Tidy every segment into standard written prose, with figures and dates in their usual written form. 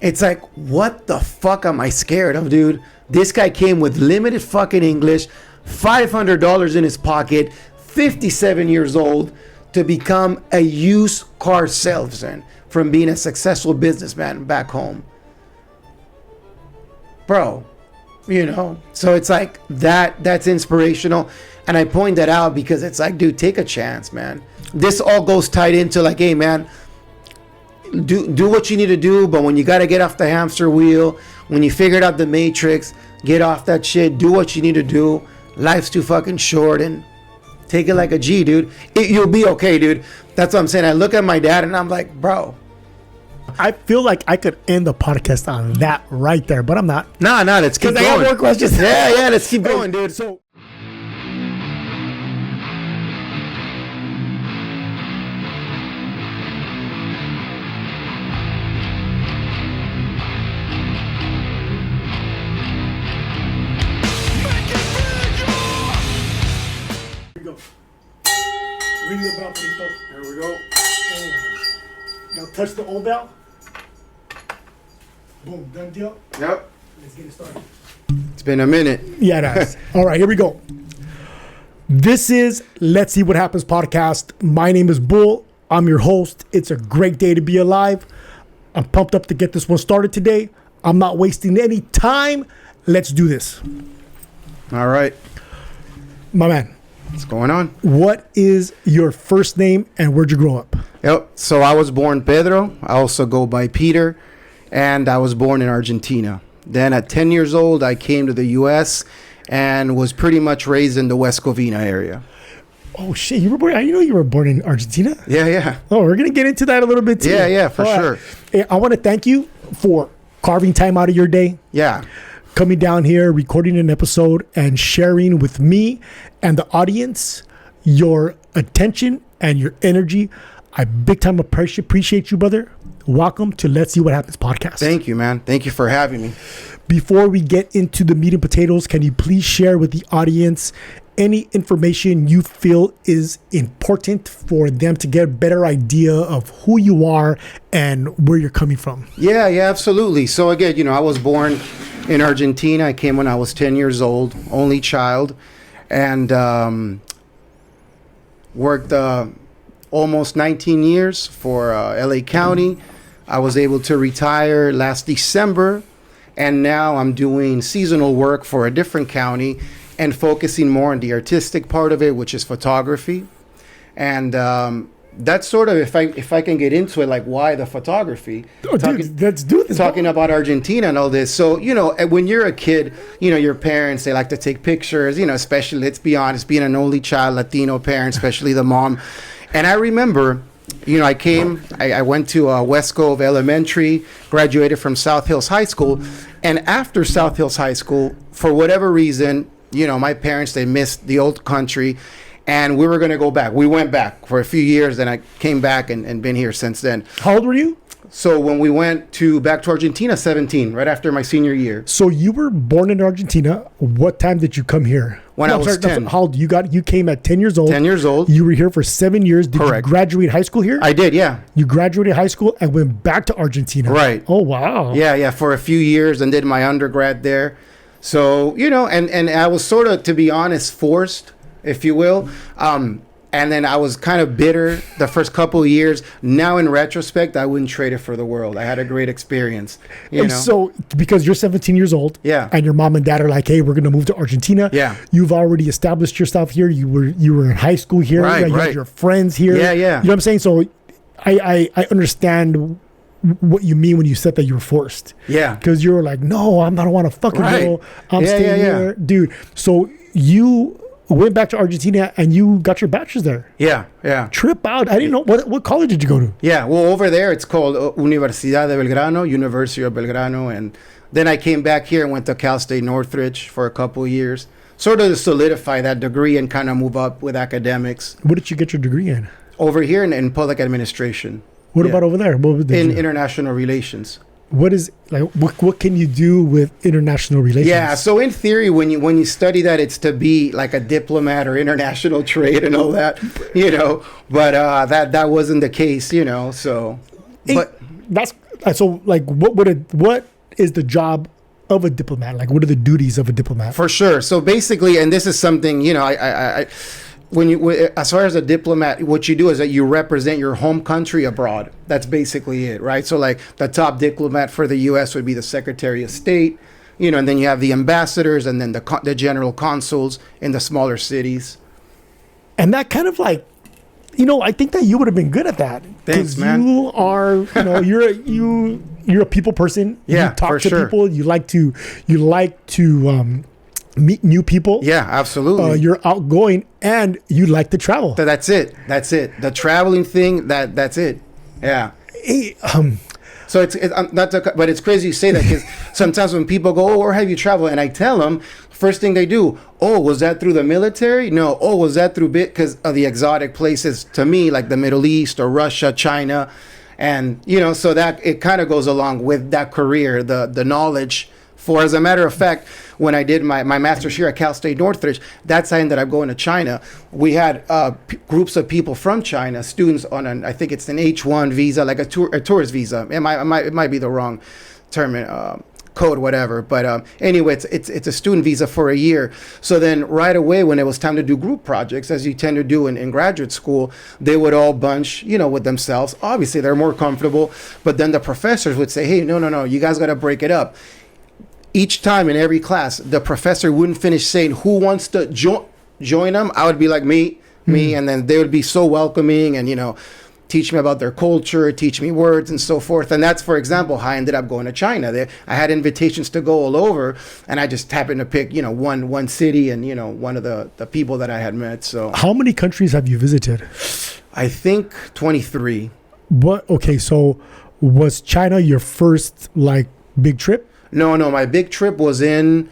It's like, what the fuck am I scared of, dude? This guy came with limited fucking English, $500 in his pocket, 57 years old, to become a used car salesman from being a successful businessman back home. Bro, you know, so it's like that's inspirational. And I point that out because it's like, dude, take a chance, man. This all goes tied into like, hey, man, do what you need to do, but when you got to get off the hamster wheel, when you figured out the matrix, get off that shit, do what you need to do. Life's too fucking short, and take it like a G, dude. You'll be okay, dude. That's what I'm saying. I look at my dad and I'm like, bro. I feel like I could end the podcast on that right there, but I'm not. Nah, let's keep going. I got more questions. Yeah, let's keep going, dude. So, ring the bell, people. Here we go. Now touch the old bell. Boom, done deal. Yep. Let's get it started. It's been a minute. Yeah, it has. All right, here we go. This is Let's See What Happens podcast. My name is Bull. I'm your host. It's a great day to be alive. I'm pumped up to get this one started today. I'm not wasting any time. Let's do this. All right. My man. What's going on? What is your first name and where'd you grow up? Yep. So I was born Pedro. I also go by Peter. And I was born in Argentina. Then at 10 years old, I came to the U.S. and was pretty much raised in the West Covina area. Oh, shit. You were born? I know you were born in Argentina. Yeah. Oh, we're going to get into that a little bit too. Yeah, for sure. Right. Hey, I want to thank you for carving time out of your day. Yeah. Coming down here, recording an episode, and sharing with me and the audience your attention and your energy. I big time appreciate you, brother. Welcome to Let's See What Happens podcast. Thank you, man. Thank you for having me. Before we get into the meat and potatoes, can you please share with the audience any information you feel is important for them to get a better idea of who you are and where you're coming from? Yeah, absolutely. So again, I was born in Argentina. I came when I was 10 years old, only child, and worked almost 19 years for LA County. I was able to retire last December, and now I'm doing seasonal work for a different county and focusing more on the artistic part of it, which is photography. And that's sort of, if I can get into it, like why the photography. Dude, let's do this. Talking about Argentina and all this. So, when you're a kid, your parents, they like to take pictures, especially, let's be honest, being an only child, Latino parent, especially the mom. And I remember, I went to West Cove Elementary, graduated from South Hills High School. And after South Hills High School, for whatever reason, my parents, they missed the old country. And we were going to go back. We went back for a few years, and I came back and been here since then. How old were you? So when we went back to Argentina, 17, right after my senior year. So you were born in Argentina. What time did you come here? When I was 10. How old you came at 10 years old? 10 years old. You were here for 7 years. Did Correct. You graduate high school here? I did, yeah. You graduated high school and went back to Argentina. Right. Oh, wow. Yeah, for a few years, and did my undergrad there. So, and I was sort of, to be honest, forced, if you will. And then I was kind of bitter the first couple of years. Now, in retrospect, I wouldn't trade it for the world. I had a great experience. So, because you're 17 years old, yeah, and your mom and dad are like, "Hey, we're going to move to Argentina." Yeah, you've already established yourself here. You were in high school here. Right, you right. had your friends here. Yeah. You know what I'm saying? So, I understand what you mean when you said that you were forced. Yeah, because you were like, "No, I don't want to fucking go. I'm staying here, dude." So you went back to Argentina and you got your bachelor's there. Yeah. Trip out. I didn't know. What college did you go to? Yeah, well, over there it's called Universidad de Belgrano, University of Belgrano. And then I came back here and went to Cal State Northridge for a couple of years, sort of to solidify that degree and kind of move up with academics. What did you get your degree in? Over here in public administration. What about over there? In international relations. What is what can you do with international relations? Yeah, so in theory, when you study that, it's to be like a diplomat or international trade and all that, but that wasn't the case, so. Hey, but that's So like, what is the job of a diplomat? Like, what are the duties of a diplomat? For sure. So basically, and this is something, when as far as a diplomat, what you do is that you represent your home country abroad. That's basically it, right? So like the top diplomat for the U.S. would be the Secretary of State, and then you have the ambassadors, and then the general consuls in the smaller cities. And that kind of like, I think that you would have been good at that. Thanks, man. You are, you're a people person. Yeah, you talk for to sure. people. You like to meet new people. Yeah, absolutely. You're outgoing and you like to travel. That's it. The traveling thing. That's it. Yeah. Hey, So it's not to, but it's crazy you say that, because sometimes when people go, "Oh, where have you traveled?" and I tell them, first thing they do, "Oh, was that through the military?" No. "Oh, was that through because of the exotic places to me, like the Middle East or Russia, China," and so that it kind of goes along with that career, the knowledge. For as a matter of fact, when I did my master's here at Cal State Northridge, that's how I ended up going to China. We had groups of people from China, students on I think it's an H1 visa, like a tourist visa. It might be the wrong term, code, whatever. But anyway, it's a student visa for a year. So then right away, when it was time to do group projects, as you tend to do in graduate school, they would all bunch, with themselves. Obviously, they're more comfortable. But then the professors would say, "Hey, no, you guys got to break it up." Each time in every class, the professor wouldn't finish saying who wants to join them. I would be like, me, and then they would be so welcoming and, teach me about their culture, teach me words and so forth. And that's, for example, how I ended up going to China. I had invitations to go all over, and I just happened to pick, one city and, one of the people that I had met. So how many countries have you visited? I think 23. Okay, so was China your first, like, big trip? No, my big trip was in...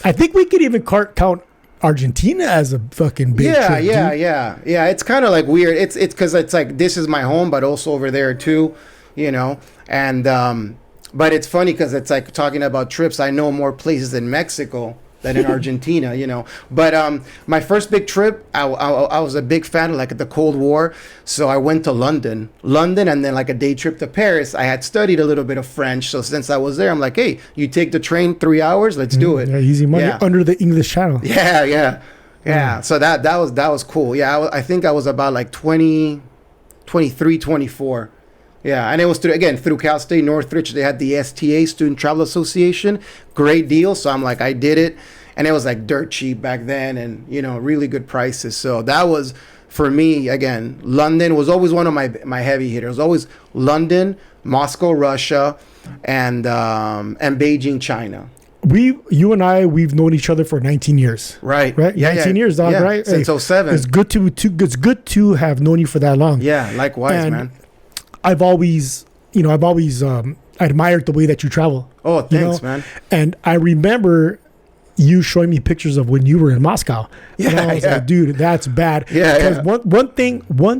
I think we could even count Argentina as a fucking big trip. Yeah. It's kind of like weird. It's because it's like this is my home, but also over there too, And but it's funny because it's like talking about trips. I know more places in Mexico than in Argentina, But my first big trip, I was a big fan of like the Cold War, so I went to London, and then like a day trip to Paris. I had studied a little bit of French, so since I was there, I'm like, hey, you take the train 3 hours, let's do it. Yeah, easy money under the English Channel. Yeah. So that was cool. Yeah, I think I was about like 23, 24. Yeah, and it was through Cal State Northridge. They had the STA, Student Travel Association. Great deal. So I'm like, I did it. And it was like dirt cheap back then and, really good prices. So that was, for me, again, London was always one of my heavy hitters. Always London, Moscow, Russia, and Beijing, China. You and I, we've known each other for 19 years. Right. Yeah, 19 years, dog, right? Since 07. It's good to have known you for that long. Yeah, likewise, man. I've always admired the way that you travel. Oh, thanks, man. And I remember you showing me pictures of when you were in Moscow. Yeah, and I was like, dude, that's bad. Yeah. Because one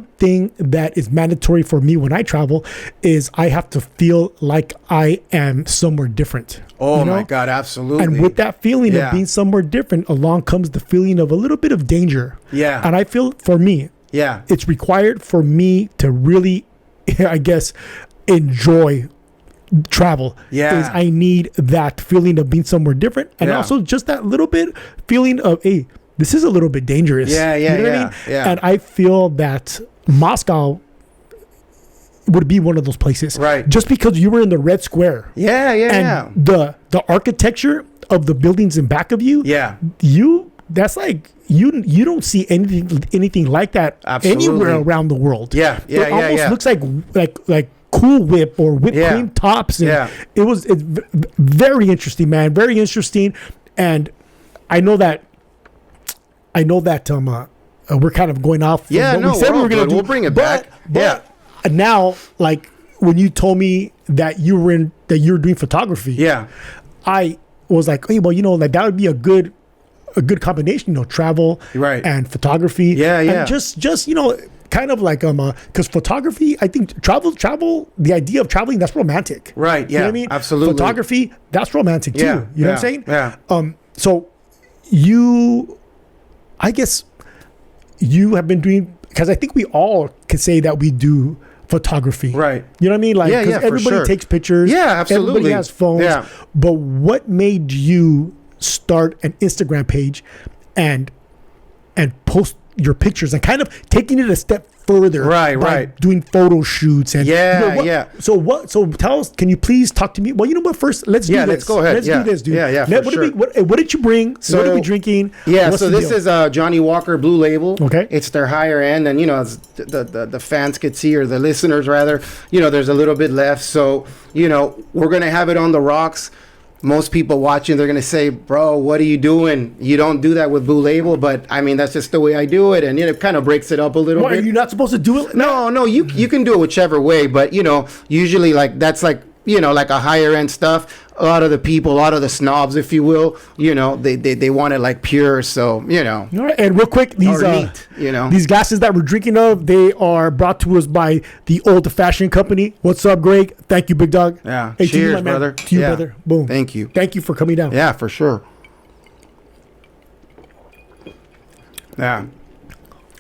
thing that is mandatory for me when I travel is I have to feel like I am somewhere different. Oh my God, absolutely. And with that feeling of being somewhere different, along comes the feeling of a little bit of danger. Yeah. And I feel for me, it's required for me to really, I guess, enjoy travel. Is I need that feeling of being somewhere different, and also just that little bit feeling of, hey, this is a little bit dangerous. You know what I mean? And I feel that Moscow would be one of those places, right? Just because you were in the Red Square. And the architecture of the buildings in back of you. That's like you don't see anything like that anywhere around the world. It almost looks like Cool Whip or whipped cream tops. And it's very interesting, man. Very interesting. And I know that we're kind of going off from what we said we were going to do. We'll bring it back. But now, like when you told me that you were doing photography, I was like, hey, well, like that would be a good combination, travel and photography. And just kind of like because photography, I think travel, the idea of traveling, that's romantic. Right. You know what I mean? Absolutely. Photography, that's romantic too. You know what I'm saying? Yeah. So I guess you have been doing, because I think we all could say that we do photography. Right. You know what I mean? Like, Yeah, 'cause yeah, for everybody sure. takes pictures. Yeah, absolutely. Everybody has phones. Yeah. But what made you start an Instagram page and post your pictures and kind of taking it a step further? Right, by right. doing photo shoots and Yeah. So tell us. Can you please talk to me? Well, you know what? First, let's do this. Let's go ahead. Let's do this, dude. Yeah, What for did sure. what did you bring? So- what are we drinking? Yeah, What's so the this deal? is Johnny Walker Blue Label. Okay. It's their higher end, and as the fans could see, or the listeners rather, there's a little bit left. So we're gonna have it on the rocks. Most people watching, they're gonna say, "Bro, what are you doing? You don't do that with Blue Label." But I mean, that's just the way I do it, and it kind of breaks it up a little What, bit. are you not supposed to do it? No, you can do it whichever way, but usually that's like like a higher end stuff. A lot of the people, a lot of the snobs, if you will, they want it like pure. So All right, and real quick, these or neat, these glasses that we're drinking of, they are brought to us by the Old Fashioned Company. What's up, Greg? Thank you, big dog. Yeah. Hey, to you, Cheers, my man. brother. To you, Yeah. brother. Boom. Thank you. Thank you for coming down. Yeah, for sure. Yeah.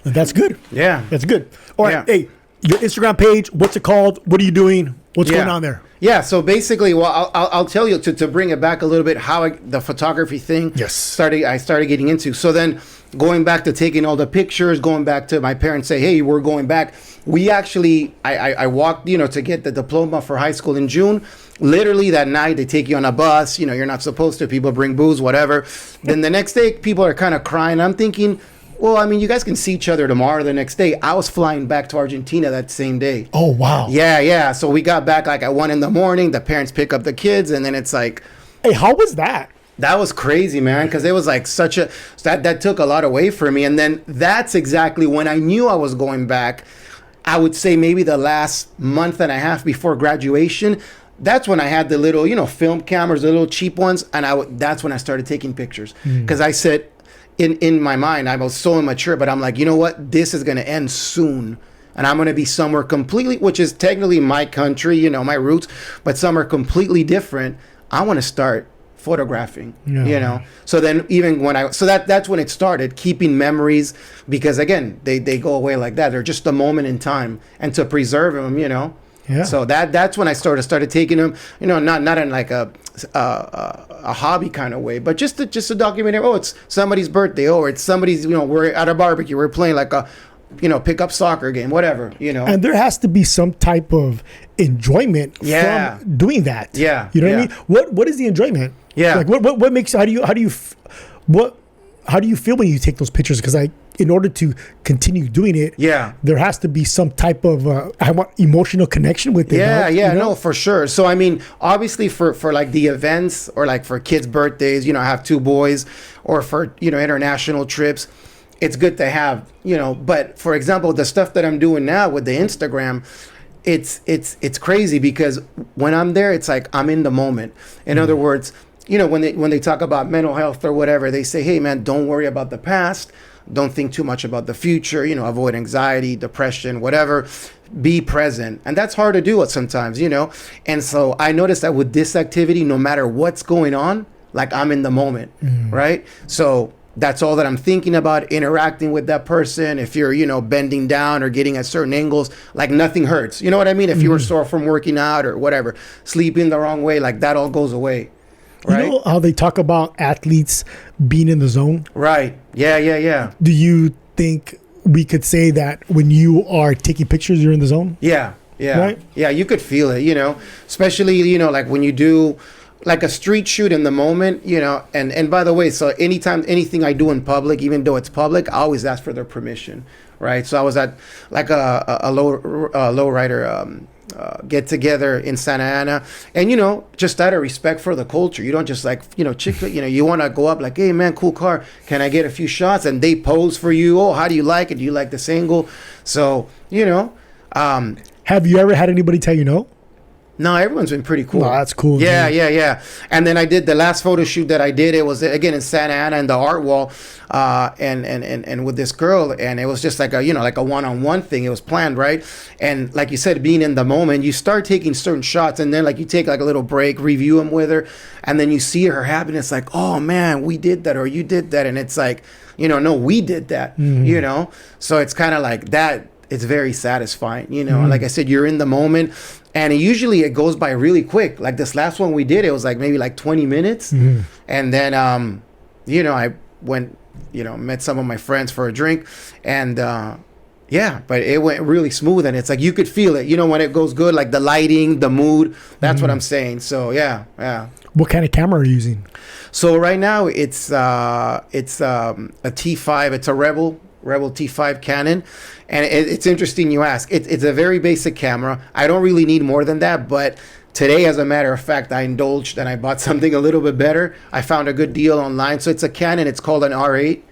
That's good. Yeah. That's good. All right, Yeah. hey, your Instagram page. What's it called? What are you doing? What's going on there? Yeah, so basically, well, I'll tell you to bring it back a little bit how the photography thing Yes. I started getting into. So then going back to taking all the pictures, going back to my parents say, hey, we're going back. We actually, I walked, to get the diploma for high school in June. Literally that night, they take you on a bus. You're not supposed to. People bring booze, whatever. Then the next day, people are kind of crying. I'm thinking, well, I mean, you guys can see each other tomorrow, the next day. I was flying back to Argentina that same day. Oh, wow. Yeah. So we got back like at 1 a.m. The parents pick up the kids, and then it's like, Hey, how was that? that was crazy, man, because it was like that took a lot away from me. And then that's exactly when I knew I was going back. I would say maybe the last month and a half before graduation. That's when I had the little, film cameras, the little cheap ones, and that's when I started taking pictures. Because I said, in my mind, I was so immature, but I'm like, you know what? This is going to end soon. And I'm going to be somewhere completely, which is technically my country, my roots, but somewhere completely different. I want to start photographing, So then even when that's when it started, keeping memories, because again, they go away like that. They're just a moment in time, and to preserve them, Yeah. So that's when I started taking them, not in like a hobby kind of way, but just to document it. Oh, it's somebody's birthday. Oh, it's somebody's, we're at a barbecue. We're playing like a, pickup soccer game, whatever, And there has to be some type of enjoyment Yeah. from doing that. Yeah. You know Yeah. what I mean? What is the enjoyment? Yeah. Like what makes, how do you feel when you take those pictures? Because in order to continue doing it, Yeah. there has to be some type of emotional connection with it. Yeah, dog, yeah, you know? no, for sure. So I mean, obviously for like the events or like for kids' birthdays, I have 2 boys, or for international trips, it's good to have, But for example, the stuff that I'm doing now with the Instagram, it's crazy because when I'm there, it's like I'm in the moment. In other words, when they talk about mental health or whatever, they say, hey man, don't worry about the past. Don't think too much about the future, avoid anxiety, depression, whatever. Be present. And that's hard to do sometimes, And so I noticed that with this activity, no matter what's going on, like I'm in the moment, right? So that's all that I'm thinking about, interacting with that person. If you're, bending down or getting at certain angles, like nothing hurts. You know what I mean? If you were sore from working out or whatever, sleeping the wrong way, like that all goes away. Right? You know how they talk about athletes being in the zone? Right. Yeah. Do you think we could say that when you are taking pictures, you're in the zone? Yeah. Right? Yeah, you could feel it, especially, like when you do like a street shoot in the moment, and by the way, so anything I do in public, even though it's public, I always ask for their permission, right? So I was at like a low rider get together in Santa Ana, and just out of respect for the culture, you don't just like you want to go up like, hey man, cool car, can I get a few shots? And they pose for you. Oh, how do you like it? Do you like this angle? So Have you ever had anybody tell you no? No, everyone's been pretty cool. No, that's cool. Yeah, dude. yeah. And then I did the last photo shoot that I did. It was again in Santa Ana in the art wall, and with this girl, and it was just like a one-on-one thing. It was planned, right? And like you said, being in the moment, you start taking certain shots, and then like you take like a little break, review them with her, and then you see her happiness, like, oh man, we did that, or you did that, and it's like, no, we did that, So it's kind of like that. it's very satisfying, And like I said, you're in the moment, and usually it goes by really quick. Like this last one we did, it was like maybe like 20 minutes, and then I went, met some of my friends for a drink, and but it went really smooth, and it's like you could feel it, when it goes good, like the lighting, the mood. That's what I'm saying. So yeah. What kind of camera are you using? So right now it's a T5. It's a Rebel T5 Canon, and it's interesting you ask. It's a very basic camera. I don't really need more than that, but today, as a matter of fact, I indulged and I bought something a little bit better. I found a good deal online. So it's a Canon. It's called an R8.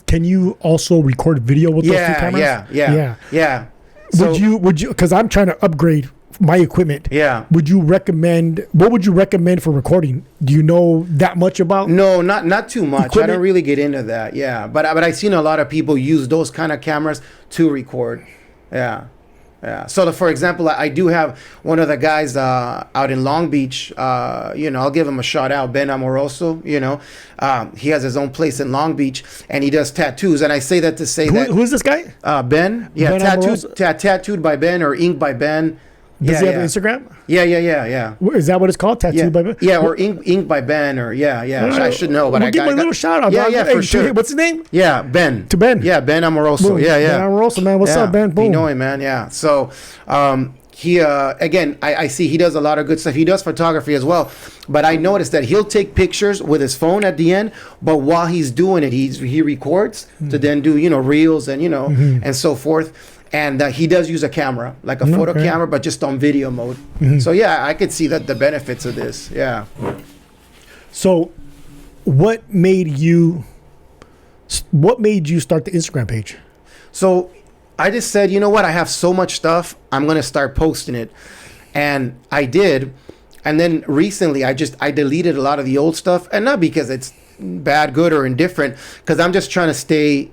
Can you also record video with those two cameras? Yeah. So, would you? Because I'm trying to upgrade my equipment. Yeah. What would you recommend for recording? Do you know that much about? No, not too much. Equipment? I don't really get into that. Yeah, but I've seen a lot of people use those kind of cameras to record. Yeah. So, for example, I do have one of the guys out in Long Beach. I'll give him a shout out, Ben Amoroso. He has his own place in Long Beach, and he does tattoos. And I say that to say who is this guy? Ben. Yeah, Ben tattooed by Ben or inked by Ben. Does he have an Instagram? Yeah. Is that what it's called? Tattooed by Ben? Yeah, or ink by Ben, or I should know, but we'll give him a little shout out. Yeah, for sure. What's his name? Yeah, Ben. To Ben. Yeah, Ben Amoroso. Boom. Yeah. Ben Amoroso, man. What's up, Ben? Boom. You know him, man. Yeah. So, he again, I see he does a lot of good stuff. He does photography as well, but I noticed that he'll take pictures with his phone at the end, but while he's doing it, he records to then do reels and and so forth. And he does use a camera, like a photo camera, but just on video mode. So yeah, I could see that the benefits of this. Yeah. So, what made you start the Instagram page? So I just said, you know what? I have so much stuff. I'm gonna start posting it, and I did. And then recently, I deleted a lot of the old stuff, and not because it's bad, good, or indifferent, because I'm just trying to stay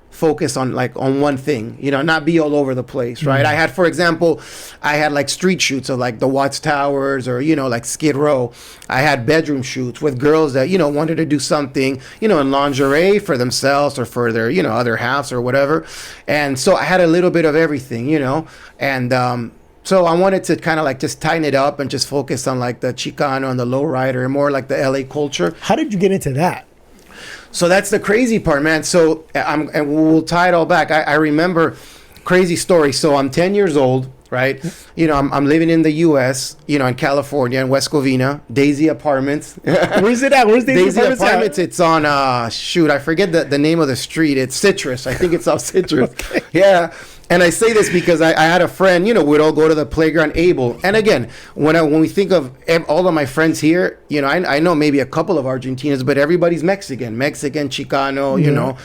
focus on one thing, not be all over the place, right? I had, for example, like street shoots of like the Watts Towers or, like Skid Row. I had bedroom shoots with girls that, wanted to do something, in lingerie for themselves or for their, other halves or whatever. And so I had a little bit of everything, and, so I wanted to kind of like just tighten it up and just focus on like the Chicano and the lowrider and more like the LA culture. How did you get into that? So that's the crazy part, man. So and we'll tie it all back. I remember crazy story. So I'm 10 years old, right? I'm living in the U.S., in California, in West Covina, Daisy Apartments. Where's it at? Where's Daisy Apartments? It's on, I forget the name of the street. It's Citrus. I think it's off Citrus. Okay. Yeah. And I say this because I had a friend, we'd all go to the playground, Abel. And again, when we think of all of my friends here, I know maybe a couple of Argentinians, but everybody's Mexican, Chicano,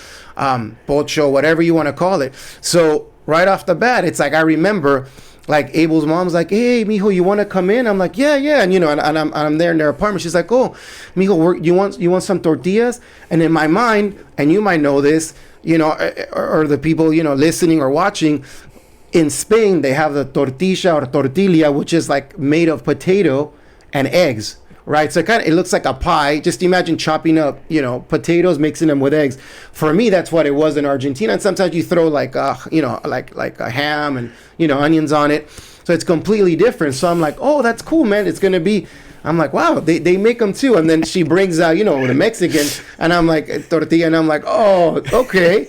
Pocho, whatever you want to call it. So right off the bat, it's like I remember like Abel's mom's like, hey, mijo, you want to come in? I'm like, yeah. And, and I'm there in their apartment. She's like, oh, mijo, you want some tortillas? And in my mind, and you might know this, or the people, listening or watching, in Spain, they have the tortilla or tortilla, which is like made of potato and eggs, right? So it looks like a pie. Just imagine chopping up, potatoes, mixing them with eggs. For me, that's what it was in Argentina. And sometimes you throw like a ham and, onions on it. So it's completely different. So I'm like, oh, that's cool, man. It's going to be... I'm like, wow, they make them too. And then she brings out, the Mexican, and I'm like, tortilla, and I'm like, oh, okay,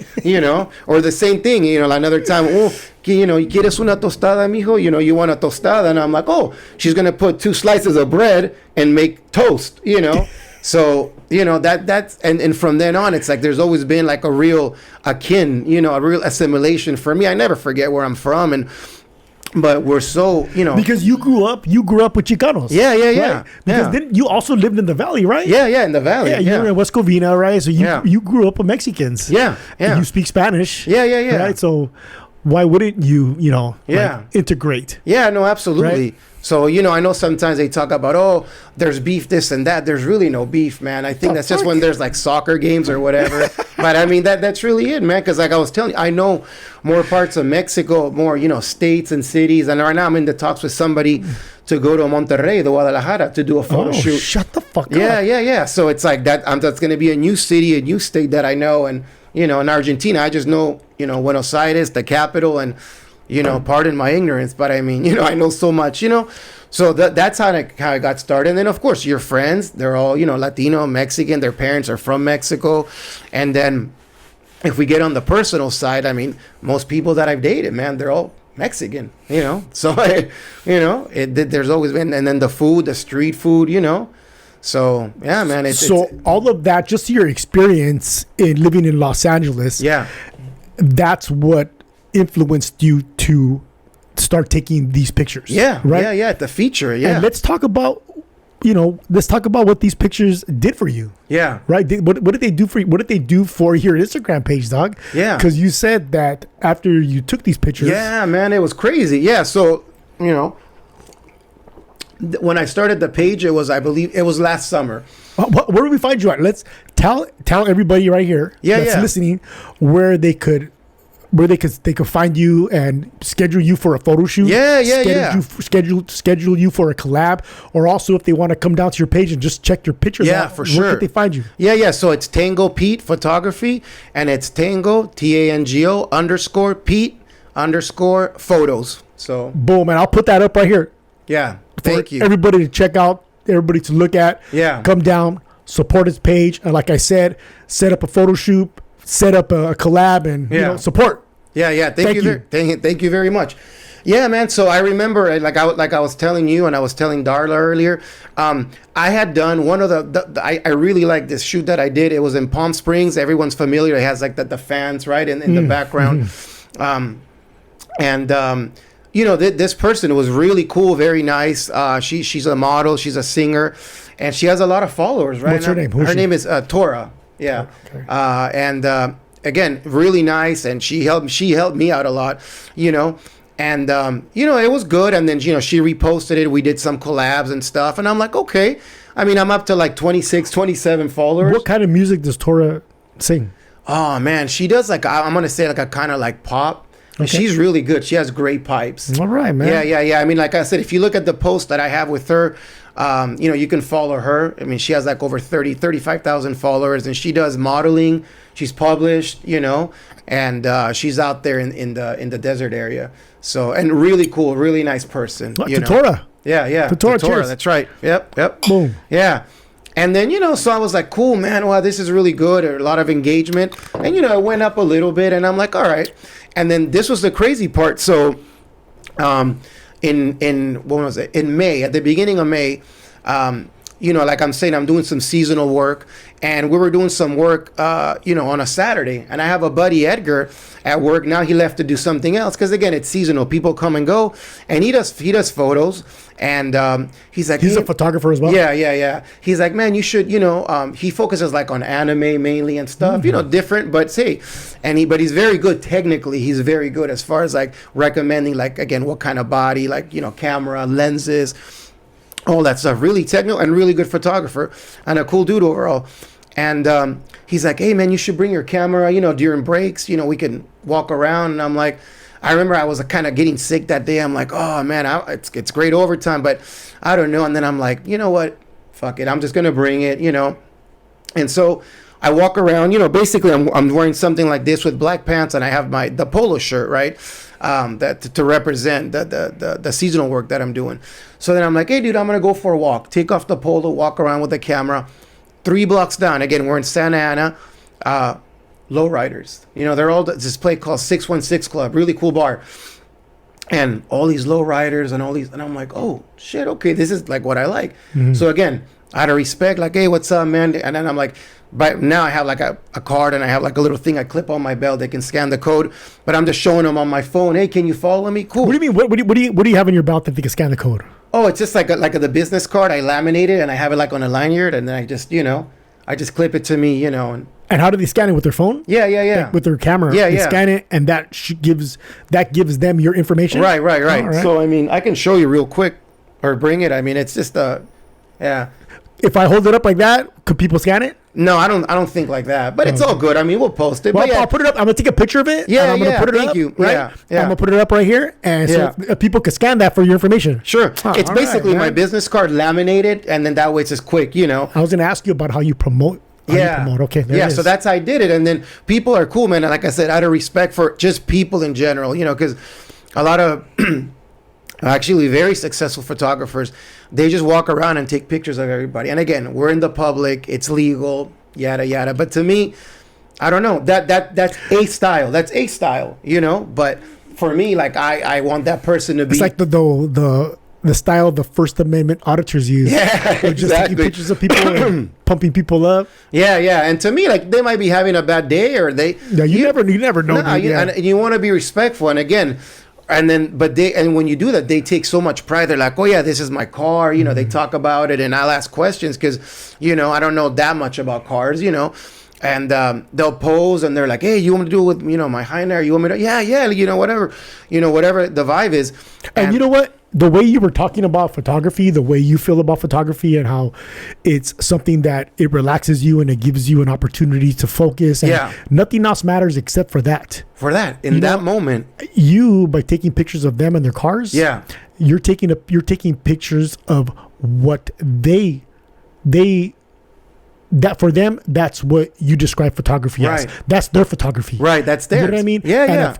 Or the same thing, another time, oh, ¿quieres una tostada, mijo? You want a tostada? And I'm like, oh, she's going to put 2 slices of bread and make toast, So, that's, and from then on, it's like there's always been like a real akin, a real assimilation for me. I never forget where I'm from, but we're so, because you grew up with Chicanos. Yeah. Right? Because then you also lived in the valley, right? Yeah, in the valley. Yeah, you were in West Covina, right? So you grew up with Mexicans. Yeah. And you speak Spanish. Yeah. Right? So why wouldn't you, integrate? Yeah, no, absolutely. Right? So, I know sometimes they talk about, oh, there's beef, this and that. There's really no beef, man. I think that's just when there's like soccer games or whatever. But I mean, that's really it, man. Because like I was telling you, I know more parts of Mexico, more, states and cities. And right now I'm in the talks with somebody to go to Monterrey, to Guadalajara, to do a photo shoot. Shut the fuck up. Yeah. So it's like that. That's going to be a new city, a new state that I know. And, in Argentina, I just know, Buenos Aires, the capital, and You know, pardon my ignorance, but I mean, you know, I know so much, you know. So that's how I got started. And then, of course, your friends, they're all, you know, Latino, Mexican. Their parents are from Mexico. And then if we get on the personal side, I mean, most people that I've dated, man, they're all Mexican, you know. So, you know, there's always been. And then the food, the street food, you know. So, yeah, man. It's all of that, just your experience in living in Los Angeles. Yeah. That's what influenced you to start taking these pictures. Yeah, right. Yeah, the feature. Yeah, and let's talk about what these pictures did for you. Yeah, right. What did they do for you? What did they do for your Instagram page, dog? Yeah, because you said that after you took these pictures. Yeah, man, it was crazy. Yeah, so you know, when I started the page, I believe it was last summer. Where do we find you at? Let's tell everybody right here that's listening where they could find you and schedule you for a photo shoot. Schedule you for a collab, or also if they want to come down to your page and just check your pictures out, for sure. Where could they find you? Yeah. So it's Tango Pete Photography, and it's Tango TANGO _Pete _ photos. So boom, and I'll put that up right here. Yeah, thank you. Everybody to check out, everybody to look at. Yeah, come down, support his page, and like I said, set up a photo shoot. Set up a collab and you know, support. Yeah. Thank you very much. Yeah, man. So I remember, like I was telling you, and I was telling Darla earlier. I had done one of I really like this shoot that I did. It was in Palm Springs. Everyone's familiar. It has like the fans right in the background. You know, this person was really cool, very nice. She's a model. She's a singer, and she has a lot of followers. Right? What's her name? Her name is Tora. Yeah. Okay. Again, really nice, and she helped me out a lot, you know, and you know, it was good. And then, you know, she reposted it. We did some collabs and stuff, and I'm like, okay. I mean, I'm up to like 26, 27 followers. What kind of music does Tora sing? Oh man, she does like, I'm gonna say like a kind of like pop. Okay. She's really good. She has great pipes. All right, man. Yeah. I mean, like I said, if you look at the post that I have with her, you know, you can follow her. I mean, she has like over 35,000 followers, and she does modeling. She's published, you know, and she's out there in the desert area. So, and really cool, really nice person. Tora. Yeah. Tora, that's right. Yep. Boom. Yeah. And then, you know, so I was like, cool, man. Wow, this is really good. A lot of engagement. And, you know, it went up a little bit, and I'm like, all right. And then this was the crazy part. So, in what was it? In May, at the beginning of May, you know, like I'm saying, I'm doing some seasonal work, and we were doing some work, you know, on a Saturday. And I have a buddy, Edgar, at work. Now he left to do something else because, again, it's seasonal. People come and go, and he does photos. And he's like, he's a photographer as well. Yeah. He's like, man, you should, you know, he focuses like on anime mainly and stuff, you know, different, but but he's very good technically. He's very good as far as like recommending, like, again, what kind of body, like, you know, camera, lenses, all that stuff. Really technical and really good photographer and a cool dude overall. And he's like, hey, man, you should bring your camera, you know, during breaks, you know, we can walk around. And I'm like, I remember I was kind of getting sick that day. I'm like, oh, man, it's great overtime, but I don't know. And then I'm like, you know what? Fuck it. I'm just going to bring it, you know. And so I walk around, you know, basically I'm wearing something like this with black pants, and I have the polo shirt, right? That to represent the seasonal work that I'm doing. So then I'm like, hey, dude, I'm going to go for a walk. Take off the polo, walk around with the camera. 3 blocks down, again, we're in Santa Ana, lowriders. You know, they're all this place called 616 Club, really cool bar. And all these lowriders and all these, and I'm like, oh, shit, okay, this is like what I like. So again, out of respect, like, hey, what's up, man? And then I'm like, but now I have like a card, and I have like a little thing I clip on my belt. They can scan the code, but I'm just showing them on my phone. Hey, can you follow me? Cool. What do you mean? What do you have in your belt that they can scan the code? Oh, it's just like the business card. I laminate it, and I have it like on a lanyard, and then I just, you know, I just clip it to me, you know. And how do they scan it, with their phone? Yeah. Like with their camera. Yeah. They scan it, and that gives them your information. Right. Right. So I mean, I can show you real quick, or bring it. I mean, it's just yeah. If I hold it up like that, could people scan it? No, I don't think like that. But it's all good. I mean, we'll post it. Well, but yeah. I'll put it up. I'm gonna take a picture of it. Yeah, I'm gonna put it thank up, you. Right? Yeah. I'm gonna put it up right here, and so people can scan that for your information. Sure. It's basically my business card laminated, and then that way it's just quick, you know. I was gonna ask you about how you promote. Okay. So that's how I did it, and then people are cool, man. And like I said, out of respect for just people in general, you know, because a lot of actually very successful photographers, they just walk around and take pictures of everybody. And again, we're in the public, it's legal, yada yada. But to me, I don't know, that's a style. That's a style, you know. But for me, like I want that person to be. It's like the style the First Amendment auditors use. Yeah, They're just taking pictures of people and pumping people up. Yeah, yeah. And to me, like they might be having a bad day, or they. Yeah, you never know. Nah, and you want to be respectful. And again, and when you do that, they take so much pride. They're like, oh yeah, this is my car. You know, they talk about it, and I'll ask questions because, you know, I don't know that much about cars, you know. And they'll pose, and they're like, hey, you want me to do it with, you know, my Hyundai? You want me to? Yeah, you know, whatever the vibe is. And you know what? The way you were talking about photography, the way you feel about photography, and how it's something that it relaxes you and it gives you an opportunity to focus. And nothing else matters except for that. For that, in that moment, you, by taking pictures of them and their cars, you're taking pictures of what they that for them, that's what you describe photography as. That's their photography. Right. That's theirs. You know what I mean? Yeah,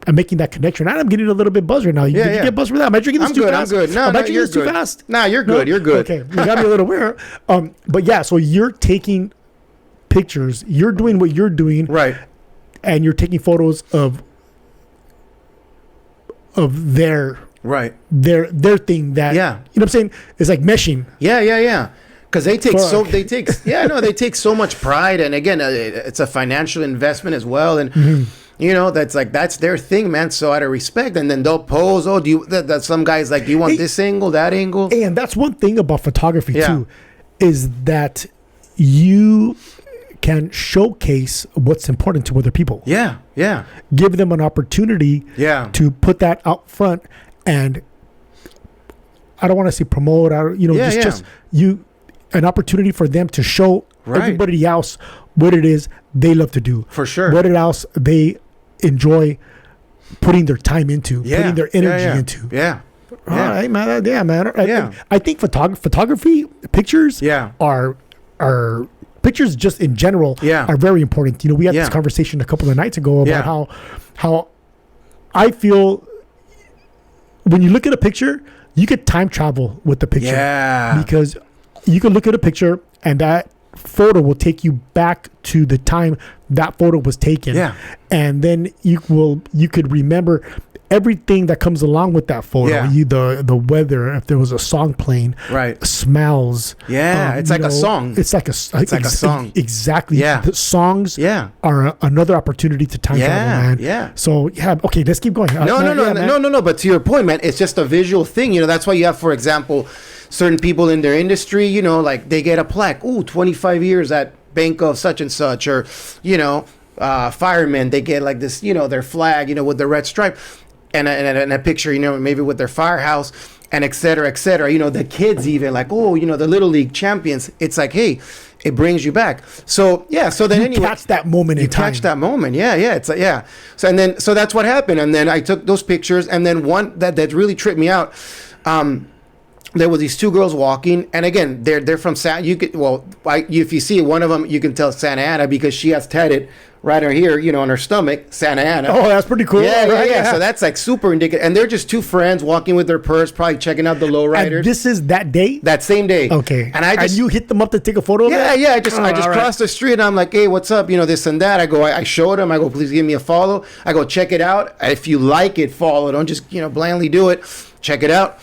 I'm making that connection. And I'm getting a little bit buzzed right now. Did you get buzzed for that? Am I drinking this too fast? I'm good. No, Am I drinking this too fast? Nah, you're good. You're good. Okay. You got me a little weird. But yeah, so you're taking pictures. You're doing what you're doing. Right. And you're taking photos of their thing that, you know what I'm saying? It's like meshing. Yeah. Because they take so much pride, and again, it's a financial investment as well, and you know that's their thing, man. So out of respect, and then they'll pose. Oh, do you? That some guys like, do you want this angle, that angle? And that's one thing about photography too, is that you can showcase what's important to other people. Yeah. Give them an opportunity. To put that out front, and I don't want to say promote. Just an opportunity for them to show everybody else what it is they love to do. For sure. What else they enjoy putting their time into, putting their energy into. Yeah. All right, man. Yeah, man. I think photography, pictures are pictures just in general are very important. You know, we had this conversation a couple of nights ago about how I feel when you look at a picture, you could time travel with the picture. Yeah. Because you can look at a picture and that photo will take you back to the time that photo was taken. Yeah. And then you could remember everything that comes along with that photo. Yeah. The weather, if there was a song playing, smells. Yeah, it's like a song. It's like a song. Exactly. Yeah. The songs are another opportunity to time travel, man. Yeah. So okay, let's keep going. No. But to your point, man, it's just a visual thing. You know, that's why you have, for example, certain people in their industry, you know, like they get a plaque, 25 years at bank of such and such, or, you know, firemen, they get like this, you know, their flag, you know, with the red stripe, and a picture, you know, maybe with their firehouse, and et cetera, you know, the kids even like, you know, the Little League champions. It's like, hey, it brings you back. So so then you catch that moment in time. You catch that moment. It's like, so that's what happened. And then I took those pictures, and then one that really tripped me out, there were these two girls walking, and again, they're from if you see one of them, you can tell Santa Ana, because she has tatted right here, you know, on her stomach, Santa Ana. Oh, that's pretty cool. Yeah. So that's like super indicative. And they're just two friends walking with their purse, probably checking out the lowriders. And this is that day? That same day. Okay. And you hit them up to take a photo of that? Yeah. I just crossed the street, and I'm like, hey, what's up? You know, this and that. I showed them. I go, please give me a follow. I go, check it out. If you like it, follow. Don't just, you know, blindly do it. Check it out.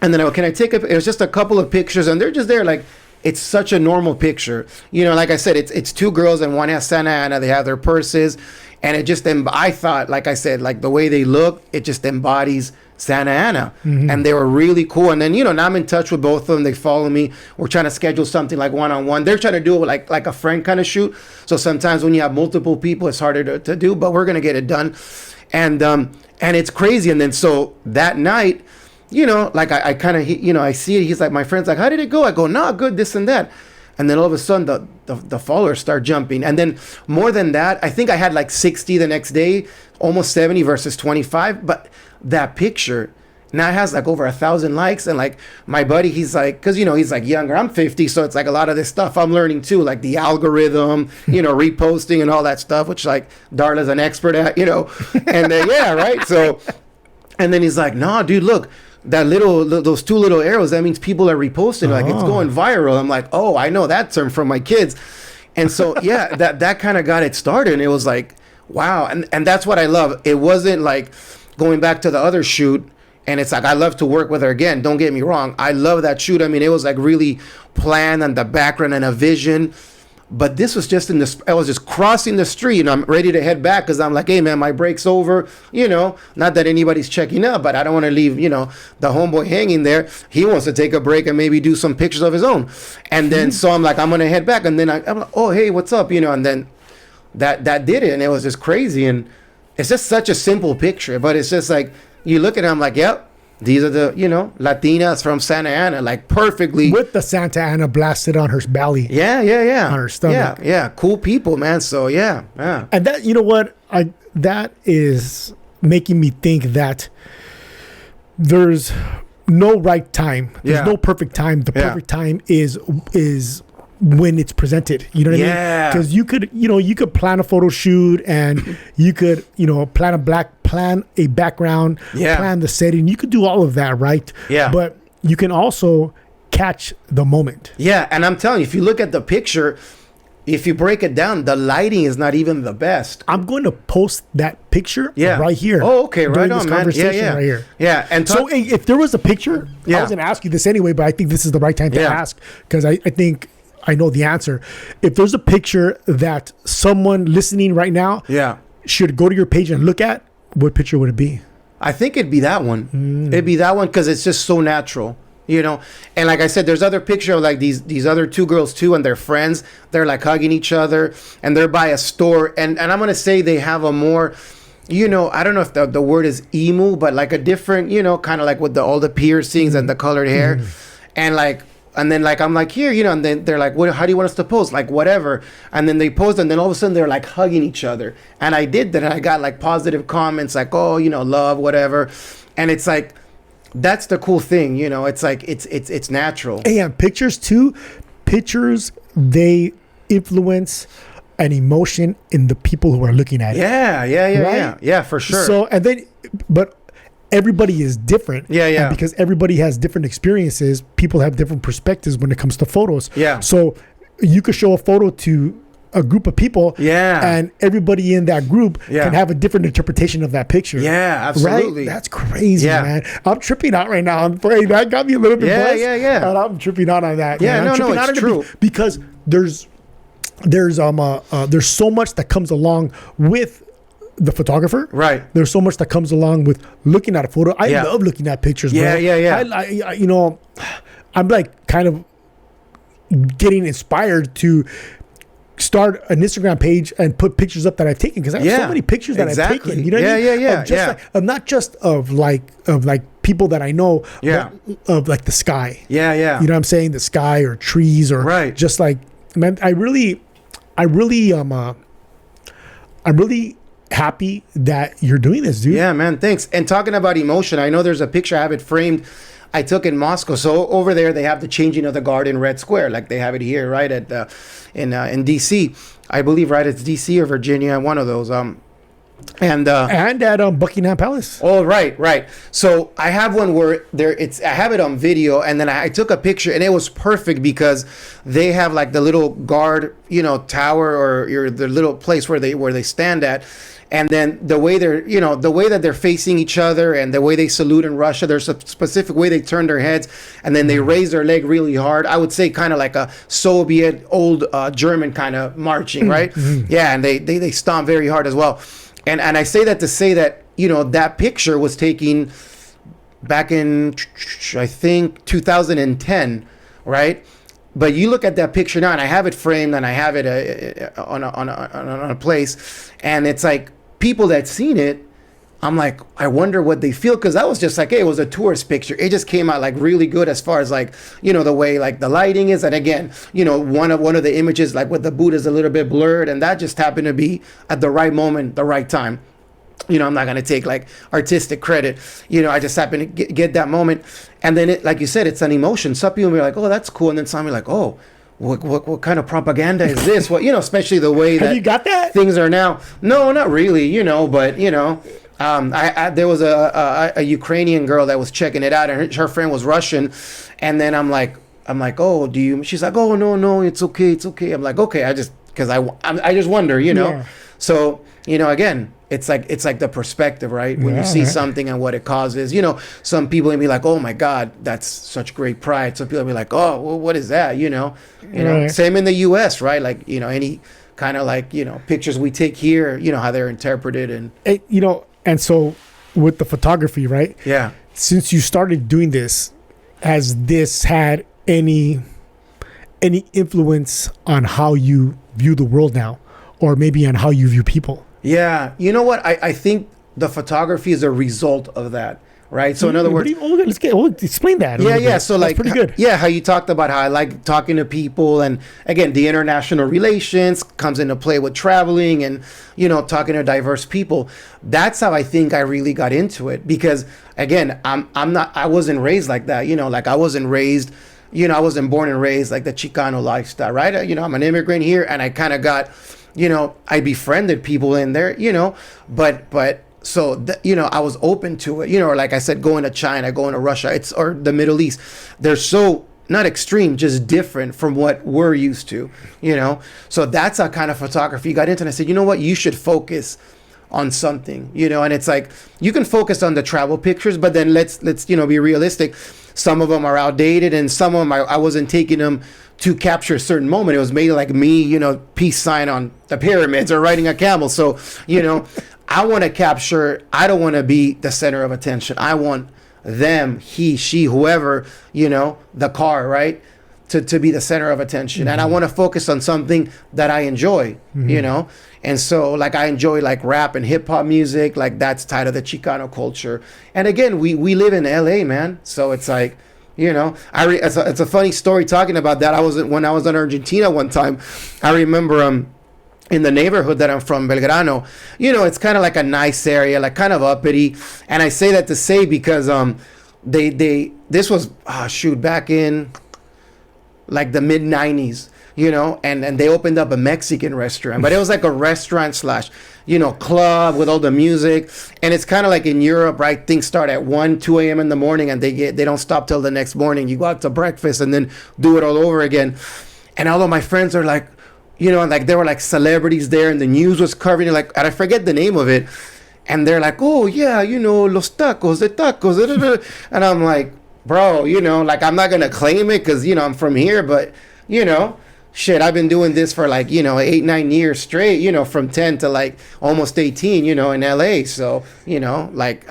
And then I go, can I take it was just a couple of pictures, and they're just there like, it's such a normal picture. You know, like I said, it's two girls, and one has Santa Ana. They have their purses, and it just, I thought, like I said, like the way they look, it just embodies Santa Ana. Mm-hmm. And they were really cool. And then, you know, now I'm in touch with both of them. They follow me. We're trying to schedule something like one-on-one. They're trying to do it like a friend kind of shoot. So sometimes when you have multiple people, it's harder to do, but we're going to get it done. And it's crazy. And then so that night, you know, like I kind of, you know, I see it. He's like, my friend's like, how did it go? I go, nah, good, this and that. And then all of a sudden, the followers start jumping. And then more than that, I think I had like 60 the next day, almost 70 versus 25. But that picture now it has like over 1,000 likes. And like my buddy, he's like, because he's like younger, I'm 50, so it's like a lot of this stuff I'm learning too, like the algorithm, reposting and all that stuff, which like Darla's an expert at, and yeah, right. So, and then he's like, no, dude, look, those two little arrows, that means people are reposting, like it's going viral. I'm like, oh, I know that term from my kids. And so yeah, that kind of got it started. And it was like, wow. And that's what I love. It wasn't like going back to the other shoot, and it's like, I love to work with her again, don't get me wrong, I love that shoot. I mean, it was like really planned, and the background and a vision. But this was just I was just crossing the street, and I'm ready to head back because I'm like, hey man, my break's over, not that anybody's checking up, but I don't want to leave, the homeboy hanging there. He wants to take a break and maybe do some pictures of his own. And then, so I'm like, I'm going to head back. And then I'm like, oh, hey, what's up? And then that did it. And it was just crazy. And it's just such a simple picture, but it's just like, you look at it, I'm like, yep, these are the, Latinas from Santa Ana, like perfectly. With the Santa Ana blasted on her belly. Yeah. On her stomach. Yeah. Cool people, man. So, yeah. And that, you know what? That is making me think that there's no right time. There's no perfect time. The perfect time is when it's presented, you know what I mean? Because you could plan a photo shoot, and you could plan a background, plan the setting. You could do all of that, right? But you can also catch the moment. And I'm telling you, if you look at the picture, if you break it down, the lighting is not even the best. I'm going to post that picture right here. Oh, okay, right on, man. Right here. And so if there was a picture, I was going to ask you this anyway, but I think this is the right time to ask, because I think I know the answer. If there's a picture that someone listening right now should go to your page and look at, what picture would it be? I think it'd be that one. It'd be that one because it's just so natural, And like I said, there's other picture of like these other two girls too, and their friends. They're like hugging each other, and they're by a store. And I'm going to say they have a more, I don't know if the word is emo, but like a different, kind of like with all the piercings and the colored hair. And then like, I'm like, here, and then they're like, how do you want us to pose? Like, whatever. And then they pose, and then all of a sudden they're like hugging each other. And I did that, and I got like positive comments like, oh, love, whatever. And it's like, that's the cool thing, it's like, it's natural. And pictures too, they influence an emotion in the people who are looking at it. Yeah, for sure. So, but everybody is different. And because everybody has different experiences, people have different perspectives when it comes to photos. So you could show a photo to a group of people, and everybody in that group can have a different interpretation of that picture. Absolutely. Right? That's crazy, man. I'm tripping out right now. That got me a little bit buzzed. And I'm tripping out on that. It's true. Because there's so much that comes along with the photographer. Right. There's so much that comes along with looking at a photo. I love looking at pictures, bro. I I'm like kind of getting inspired to start an Instagram page and put pictures up that I've taken, because I have so many pictures that I've taken. You know what I mean? Of not just of people that I know, but of like the sky. You know what I'm saying? The sky or trees or just like, man, I'm really happy that you're doing this, dude. Yeah, man, thanks. And talking about emotion, I know there's a picture, I have it framed, I took in Moscow. So over there, they have the changing of the guard in Red Square, like they have it here, right at in DC, I believe, right? It's DC or Virginia, one of those. And at Buckingham Palace. Oh, right. So I have one where I have it on video, and then I took a picture, and it was perfect because they have like the little guard, tower or the little place where they stand at. And then the way that they're facing each other and the way they salute in Russia, there's a specific way they turn their heads, and then they raise their leg really hard. I would say kind of like a Soviet old German kind of marching, right? Yeah, and they stomp very hard as well. And I say that to say that, that picture was taken back in, I think, 2010, right? But you look at that picture now, and I have it framed, and I have it on a place, and it's like people that seen it, I'm like, I wonder what they feel, because that was just like, hey, it was a tourist picture. It just came out like really good as far as like, the way like the lighting is, and again, one of the images like with the boot is a little bit blurred, and that just happened to be at the right moment, the right time. I'm not going to take like artistic credit. I just happened to get that moment. And then like you said, it's an emotion. Some people are like, oh, that's cool. And then some are like, oh, what kind of propaganda is this? Especially the way that you got that things are now. No, not really, but there was a Ukrainian girl that was checking it out, and her friend was Russian. And then I'm like, oh, she's like, oh, no, it's okay. I'm like, okay, because I just wonder, Yeah. So, again, it's like the perspective, right? When you see something and what it causes, some people will be like, oh my God, that's such great pride. Some people will be like, oh, well, what is that? Right. Same in the US, right? Like, any kind of like, pictures we take here, how they're interpreted and, and so with the photography, right? yeah. Since you started doing this, has this had any influence on how you view the world now, or maybe on how you view people? Yeah. You know what? I think the photography is a result of that, right? So in other words, let's explain that. Yeah. So that's like, pretty good. Yeah, how you talked about how I like talking to people, and again, the international relations comes into play with traveling and talking to diverse people. That's how I think I really got into it, because again, I wasn't raised like that. Like I wasn't raised. I wasn't born and raised like the Chicano lifestyle, right? I'm an immigrant here, and I kind of got, I befriended people in there, but so I was open to it, or like I said, going to China, going to Russia, or the Middle East. They're so not extreme, just different from what we're used to, So that's how kind of photography got into. And I said, you know what, you should focus on something, and it's like you can focus on the travel pictures, but then let's be realistic. Some of them are outdated, and some of them I wasn't taking them to capture a certain moment. It was made like me, peace sign on the pyramids or riding a camel. So I want to capture. I don't want to be the center of attention. I want them, he, she, whoever, the car, right, to be the center of attention. Mm-hmm. And I want to focus on something that I enjoy, Mm-hmm. And so like I enjoy like rap and hip hop music, like that's tied to the Chicano culture. And again, we live in LA, man. So it's like, it's a funny story talking about that. When I was in Argentina one time, I remember in the neighborhood that I'm from, Belgrano, it's kind of like a nice area, like kind of uppity. And I say that to say because this was back in like the mid 90s, and they opened up a Mexican restaurant, but it was like a restaurant / club with all the music. And it's kind of like in Europe, right? Things start at 2 a.m. in the morning, and they don't stop till the next morning. You go out to breakfast and then do it all over again. And all of my friends are like, like there were like celebrities there, and the news was covering it, like, and I forget the name of it. And they're like, oh yeah, los tacos, the tacos. And I'm like, bro, like I'm not gonna claim it because I'm from here, but shit, I've been doing this for like 8-9 years straight, from 10 to like almost 18, in LA. So like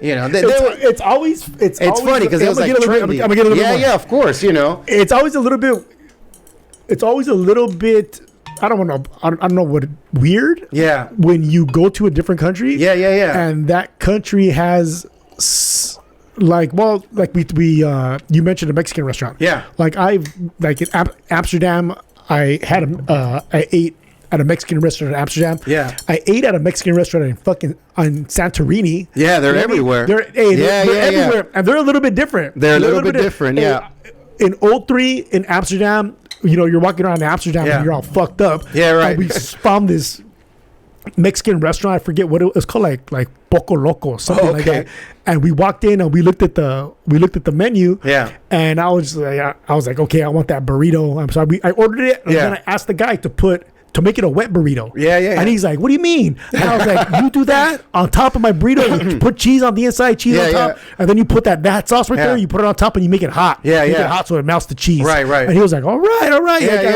it's always funny because it was like trendy. I'm gonna get a little more. Yeah, of course, It's always a little bit. I don't know what weird. Yeah. When you go to a different country. Yeah. And that country has we you mentioned a Mexican restaurant. Yeah. Like in Amsterdam, I ate at a Mexican restaurant in Amsterdam. Yeah. I ate at a Mexican restaurant on Santorini. Yeah, they're everywhere. They're everywhere, and they're a little bit different. They're a little bit different. Yeah. In O3 in Amsterdam, you're walking around in Amsterdam and you're all fucked up. Yeah, right. And we found this Mexican restaurant. I forget what it was called, like Poco Loco, something like that. And we walked in and we looked at the menu. Yeah. And I was like, okay, I want that burrito. I'm sorry. I ordered it, and then I asked the guy to make it a wet burrito. Yeah. And he's like, what do you mean? And I was like, you do that on top of my burrito, you put cheese on the inside, cheese on top, and then you put that sauce right there, you put it on top, and you make it hot. Yeah, Make it hot so it melts the cheese. Right. And he was like, all right. I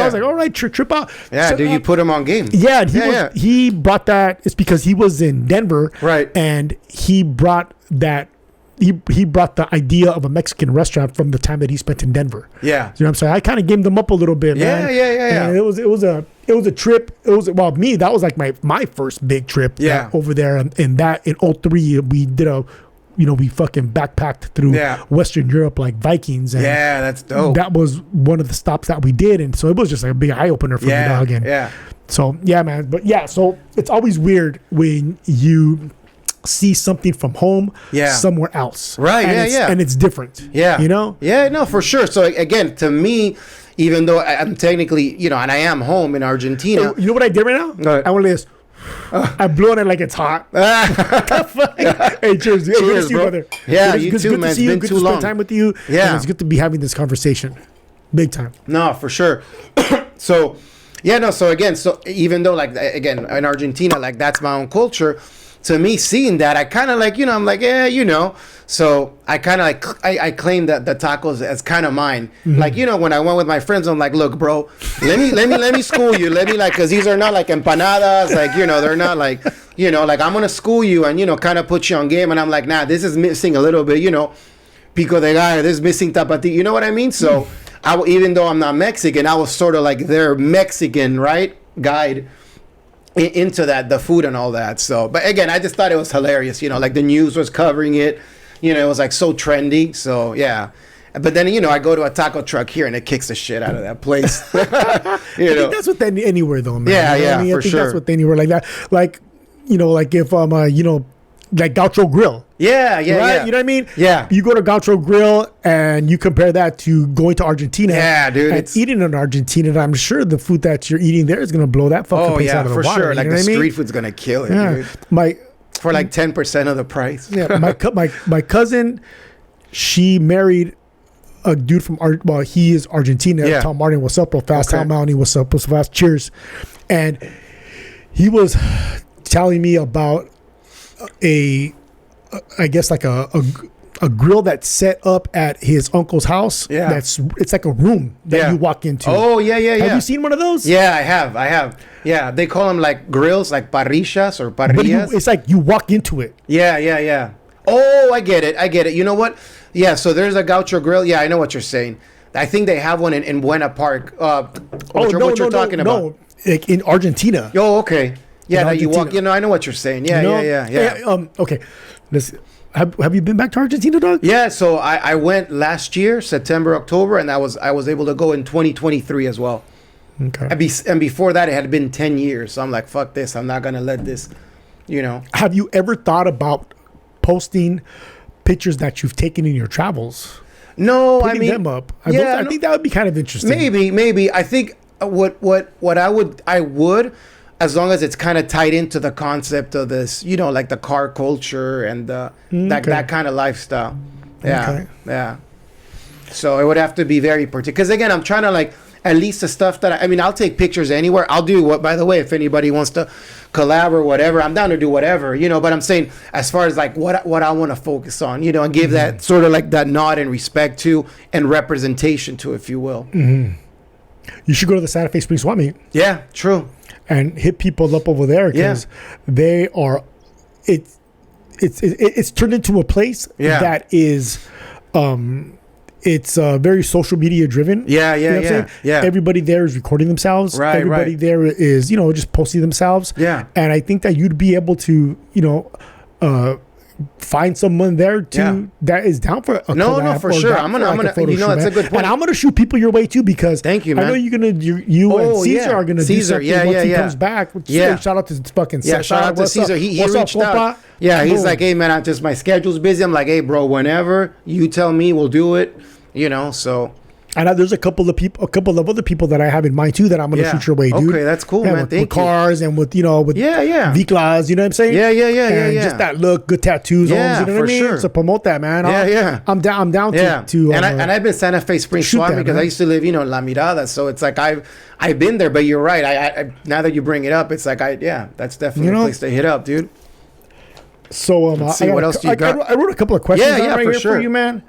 was like, all right, trip out. Yeah, so, you put him on game. Yeah, he brought that. It's because he was in Denver. Right. And he brought that. He brought the idea of a Mexican restaurant from the time that he spent in Denver. Yeah. You know what I'm saying? I kind of gamed them up a little bit, man. Yeah. And it was a trip. That was like my first big trip. Yeah. Over there, and in 03 we did we fucking backpacked through Western Europe like Vikings. And yeah, that's dope. that was one of the stops that we did, and so it was just like a big eye opener for me, dog. And so yeah, man. But yeah, so it's always weird when you see something from home somewhere else, right? And and it's different. Yeah, no, for sure. So again, to me, even though I'm technically, and I am home in Argentina. You know what I did right now? I went like this. I'm blowing it like it's hot. Hey, cheers. Hey, good to see you, brother. Yeah, you too, man. Good to see you. Good to spend time with you. Yeah. And it's good to be having this conversation. Big time. No, for sure. So, so again, even though, like, again, in Argentina, like, that's my own culture, to me, seeing that, I kind of like, I'm like, so I kind of like, I claim that the tacos as kind of mine. Mm-hmm. Like, when I went with my friends, I'm like, look, bro, let me school you. Let me because these are not like empanadas. Like, they're not like, like I'm going to school you and, kind of put you on game. And I'm like, nah, this is missing a little bit, pico de gallo, this is missing tapatio. You know what I mean? So even though I'm not Mexican, I was sort of like their Mexican, right, guide into that, the food and all that. So, but again, I just thought it was hilarious, like the news was covering it, it was like so trendy. So yeah, but then I go to a taco truck here and it kicks the shit out of that place. I think that's with anywhere though, man. I think that's with anywhere like that. Like like if like Gaucho Grill. Yeah. Right? You know what I mean? Yeah. You go to Gaucho Grill and you compare that to going to Argentina. Yeah, dude. And eating in Argentina, and I'm sure the food that you're eating there is going to blow that fucking place out of the water. Oh, yeah, for sure. Like the street food's going to kill it, dude. For like 10% of the price. Yeah, my cousin, she married a dude from, he is Argentina. Yeah. Tom Martin, what's up, real fast? Tom Mounty, what's up, real fast? Cheers. And he was telling me about I guess like a grill that's set up at his uncle's house. Yeah, it's like a room that you walk into. Oh yeah. Have you seen one of those? Yeah, I have. Yeah, they call them like grills, like parrillas or parrillas. But it's like you walk into it. Yeah. Oh, I get it. You know what? Yeah, so there's a Gaucho Grill. Yeah, I know what you're saying. I think they have one in Buena Park. What you're talking about? No, like in Argentina. Oh, okay. Yeah, that you walk. I know what you're saying. Yeah. Okay. Have you been back to Argentina, dog? Yeah. So I went last year, September, October, and I was able to go in 2023 as well. Okay. And before that, it had been 10 years. So I'm like, fuck this. I'm not gonna let this. Have you ever thought about posting pictures that you've taken in your travels? No, putting them up. I think that would be kind of interesting. Maybe. I think what I would. As long as it's kind of tied into the concept of this, like the car culture and that kind of lifestyle. Yeah. So it would have to be very particular. Because again, I'm trying to like at least the stuff that I'll take pictures anywhere. I'll do what, by the way, if anybody wants to collab or whatever, I'm down to do whatever, but I'm saying as far as like what I want to focus on, and give that sort of like that nod and respect to and representation to, if you will. Mm-hmm. You should go to the Santa Fe Springs Swap Meet. Yeah, true. And hit people up over there because they are, it's turned into a place that is, it's very social media driven. Yeah. Everybody there is recording themselves. Right. Everybody there is, just posting themselves. Yeah. And I think that you'd be able to, find someone there too that is down for a collab. No, for sure. I'm gonna that's a good point. And I'm gonna shoot people your way too because thank you, man. I know you're gonna you and Caesar are gonna do something once he comes back. Shout out to fucking shout out to Caesar. He reached out. Yeah, he's like, hey man, my schedule's busy. I'm like, hey bro, whenever you tell me, we'll do it. So. And there's a couple of other people that I have in mind too that I'm gonna shoot your way, dude. Okay, that's cool, man. With cars and with Viklas, you know what I'm saying? Yeah. Just that look, good tattoos, homes, you know what I mean? Sure. So promote that, man. I'm down to and I've been Santa Fe Springs Swap because I used to live, in La Mirada, so it's like I've been there, but you're right. I now that you bring it up, it's like that's definitely a place to hit up, dude. So let's see what else you got. I wrote a couple of questions for you, man.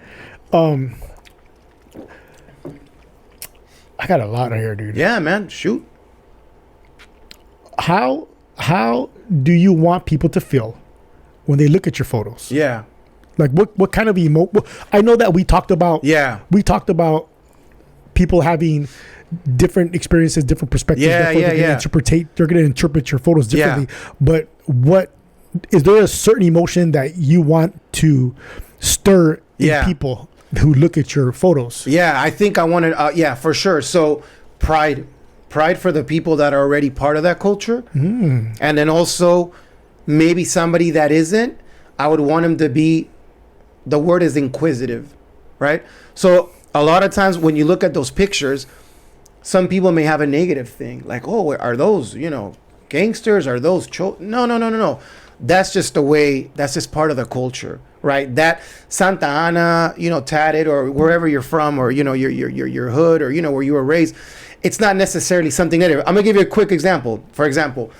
I got a lot right here, dude. Yeah, man. Shoot. How do you want people to feel when they look at your photos? Yeah. Like what kind of I know that we talked about people having different experiences, different perspectives. Yeah. They're going to interpret your photos differently. But what is there a certain emotion that you want to stir in people who look at your photos? Yeah, I think I want to. Yeah, for sure. So pride for the people that are already part of that culture, and then also maybe somebody that isn't. I would want him to be. The word is inquisitive, right? So a lot of times when you look at those pictures, some people may have a negative thing, like, oh, are those, gangsters? Are those No. That's just the way. That's just part of the culture, right? That Santa Ana, tatted, or wherever you're from, or your hood, or where you were raised. It's not necessarily something negative. I'm gonna give you a quick example. For example,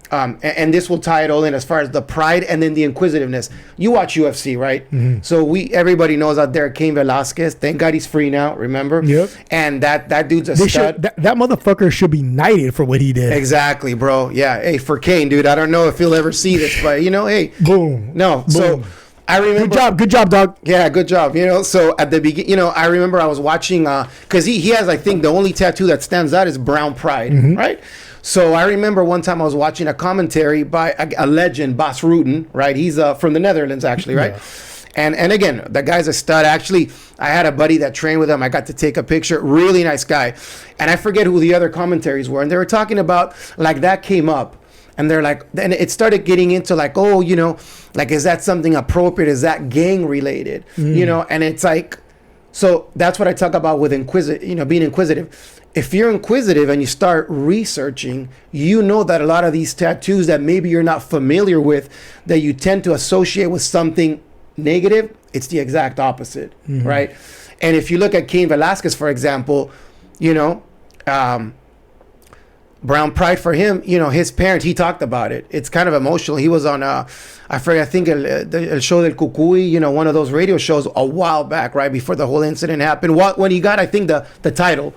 and this will tie it all in as far as the pride and then the inquisitiveness. You watch UFC, right? Mm-hmm. So everybody knows out there Cain Velasquez. Thank God he's free now. Remember? Yep. And that dude's a stud. That motherfucker should be knighted for what he did. Exactly, bro. Yeah. Hey, for Cain, dude. I don't know if he'll ever see this, but hey. Boom. No. Boom. So I remember. Good job, dog. Yeah, good job. So at the beginning, I remember I was watching, because he has, I think, the only tattoo that stands out is brown pride, right? So I remember one time I was watching a commentary by a legend, Bas Rutten, right? He's from the Netherlands, actually, right? Yeah. And again, the guy's a stud. Actually, I had a buddy that trained with him. I got to take a picture. Really nice guy. And I forget who the other commentaries were. And they were talking about, like, that came up. And they're like, and it started getting into like, oh, like, is that something appropriate? Is that gang related? And it's like, so that's what I talk about with being inquisitive. If you're inquisitive and you start researching, that a lot of these tattoos that maybe you're not familiar with, that you tend to associate with something negative, it's the exact opposite, right? And if you look at Cain Velasquez, for example, brown pride for him, his parents, he talked about it. It's kind of emotional. He was on, I think El Show del Cucuy, one of those radio shows a while back, right before the whole incident happened. When he got, I think, the title.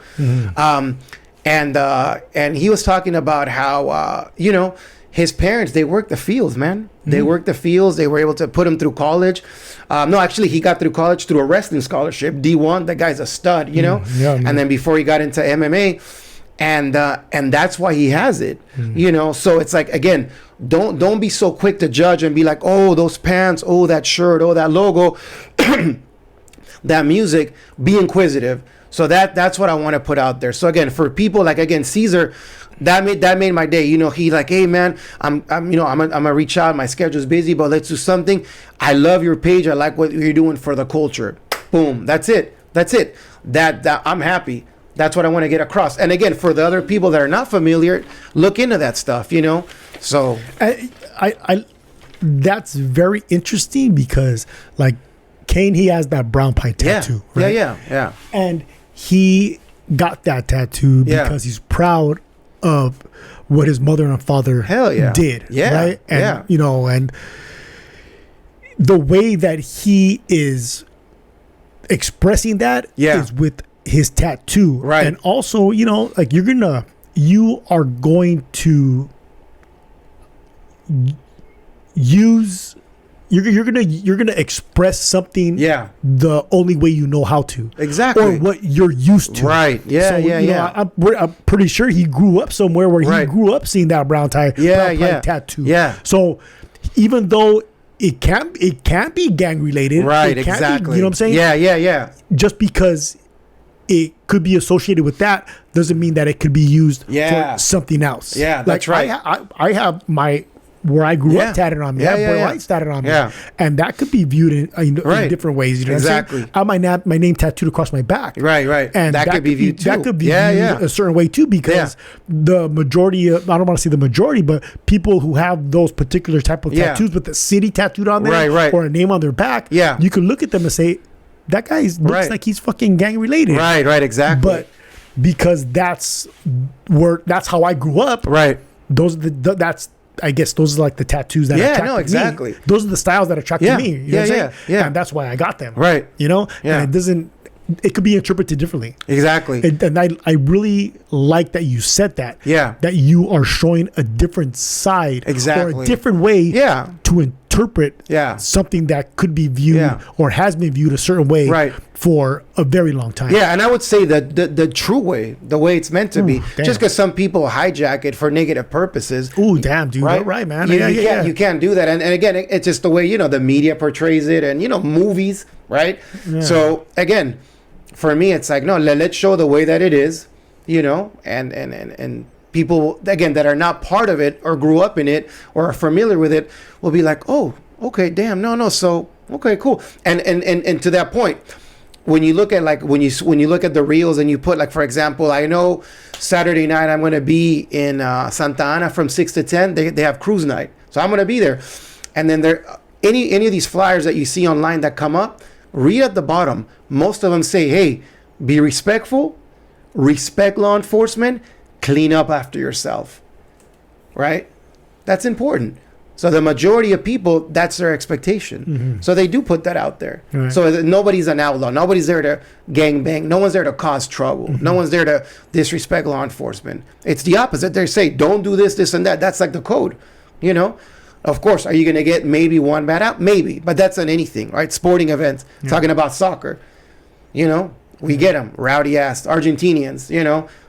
And he was talking about how, his parents, they worked the fields, man. They worked the fields. They were able to put him through college. No, actually, he got through college through a wrestling scholarship, D1. That guy's a stud, And then before he got into MMA, and that's why he has it, So it's like, again, don't be so quick to judge and be like, oh, those pants, oh, that shirt, oh, that logo, that music. Be inquisitive. So that's what I want to put out there. So again, for people like, again, Caesar, that made my day. He like, hey man, I'm gonna reach out. My schedule's busy, but let's do something. I love your page. I like what you're doing for the culture. Boom. That's it. That I'm happy. That's what I want to get across. And again, for the other people that are not familiar, look into that stuff, So I that's very interesting because, like, Cain, he has that brown pie tattoo. Yeah, right? Yeah. And he got that tattoo because he's proud of what his mother and father did. Yeah. Right? And and the way that he is expressing that is with his tattoo, right? And also, like, you are going to use, you're gonna express something, the only way you know how to, exactly, or what you're used to, right? I'm pretty sure he grew up somewhere where he grew up seeing that brown tie tattoo. Yeah. So even though it can't be gang related, right? Exactly. You know what I'm saying? Yeah. Just because it could be associated with that doesn't mean that it could be used for something else. Yeah, that's right. I have my where I grew up tatted on me. I have Bud Light tatted on me. And that could be viewed in different ways. You know exactly. What I'm saying? I have my name tattooed across my back. Right. And that could be viewed too. That could be viewed a certain way too, because the majority of, I don't want to say the majority, but people who have those particular type of tattoos with the city tattooed on them or a name on their back, you can look at them and say, that guy looks like he's fucking gang related. Right, exactly. But because that's how I grew up. Right. I guess those are like the tattoos that attracted me. Those are the styles that attracted me. You know what I'm saying? And that's why I got them. Right. And it could be interpreted differently. Exactly. And I really like that you said that. Yeah. That you are showing a different side. Exactly. Or a different way to interpret something that could be viewed or has been viewed a certain way for a very long time. Yeah, and I would say that the true way, the way it's meant to be, damn. just because some people hijack it for negative purposes. Ooh, damn, dude. Right, Right, man. You can't do that. And again, it's just the way, the media portrays it, and, movies, right? Yeah. So, again, for me, it's like, no, let's show the way that it is, and people, again, that are not part of it or grew up in it or are familiar with it will be like, oh, okay, damn, no, so, okay, cool. And to that point, when you look at when you look at the reels and you put, like, for example, I know Saturday night I'm going to be in Santa Ana from 6 to 10. They have cruise night, so I'm going to be there. And then there any of these flyers that you see online that come up, read at the bottom. Most of them say, hey, be respectful, respect law enforcement, clean up after yourself, right? That's important. So the majority of people, that's their expectation. Mm-hmm. So they do put that out there. Right. So nobody's an outlaw. Nobody's there to gangbang. No one's there to cause trouble. Mm-hmm. No one's there to disrespect law enforcement. It's the opposite. They say, don't do this, this, and that. That's like the code, Of course, are you going to get maybe one bad out? Maybe. But that's on anything, right? Sporting events. Yeah. Talking about soccer. We get them. Rowdy ass Argentinians,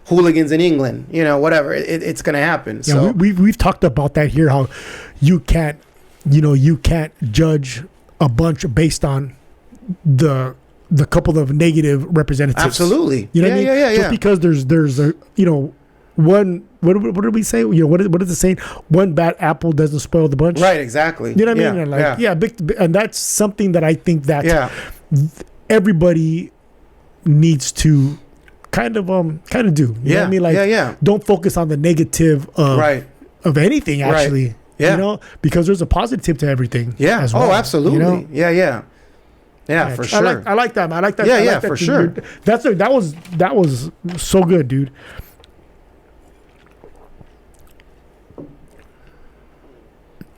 hooligans in England, whatever. It's going to happen. Yeah, so we've talked about that here, how you can't judge a bunch based on the couple of negative representatives. Absolutely. You know what I mean? Yeah. Just because there's a, one, what did we say? What is the saying? One bad apple doesn't spoil the bunch. Right, exactly. You know what I mean? And and that's something that I think that everybody needs to kind of do. You know what I mean? Like, don't focus on the negative of anything, actually. Right. Yeah. Because there's a positive to everything. Yeah. As well, absolutely. Yeah, for sure. I like that, man. I like that. Yeah, I like that, for dude. sure. That was so good, dude.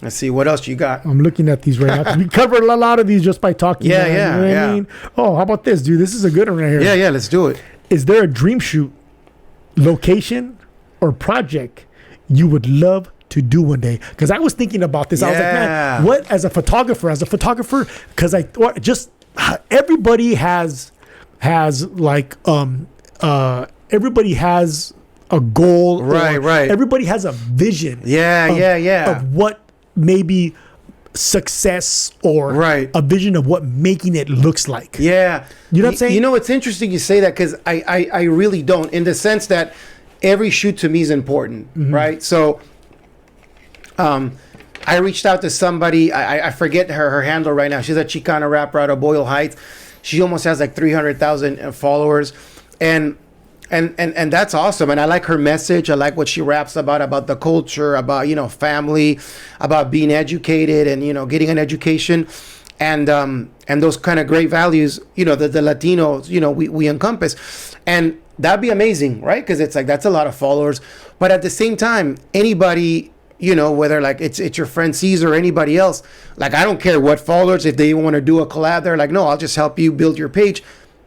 Let's see what else you got. I'm looking at these right now. We covered a lot of these just by talking. Yeah. You know what I mean? Oh, how about this, dude? This is a good one right here. Yeah. Let's do it. Is there a dream shoot, location, or project you would love to do one day? Because I was thinking about this. I was like, man, what as a photographer, because I thought just everybody has like everybody has a goal. Right. Everybody has a vision. Of what maybe success or a vision of what making it looks like. Yeah. You know what I'm saying? It's interesting you say that, because I really don't, in the sense that every shoot to me is important, right? So I reached out to somebody, I forget her handle right now. She's a Chicana rapper out of Boyle Heights. She almost has like 300,000 followers. And that's awesome. And I like her message. I like what she raps about the culture, about, family, about being educated and, getting an education. And those kind of great values, the Latinos, we encompass. And that'd be amazing, right? Because it's like, that's a lot of followers. But at the same time, anybody, whether like it's your friend Caesar or anybody else, like, I don't care what followers, if they want to do a collab, they're like, no, I'll just help you build your page.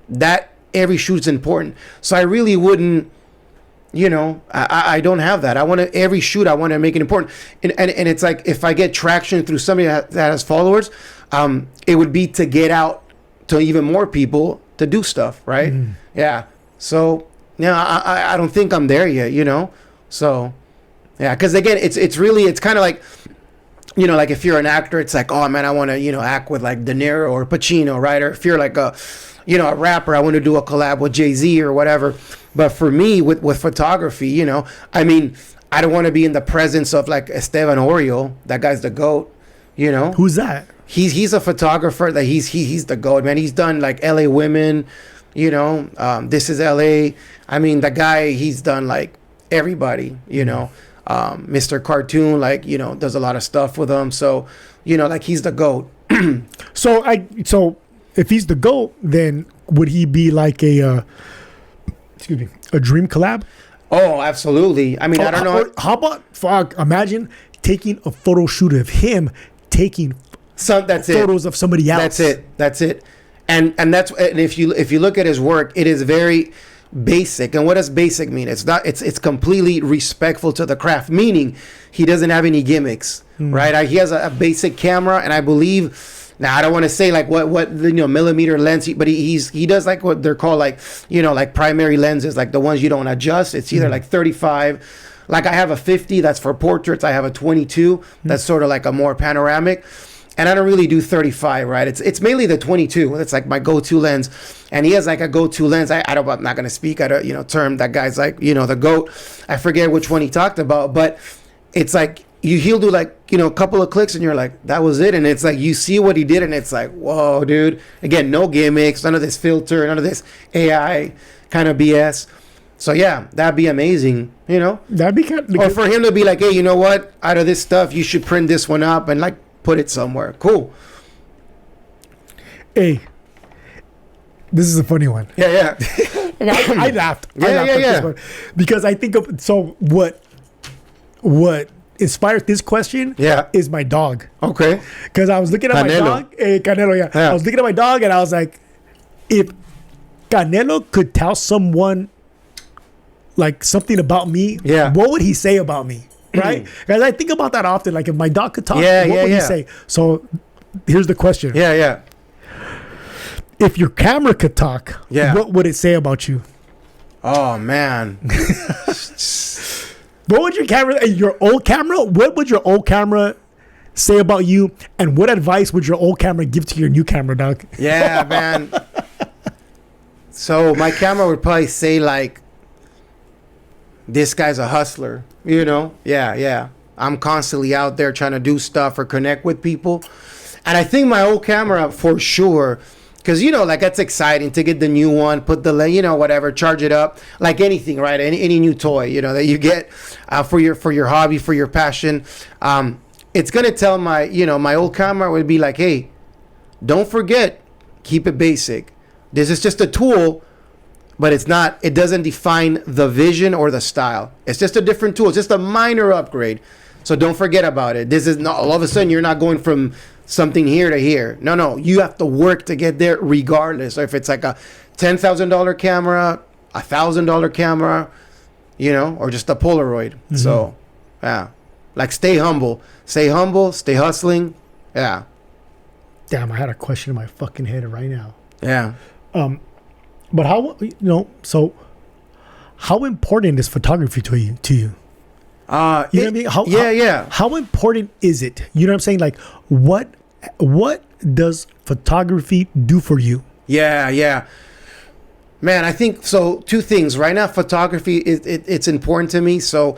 That every shoot's important. So I really wouldn't, I don't have that. Every shoot, I want to make it important. And it's like, if I get traction through somebody that has followers, it would be to get out to even more people to do stuff, right? Yeah. So, I don't think I'm there yet, So, yeah, because again, it's kind of like, like if you're an actor, it's like, oh man, I want to, act with like De Niro or Pacino, right? Or if you're like a rapper, I want to do a collab with Jay-Z or whatever. But for me, with photography, I mean, I don't want to be in the presence of like Esteban Oriol. That guy's the GOAT, Who's that? He's a photographer that he's the GOAT, man. He's done like LA Women, This Is LA. I mean, the guy, he's done like everybody, Mr. Cartoon, like, does a lot of stuff with them. So, like, he's the GOAT. So if he's the GOAT, then would he be like a dream collab? Oh, absolutely. I mean, I don't know. How about imagine taking a photo shoot of him taking photos of somebody else. That's it. And if you look at his work, it is very basic. And what does basic mean? It's completely respectful to the craft, meaning he doesn't have any gimmicks, right? He has a basic camera, and I believe Now I don't want to say like what millimeter lens, but he does like what they're called like like primary lenses, like the ones you don't adjust. It's either like 35. Like I have a 50 that's for portraits. I have a 22 that's sort of like a more panoramic. And I don't really do 35, right? It's mainly the 22. It's like my go-to lens. And he has like a go-to lens. I'm not going to speak at a, term that guy's like, the GOAT. I forget which one he talked about, but it's like he'll do like, a couple of clicks and you're like, that was it. And it's like, you see what he did and it's like, whoa, dude. Again, no gimmicks, none of this filter, none of this AI kind of BS. So yeah, that'd be amazing, That'd be kind of or for him to be like, hey, you know what? Out of this stuff, you should print this one up and like put it somewhere. Cool. Hey, this is a funny one. Yeah. I laughed. Yeah. At this one because I think of what inspired this question. Yeah. Is my dog. Okay. Because I was looking at my dog. Canelo. Yeah. I was looking at my dog and I was like, if Canelo could tell someone like something about me, what would he say about me? Right? Because I think about that often. Like if my dog could talk, what would he say? So here's the question. Yeah. If your camera could talk, what would it say about you? Oh man. What would your old camera, what would your old camera say about you? And what advice would your old camera give to your new camera, dog? Yeah, man. So my camera would probably say like, this guy's a hustler, Yeah. I'm constantly out there trying to do stuff or connect with people. And I think my old camera for sure, because, like that's exciting to get the new one, put the, whatever, charge it up, like anything, right? Any new toy, that you get for your hobby, for your passion. It's going to tell my old camera would be like, hey, don't forget, keep it basic. This is just a tool. But it doesn't define the vision or the style. It's just a different tool. It's just a minor upgrade. So don't forget about it. This is not, all of a sudden, you're not going from something here to here. No. You have to work to get there regardless. So if it's like a $10,000 camera, $1,000 camera, or just a Polaroid. Mm-hmm. So, yeah. Like stay humble. Stay hustling. Yeah. Damn, I had a question in my fucking head right now. Yeah. But so how important is photography to you? You know what I mean? How important is it? You know what I'm saying? Like, what does photography do for you? Yeah. Man, I think so. Two things. Right now, photography it's important to me. So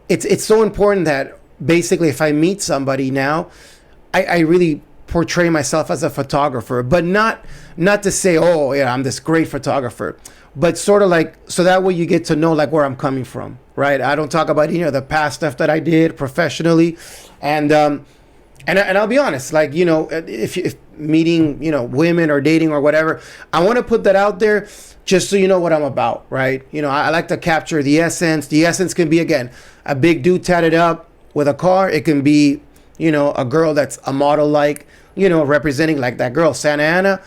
it's so important that basically, if I meet somebody now, I really portray myself as a photographer, but not to say, oh yeah, I'm this great photographer, but sort of like, so that way you get to know like where I'm coming from, right? I don't talk about the past stuff that I did professionally, and I'll be honest, like if meeting women or dating or whatever, I want to put that out there just so you know what I'm about, right? I like to capture the essence. The essence can be, again, a big dude tatted up with a car. It can be a girl that's a model, like representing like that girl Santa Ana.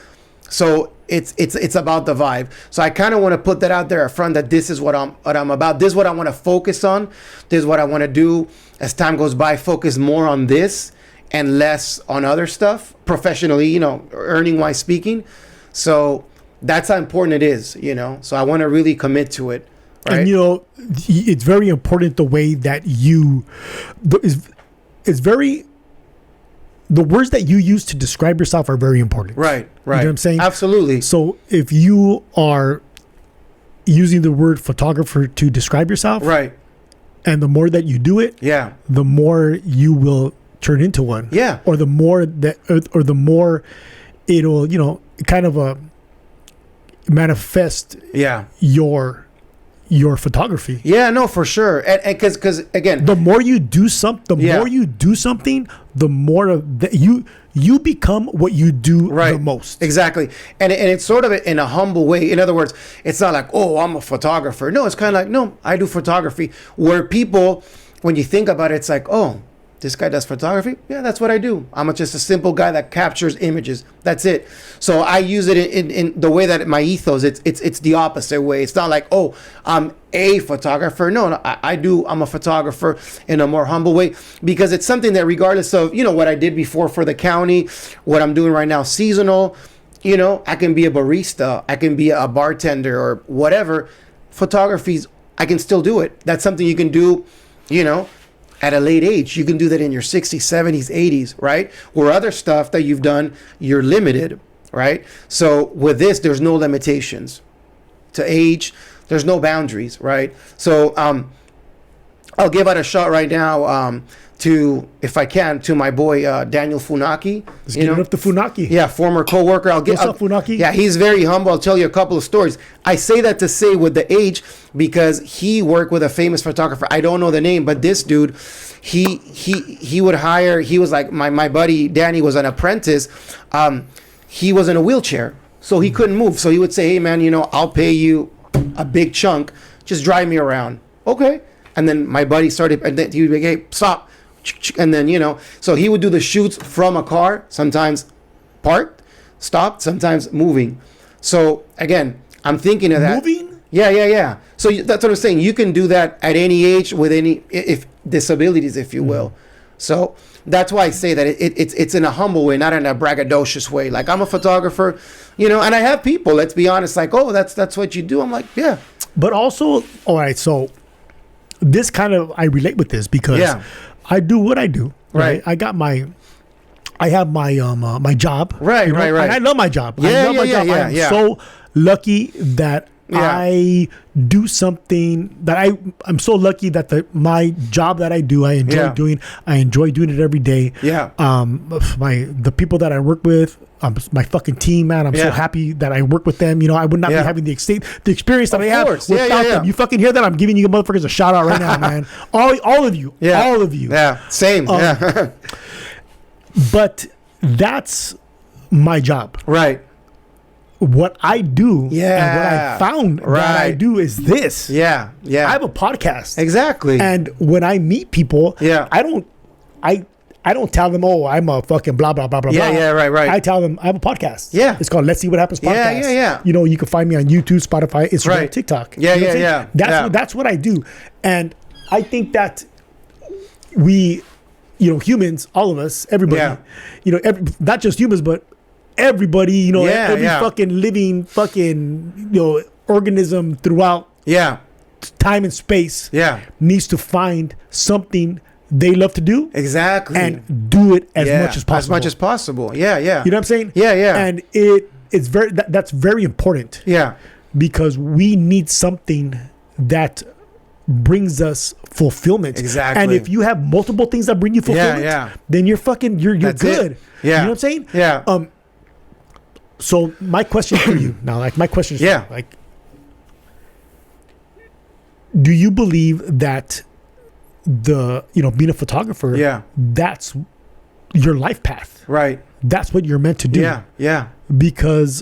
So it's about the vibe. So I kind of want to put that out there up front, that this is what I'm about. This is what I want to focus on. This is what I want to do as time goes by. Focus more on this and less on other stuff professionally, earning wise speaking. So that's how important it is, So I want to really commit to it. Right? And it's very important the way that it's very. The words that you use to describe yourself are very important. Right. You know what I'm saying? Absolutely. So if you are using the word photographer to describe yourself, right, and the more that you do it, the more you will turn into one. Yeah. Or the more it'll, kind of manifest your photography. Yeah, no, for sure. And because again, the more you do something, the more of that you become what you do the most. Exactly. And it's sort of in a humble way. In other words, it's not like, oh, I'm a photographer. No, it's kind of like, no, I do photography. Where people, when you think about it, it's like, oh, this guy does photography. Yeah, that's what I do. I'm just a simple guy that captures images. That's it. So I use it in the way that my ethos, it's the opposite way. It's not like, oh, I'm a photographer. No, I'm a photographer in a more humble way, because it's something that regardless of, what I did before for the county, what I'm doing right now, seasonal, I can be a barista, I can be a bartender or whatever. Photography's, I can still do it. That's something you can do, at a late age. You can do that in your 60s, 70s, 80s, right? Or other stuff that you've done, you're limited, right? So with this, there's no limitations to age. There's no boundaries, right? So I'll give out a shot right now if I can, to my boy Daniel Funaki. Let's give it up to Funaki. Yeah, former co-worker. What's up, Funaki? Yeah, he's very humble. I'll tell you a couple of stories. I say that to say with the age, because he worked with a famous photographer. I don't know the name, but this dude, he would hire. He was like my buddy Danny was an apprentice. He was in a wheelchair, so he couldn't move. So he would say, "Hey man, I'll pay you a big chunk. Just drive me around." Okay. And then my buddy started, and then he would be like, "Hey, stop." And then, so he would do the shoots from a car, sometimes parked, stopped, sometimes moving. So again, I'm thinking of that. Moving? Yeah. So that's what I'm saying. You can do that at any age with any disabilities, if you will. So that's why I say that it's in a humble way, not in a braggadocious way. Like, I'm a photographer, and I have people, let's be honest, like, oh, that's what you do. I'm like, yeah. But also, all right, so this kind of, I relate with this because I do what I do. Right. I have my my job. Right. And I love my job. I love my job. I'm so lucky that I do something that I'm so lucky that my job that I do, I enjoy doing. I enjoy doing it every day. Yeah. The people that I work with, my fucking team, man. I'm so happy that I work with them. I would not be having the experience that I have without them. You fucking hear that? I'm giving you motherfuckers a shout out right now, man. All of you. Yeah. All of you. Yeah. Same. But that's my job. Right. What I do and what I found that I do is this. Yeah. I have a podcast. Exactly. And when I meet people, I don't tell them, oh, I'm a fucking blah, blah, blah, blah, blah. Yeah, right. I tell them I have a podcast. Yeah. It's called Let's See What Happens Podcast. Yeah. You can find me on YouTube, Spotify, Instagram, TikTok. Yeah. That's what I do. And I think that we, humans, all of us, everybody, not just humans, but everybody, every fucking living fucking, organism throughout time and space needs to find something they love to do. Exactly. And do it as much as possible. As much as possible. Yeah. You know what I'm saying? Yeah. And it's that's very important. Yeah. Because we need something that brings us fulfillment. Exactly. And if you have multiple things that bring you fulfillment, then you're good. It. Yeah. You know what I'm saying? Yeah. So my question for you now, do you believe that being a photographer, that's your life path? Right. That's what you're meant to do. Yeah. Because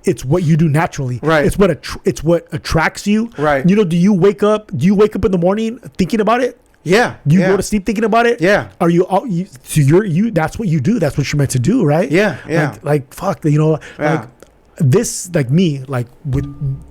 it's what you do naturally. Right. It's what attracts you. Right. Do you wake up in the morning thinking about it? Yeah. Do you go to sleep thinking about it? Yeah. Are you that's what you do. That's what you're meant to do, right? Yeah. Like fuck, like this, like me, like with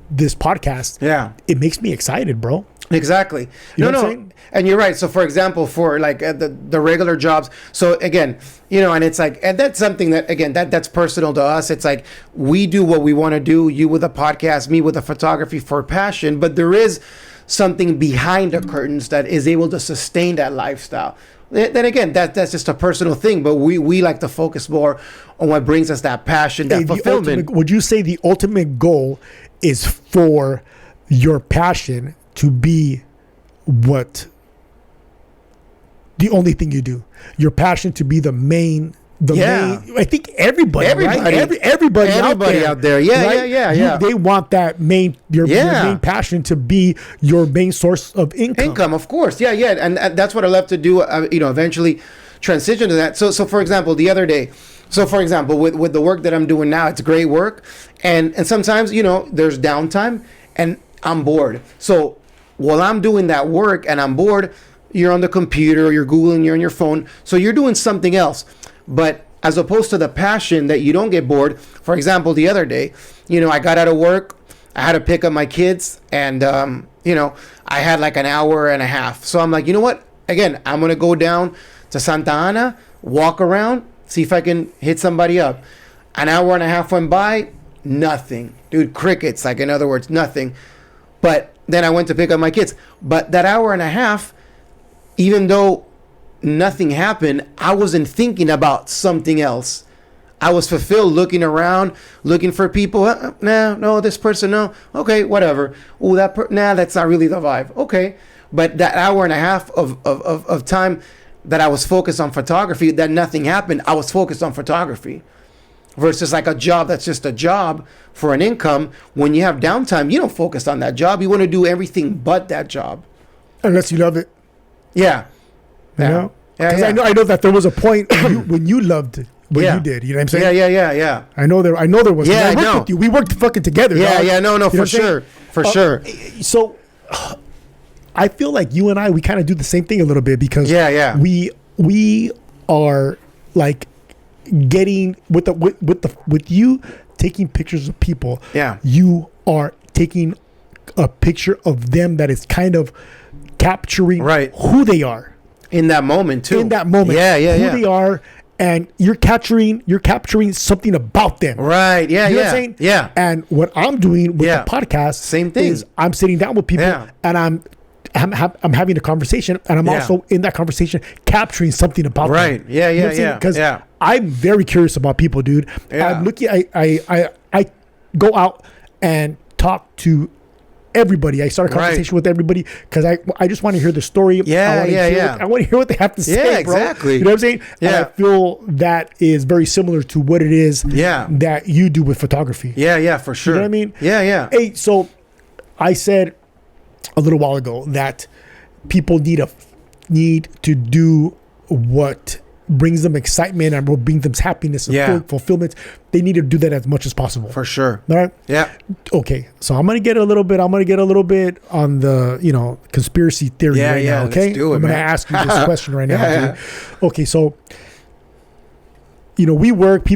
this podcast, it makes me excited, bro. Exactly. You know what I'm saying? And you're right. So for example, for like the regular jobs, so again, and it's like, and that's something that, again, that's personal to us. It's like, we do what we want to do, you with a podcast, me with a photography for passion, but there is something behind the curtains that is able to sustain that lifestyle. Then again, that's just a personal thing, but we like to focus more on what brings us that passion, that fulfillment. Would you say the ultimate goal is for your passion to be what the only thing you do? Your passion to be the main. I think everybody right? Everybody out there. Yeah. They want that your main passion to be your main source of income. Of course. Yeah. And that's what I love to do. Eventually transition to that. So for example, the other day. So for example, with the work that I'm doing now, it's great work, and sometimes there's downtime, and I'm bored. So while I'm doing that work and I'm bored, you're on the computer, you're Googling, you're on your phone. So you're doing something else. But as opposed to the passion that you don't get bored. For example, the other day, I got out of work, I had to pick up my kids, and, I had like an hour and a half. So I'm like, you know what? Again, I'm going to go down to Santa Ana, walk around, see if I can hit somebody up. An hour and a half went by, nothing. Dude, crickets, like in other words, nothing. But then I went to pick up my kids. But that hour and a half, even though nothing happened, I wasn't thinking about something else. I was fulfilled looking around, looking for people. No, this person, no. Okay, whatever. Oh, that's not really the vibe. Okay. But that hour and a half of time that I was focused on photography, that nothing happened, I was focused on photography. Versus like a job that's just a job for an income. When you have downtime, you don't focus on that job. You want to do everything but that job. Unless you love it. Yeah. You know? Because I know that there was a point when you loved what you did. You know what I'm saying? Yeah. I know there was. Yeah, I know. With you. We worked fucking together. Yeah, dog. No, you know for sure. For sure. So I feel like you and I, we kind of do the same thing a little bit because we are like getting with you taking pictures of people. Yeah. You are taking a picture of them that is kind of capturing who they are in that moment too. In that moment, who they are, and you're capturing something about them. Right. Yeah. You know what I'm saying? Yeah. And what I'm doing with the podcast, same thing. Is I'm sitting down with people and I'm having a conversation, and I'm also in that conversation capturing something about them. Right. Yeah. You know what I'm saying? Because I'm very curious about people, dude. Yeah. I'm looking. I go out and talk to everybody. I start a conversation with everybody because I just want to hear the story. I want to hear what they have to say, bro. Exactly. You know what I'm saying? Yeah. And I feel that is very similar to what it is that you do with photography. Yeah, for sure. You know what I mean? Yeah. Hey, so I said a little while ago that people need to do what brings them excitement and what brings them happiness and fulfillment. They need to do that as much as possible. For sure. All right? Yeah. Okay. So I'm gonna get a little bit on the conspiracy theory right now. Okay. Let's do it, I'm gonna ask you this question right now. Okay. So we work.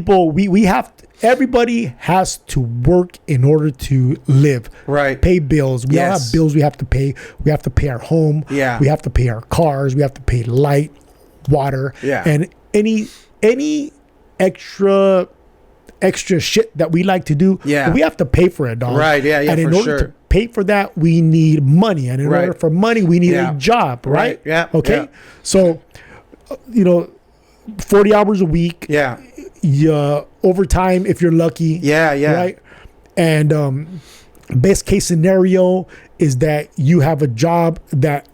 Everybody has to work in order to live. Right. Pay bills. We all have bills we have to pay. We have to pay our home. Yeah. We have to pay our cars. We have to pay light, water. Yeah. And any extra shit that we like to do. Yeah. We have to pay for it, dog. Right. Yeah. And in order to pay for that, we need money. And in order for money, we need a job. Right. Yeah. Okay. Yeah. So, 40 hours a week. Yeah. Overtime if you're lucky. Yeah. Right. And best case scenario is that you have a job that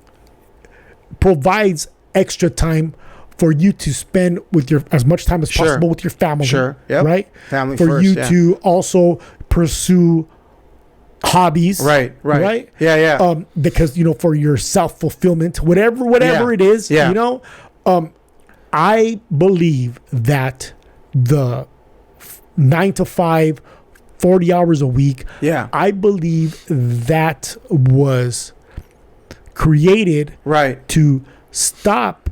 provides extra time for you to spend with as much time as possible with your family. Sure. Yep. Right. Family for first, you to also pursue hobbies. Right. Yeah. Because for your self-fulfillment, whatever it is. Yeah. I believe that the 9 to 5, 40 hours a week. Yeah. I believe that was created to stop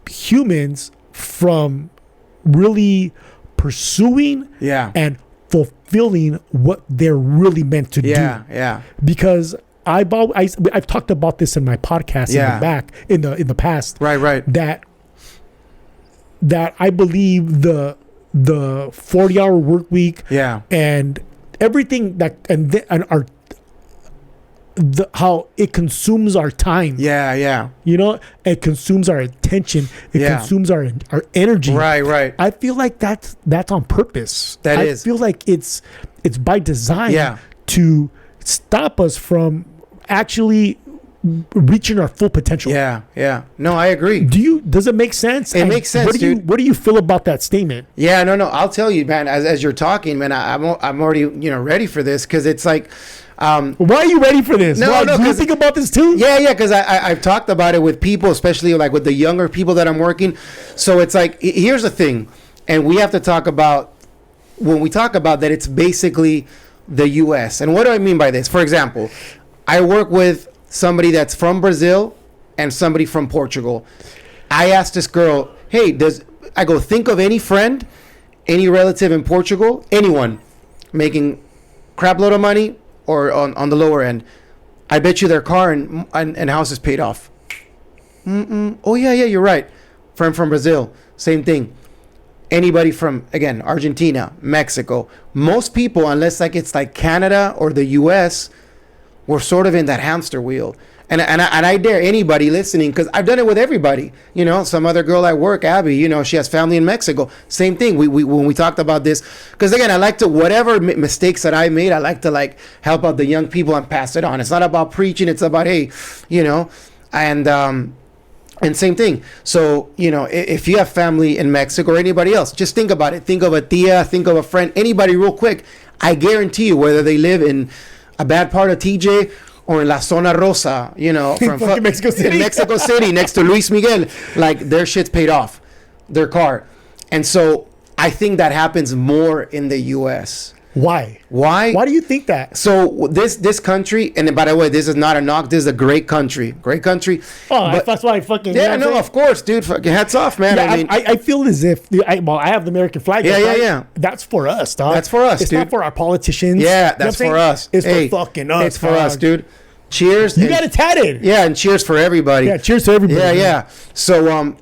humans from really pursuing and fulfilling what they're really meant to do. Yeah. Because I've talked about this in my podcast in the past. Right. That I believe the 40-hour work week and everything how it consumes our time. Yeah. It consumes our attention. It consumes our energy. Right. I feel like that's on purpose. I feel like it's by design to stop us from actually reaching our full potential. Yeah. No, I agree. Does it make sense? It makes sense, dude. What do you feel about that statement? Yeah, no. I'll tell you, man. As you're talking, man, I'm already ready for this because it's like. Why are you ready for this? No, do you think about this too? Yeah, because I've talked about it with people, especially like with the younger people that I'm working. So it's like, here's the thing, and we have to talk about when we talk about that. It's basically the U.S. And what do I mean by this? For example, I work with somebody that's from Brazil, and somebody from Portugal. I asked this girl, hey, think of any friend, any relative in Portugal, anyone making crap load of money or on the lower end. I bet you their car and house is paid off. Oh, yeah, you're right. Friend from Brazil, same thing. Anybody from, again, Argentina, Mexico. Most people, unless it's like Canada or the U.S., we're sort of in that hamster wheel. And I dare anybody listening, because I've done it with everybody. Some other girl at work, Abby, she has family in Mexico. Same thing. We when we talked about this, because again, I like to, whatever mistakes that I made, I like to help out the young people and pass it on. It's not about preaching. It's about, hey, and same thing. So, if you have family in Mexico or anybody else, just think about it. Think of a tia, think of a friend, anybody real quick. I guarantee you, whether they live in a bad part of TJ or in La Zona Rosa, from Mexico City. In Mexico City, next to Luis Miguel, their shit's paid off, their car. And so I think that happens more in the U.S. Why? Why do you think that? So this country, and by the way, this is not a knock. This is a great country. Oh, that's why I fucking... Yeah, no, of course, dude. Fucking hats off, man. Yeah, I feel as if... I have the American flag. Yeah. That's for us, dog. That's for us, it's dude. It's not for our politicians. Yeah, that's for us. It's for fucking us, It's for us, dude. Cheers. You got it tatted. Yeah, and cheers for everybody. Yeah, cheers to everybody. Yeah. So,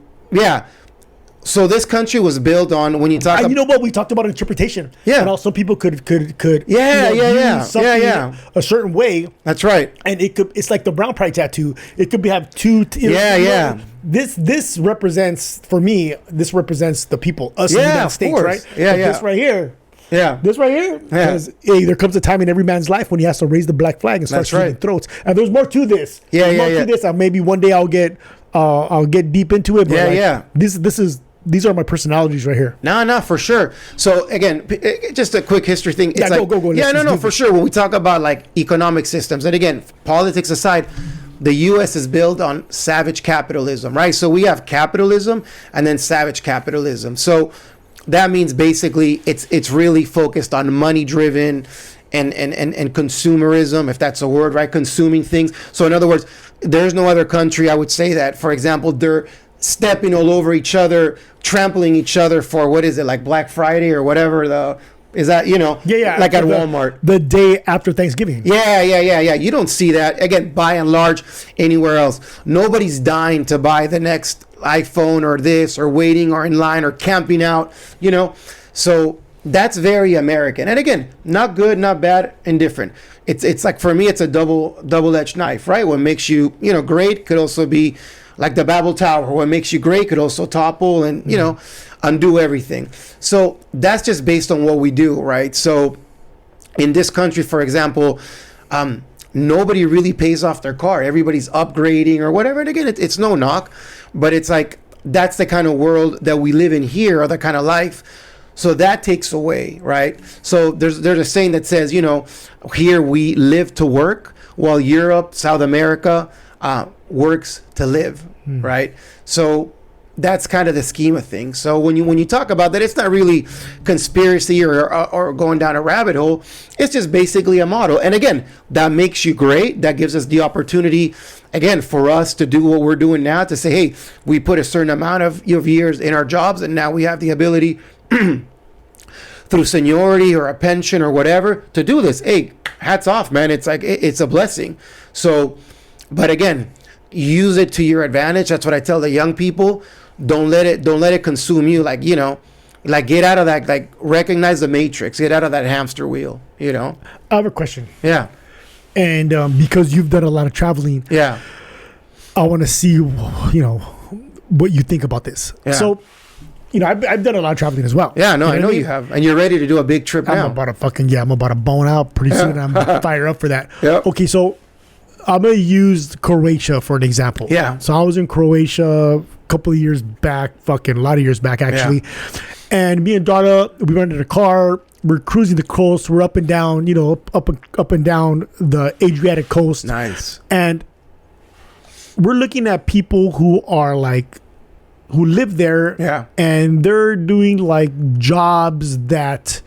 So this country was built on, when you talk about... You know what? We talked about interpretation. Yeah. And also people could use something a certain way. That's right. And it's like the brown pride tattoo. It could have two... This represents, for me, the people, us in the United States, right? Yeah, This right here. Yeah. This right here. Because, hey, there comes a time in every man's life when he has to raise the black flag and start slitting throats. And there's more to this. There's more to this. Maybe one day I'll get deep into it. But these are my personalities right here. No, for sure. So again, just a quick history thing. It's go. Yeah, no, for sure. When we talk about economic systems, and again, politics aside, the U.S. is built on savage capitalism, right? So we have capitalism and then savage capitalism. So that means basically it's really focused on money driven and consumerism, if that's a word, right? Consuming things. So in other words, there's no other country, I would say, that, for example, they're stepping all over each other, trampling each other for, what is it, like Black Friday or whatever at Walmart. The day after Thanksgiving. Yeah. You don't see that, again, by and large, anywhere else. Nobody's dying to buy the next iPhone or this, or waiting or in line or camping out, So that's very American. And again, not good, not bad, indifferent. It's like, for me, it's a double-edged knife, right? What makes you, great could also be like the Babel Tower. What makes you great could also topple and, undo everything. So that's just based on what we do, right? So in this country, for example, nobody really pays off their car. Everybody's upgrading or whatever. And again, it's no knock, but it's like, that's the kind of world that we live in here, or the kind of life. So that takes away, right? So there's a saying that says, here we live to work, while Europe, South America, works to live, right? So that's kind of the scheme of things. So when you talk about that, it's not really conspiracy or going down a rabbit hole. It's just basically a model. And again, that makes you great. That gives us the opportunity, again, for us to do what we're doing now, to say, hey, we put a certain amount of years in our jobs, and now we have the ability through seniority or a pension or whatever to do this. Hey, hats off, man. It's like, it's a blessing. So, but again, use it to your advantage. That's what I tell the young people. Don't let it consume you. Get out of that, recognize the matrix, get out of that hamster wheel, I have a question. Yeah. And because you've done a lot of traveling, yeah, I want to see, what you think about this. Yeah. So, I've done a lot of traveling as well. Yeah, no, I know you have. And you're ready to do a big trip now. I'm about to bone out pretty soon. I'm about to fire up for that. Yep. Okay, so I'm going to use Croatia for an example. Yeah. So I was in Croatia a couple of years back, a lot of years back, actually. Yeah. And me and Dada, we rented a car. We're cruising the coast. We're up and down, up and down the Adriatic coast. Nice. And we're looking at people who are who live there. Yeah. And they're doing jobs that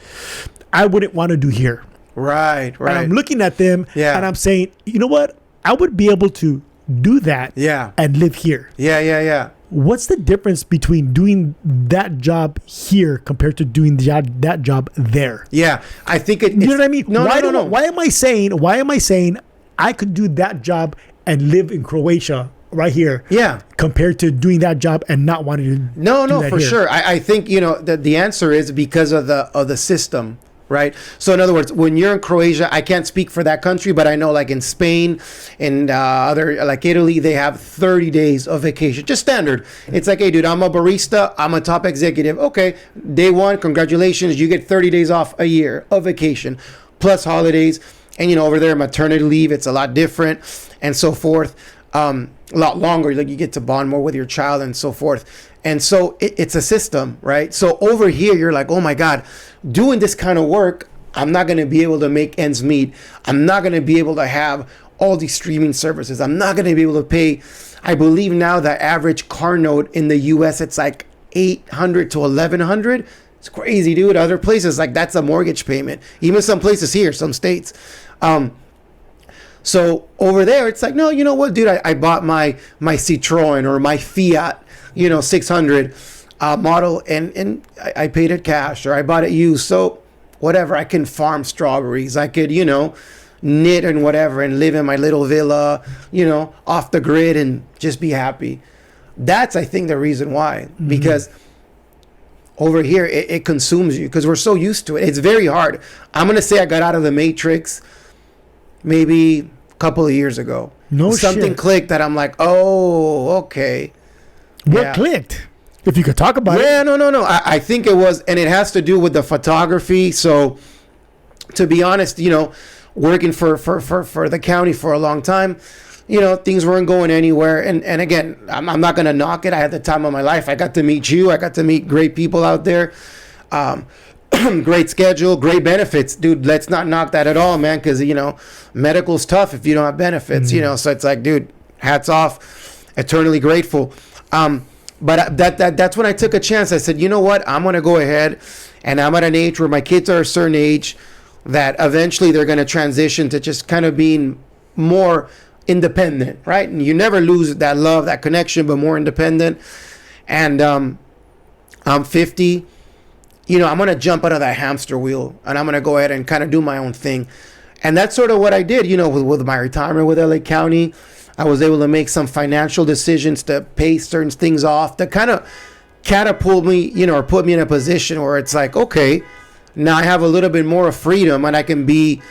I wouldn't want to do here. Right. And I'm looking at them, yeah, and I'm saying, you know what? I would be able to do that Yeah. and live here. Yeah. What's the difference between doing that job here compared to doing that job there? Yeah. I think You know what I mean? No. Why am I saying I could do that job and live in Croatia right here? Yeah. Compared to doing that job and not wanting to. No, do that for here. sure. I think the answer is because of the system, right? So in other words, when you're in Croatia, I can't speak for that country, but I know like in Spain and other like Italy, they have 30 days of vacation, just standard. It's like, hey, dude, I'm a barista, I'm a top executive. Okay, day one, congratulations, you get 30 days off a year of vacation, plus holidays. And over there, maternity leave, it's a lot different, and so forth. A lot longer, like you get to bond more with your child and so forth. And so it's a system, right? So over here, you're like, oh my God, doing this kind of work, I'm not going to be able to make ends meet. I'm not going to be able to have all these streaming services. I'm not going to be able to pay. I believe now the average car note in the US, it's like $800 to $1,100. It's crazy, dude. Other places, like that's a mortgage payment. Even some places here, some states. So over there, it's like, no, you know what, dude? I bought my Citroen or my Fiat, 600 model, and I paid it cash, or I bought it used. So whatever, I can farm strawberries. I could, knit and whatever, and live in my little villa, off the grid, and just be happy. That's, I think, the reason why. Mm-hmm. Because over here, it consumes you because we're so used to it. It's very hard. I'm going to say I got out of the Matrix maybe a couple of years ago. Something clicked that I'm like, oh, okay. What clicked? If you could talk about it. Yeah, no. I think it was, and it has to do with the photography. So to be honest, working for the county for a long time, things weren't going anywhere. And again, I'm not going to knock it. I had the time of my life. I got to meet you. I got to meet great people out there. Great schedule, great benefits. Dude, let's not knock that at all, man, because, medical's tough if you don't have benefits, So it's like, dude, hats off, eternally grateful. But that's when I took a chance. I said, you know what? I'm going to go ahead, and I'm at an age where my kids are a certain age that eventually they're going to transition to just kind of being more independent, right? And you never lose that love, that connection, but more independent. And I'm 50. I'm going to jump out of that hamster wheel, and I'm going to go ahead and kind of do my own thing. And that's sort of what I did, with my retirement with LA County. I was able to make some financial decisions to pay certain things off that kind of catapult me, or put me in a position where it's like, okay, now I have a little bit more of freedom, and I can be,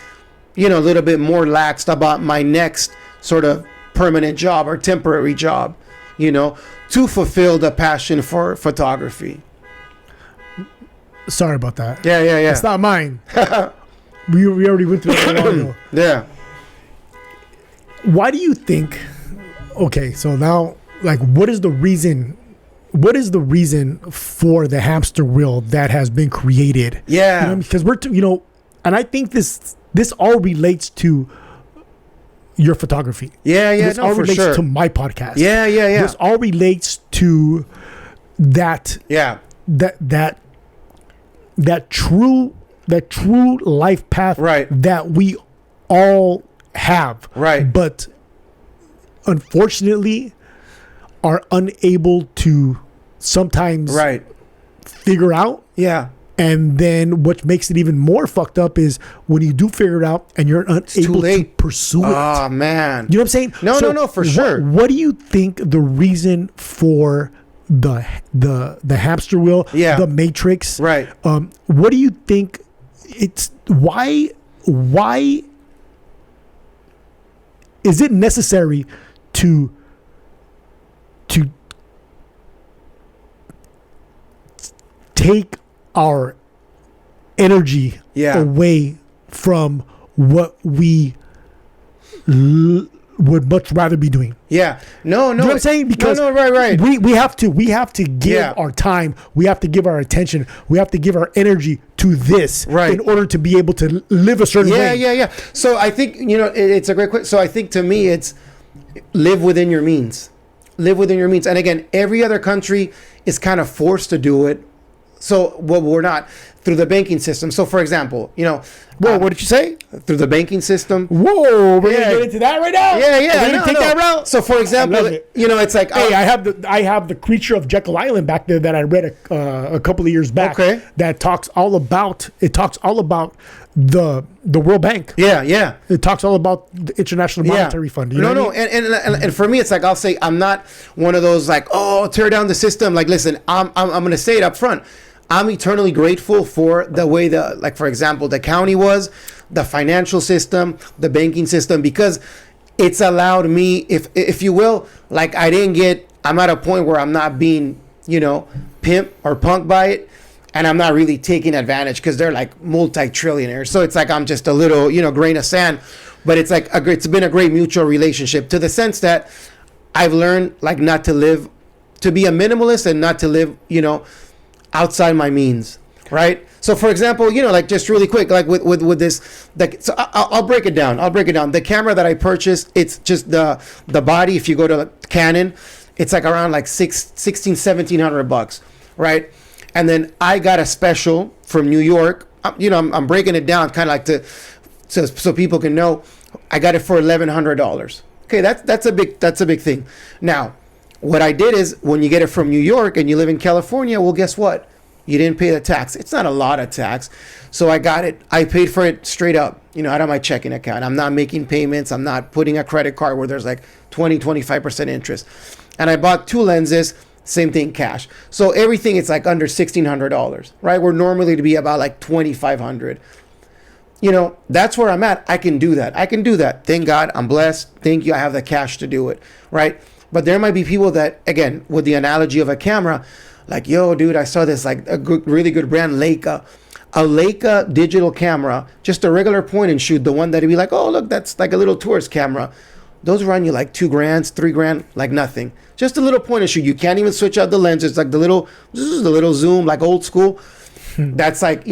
a little bit more laxed about my next sort of permanent job or temporary job, to fulfill the passion for photography. Sorry about that. Yeah. It's not mine. we already went through that a while ago. Yeah. Why do you think? Okay, so now, like, what is the reason for the hamster wheel that has been created? Yeah. Because and I think this all relates to your photography. Yeah. This all relates to my podcast. Yeah. This all relates to that. Yeah. That true life path, right, that we all have, right, but unfortunately are unable to sometimes figure out. Yeah. And then what makes it even more fucked up is when you do figure it out and you're unable to pursue it. Oh man. You know what I'm saying? No, for sure. What do you think the reason for the hamster wheel, the Matrix, right? What do you think? It's why is it necessary to take our energy away from what we would much rather be doing? Yeah. No. You know what I'm saying? Because right. We have to give our time. We have to give our attention. We have to give our energy to this in order to be able to live a certain way. Yeah. So I think, it's a great question. So I think to me, it's live within your means. Live within your means. And again, every other country is kind of forced to do it. So we're not. through the banking system. So, for example, Whoa, what did you say? through the banking system. Whoa, we're Yeah. gonna get into that right now. Yeah, We're gonna take that route. So, for example, love it. it's like, Hey, I have the Creature of Jekyll Island back there that I read a couple of years back. Okay. That talks all about the World Bank. yeah. It talks all about the International Monetary Fund. You know what I mean? And for me, it's like, I'll say, I'm not one of those like, oh, tear down the system. Like, listen, I'm going to say it up front. I'm eternally grateful for the way for example, the county was, the financial system, the banking system, because it's allowed me, if you will, like I'm at a point where I'm not being, pimp or punked by it. And I'm not really taking advantage because they're like multi-trillionaires. So it's like I'm just a little, grain of sand. But it's like it's been a great mutual relationship, to the sense that I've learned like not to live, to be a minimalist, and not to live, outside my means, right? So for example, like just really quick, like with this, so I'll break it down. The camera that I purchased, it's just the body. If you go to Canon, it's like around like $1,700, right? And then I got a special from New York. I'm breaking it down kind of like so people can know. I got it for $1,100. Okay, that's a big thing. Now, what I did is, when you get it from New York and you live in California, well, guess what? You didn't pay the tax. It's not a lot of tax. So I got it. I paid for it straight up, out of my checking account. I'm not making payments. I'm not putting a credit card where there's like 25% interest. And I bought 2 lenses. Same thing, cash. So everything, it's like under $1,600, right? We're normally to be about like $2,500. That's where I'm at. I can do that. Thank God, I'm blessed. Thank you. I have the cash to do it, right? But there might be people that, again, with the analogy of a camera, like, yo, dude, I saw this like really good brand, Leica. A Leica digital camera, just a regular point and shoot, the one that'd be like, oh, look, that's like a little tourist camera. Those run you like $2,000, $3,000, like nothing. Just a little point and shoot. You can't even switch out the lenses, like the little zoom, like old school. That's like,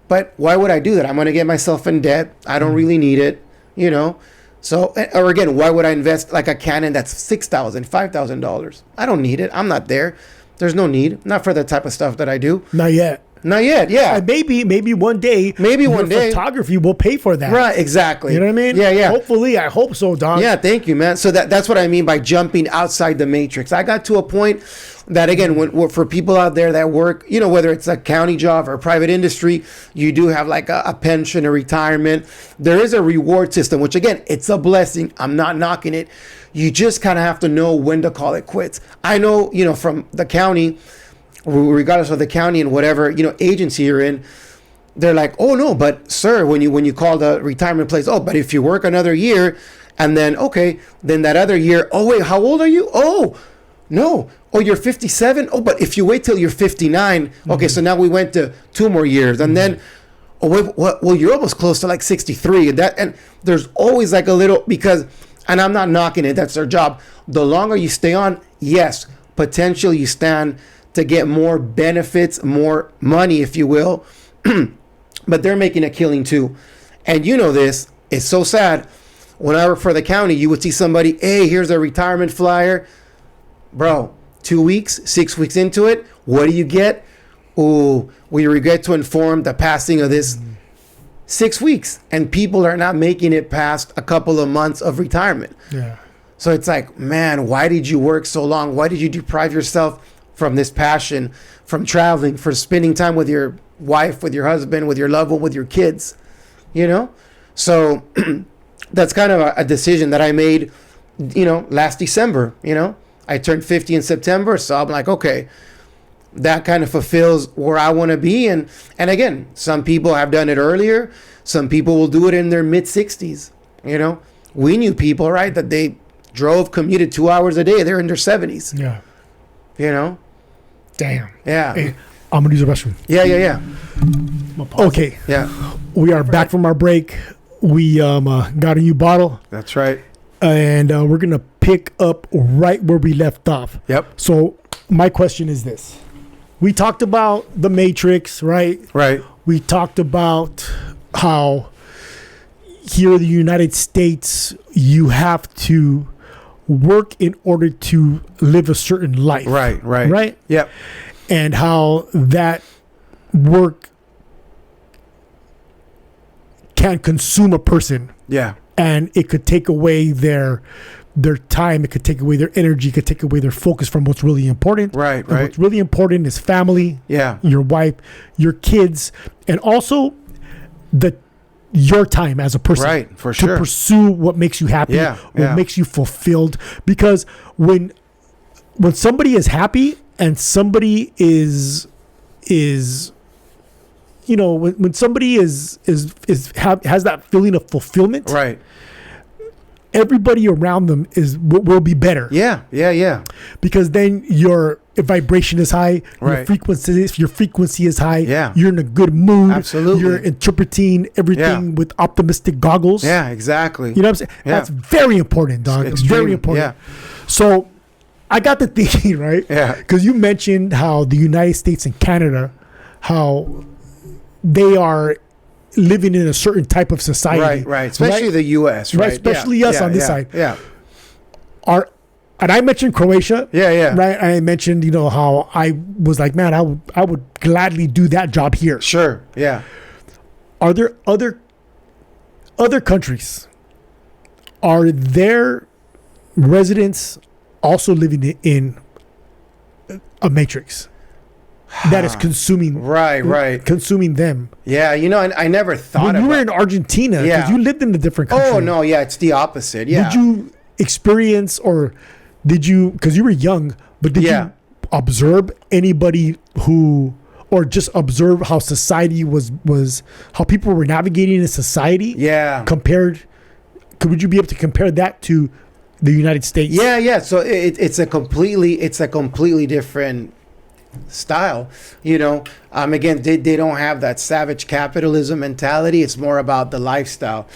but why would I do that? I'm going to get myself in debt. I don't really need it, So, or again, why would I invest like a Canon that's $6,000, $5,000? I don't need it. I'm not there. There's no need. Not for the type of stuff that I do. Not yet. Yeah. Maybe one day. Photography will pay for that. Right. Exactly. You know what I mean? Yeah. Hopefully, I hope so, dog. Yeah. Thank you, man. So that's what I mean by jumping outside the matrix. I got to a point that, again, for people out there that work, whether it's a county job or a private industry, you do have like a pension or retirement. There is a reward system, which, again, it's a blessing. I'm not knocking it. You just kind of have to know when to call it quits. I know, from the county, regardless of the county and whatever, agency you're in, they're like, oh no, but sir, when you call the retirement place, oh, but if you work another year, and then, okay, then that other year, oh wait, how old are you? Oh, no. Oh, you're 57? Oh, but if you wait till you're 59, okay, so now we went to 2 more years. And then, oh, wait, well, you're almost close to like 63. And there's always like a little, because, and I'm not knocking it, that's their job. The longer you stay on, yes, potentially you stand to get more benefits, more money, if you will. But they're making a killing too. And this, it's so sad. When I worked for the county, you would see somebody, hey, here's a retirement flyer. Bro, 2 weeks, 6 weeks into it, what do you get? Oh, we regret to inform the passing of this. 6 weeks, and people are not making it past a couple of months of retirement. Yeah. So it's like, man, why did you work so long? Why did you deprive yourself from this passion, from traveling, for spending time with your wife, with your husband, with your loved one, with your kids? So that's kind of a decision that I made, last December. I turned 50 in September, so I'm like, okay, that kind of fulfills where I want to be. And again, some people have done it earlier. Some people will do it in their mid 60s. We knew people, right, that they commuted 2 hours a day. They're in their 70s. Yeah. Damn. Yeah. Hey, I'm gonna use the restroom. Yeah. Okay. Yeah. We are back from our break. We got a new bottle. That's right. And we're gonna pick up right where we left off. Yep. So my question is this: we talked about the Matrix, right? Right. We talked about how here in the United States you have to work in order to live a certain life. Right. Yep. And how that work can consume a person, Yeah. and it could take away their time, it could take away their energy, it could take away their focus from what's really important. Right, And right. what's really important is family, Yeah. your wife, your kids, and also your time as a person. Right, for to sure. pursue what makes you happy, Yeah, what yeah. makes you fulfilled. Because when somebody is happy and somebody is when somebody has that feeling of fulfillment, Right. everybody around them will be better. Yeah. Yeah. Yeah. Because then your vibration is high, Right. your frequency is high. Yeah. You're in a good mood. Absolutely. You're interpreting everything Yeah. with optimistic goggles. Yeah. Exactly. You know what I'm saying? Yeah. That's very important, dog. It's Extreme, very important. yeah. So I got to thinking, right? Yeah. Because you mentioned how the United States and Canada, how they are living in a certain type of society. Right. Right. Especially the U.S. Right. Especially Yeah, us yeah, on this yeah, side. Yeah. And I mentioned Croatia. Yeah. Yeah. Right. I mentioned, how I was like, man, I would gladly do that job here. Sure. Yeah. Are there other countries? Are there residents also living in a matrix that is consuming Right. consuming them? Yeah. I never thought When about you were in Argentina, Yeah. because you lived in a different country. Oh no. Yeah. It's the opposite. Yeah. Did you experience, or did you, because you were young, but did Yeah. you observe anybody or just observe how society was how people were navigating in society? Yeah. Would you be able to compare that to the United States? Yeah, yeah. So it's a completely different style. Again, they don't have that savage capitalism mentality. It's more about the lifestyle.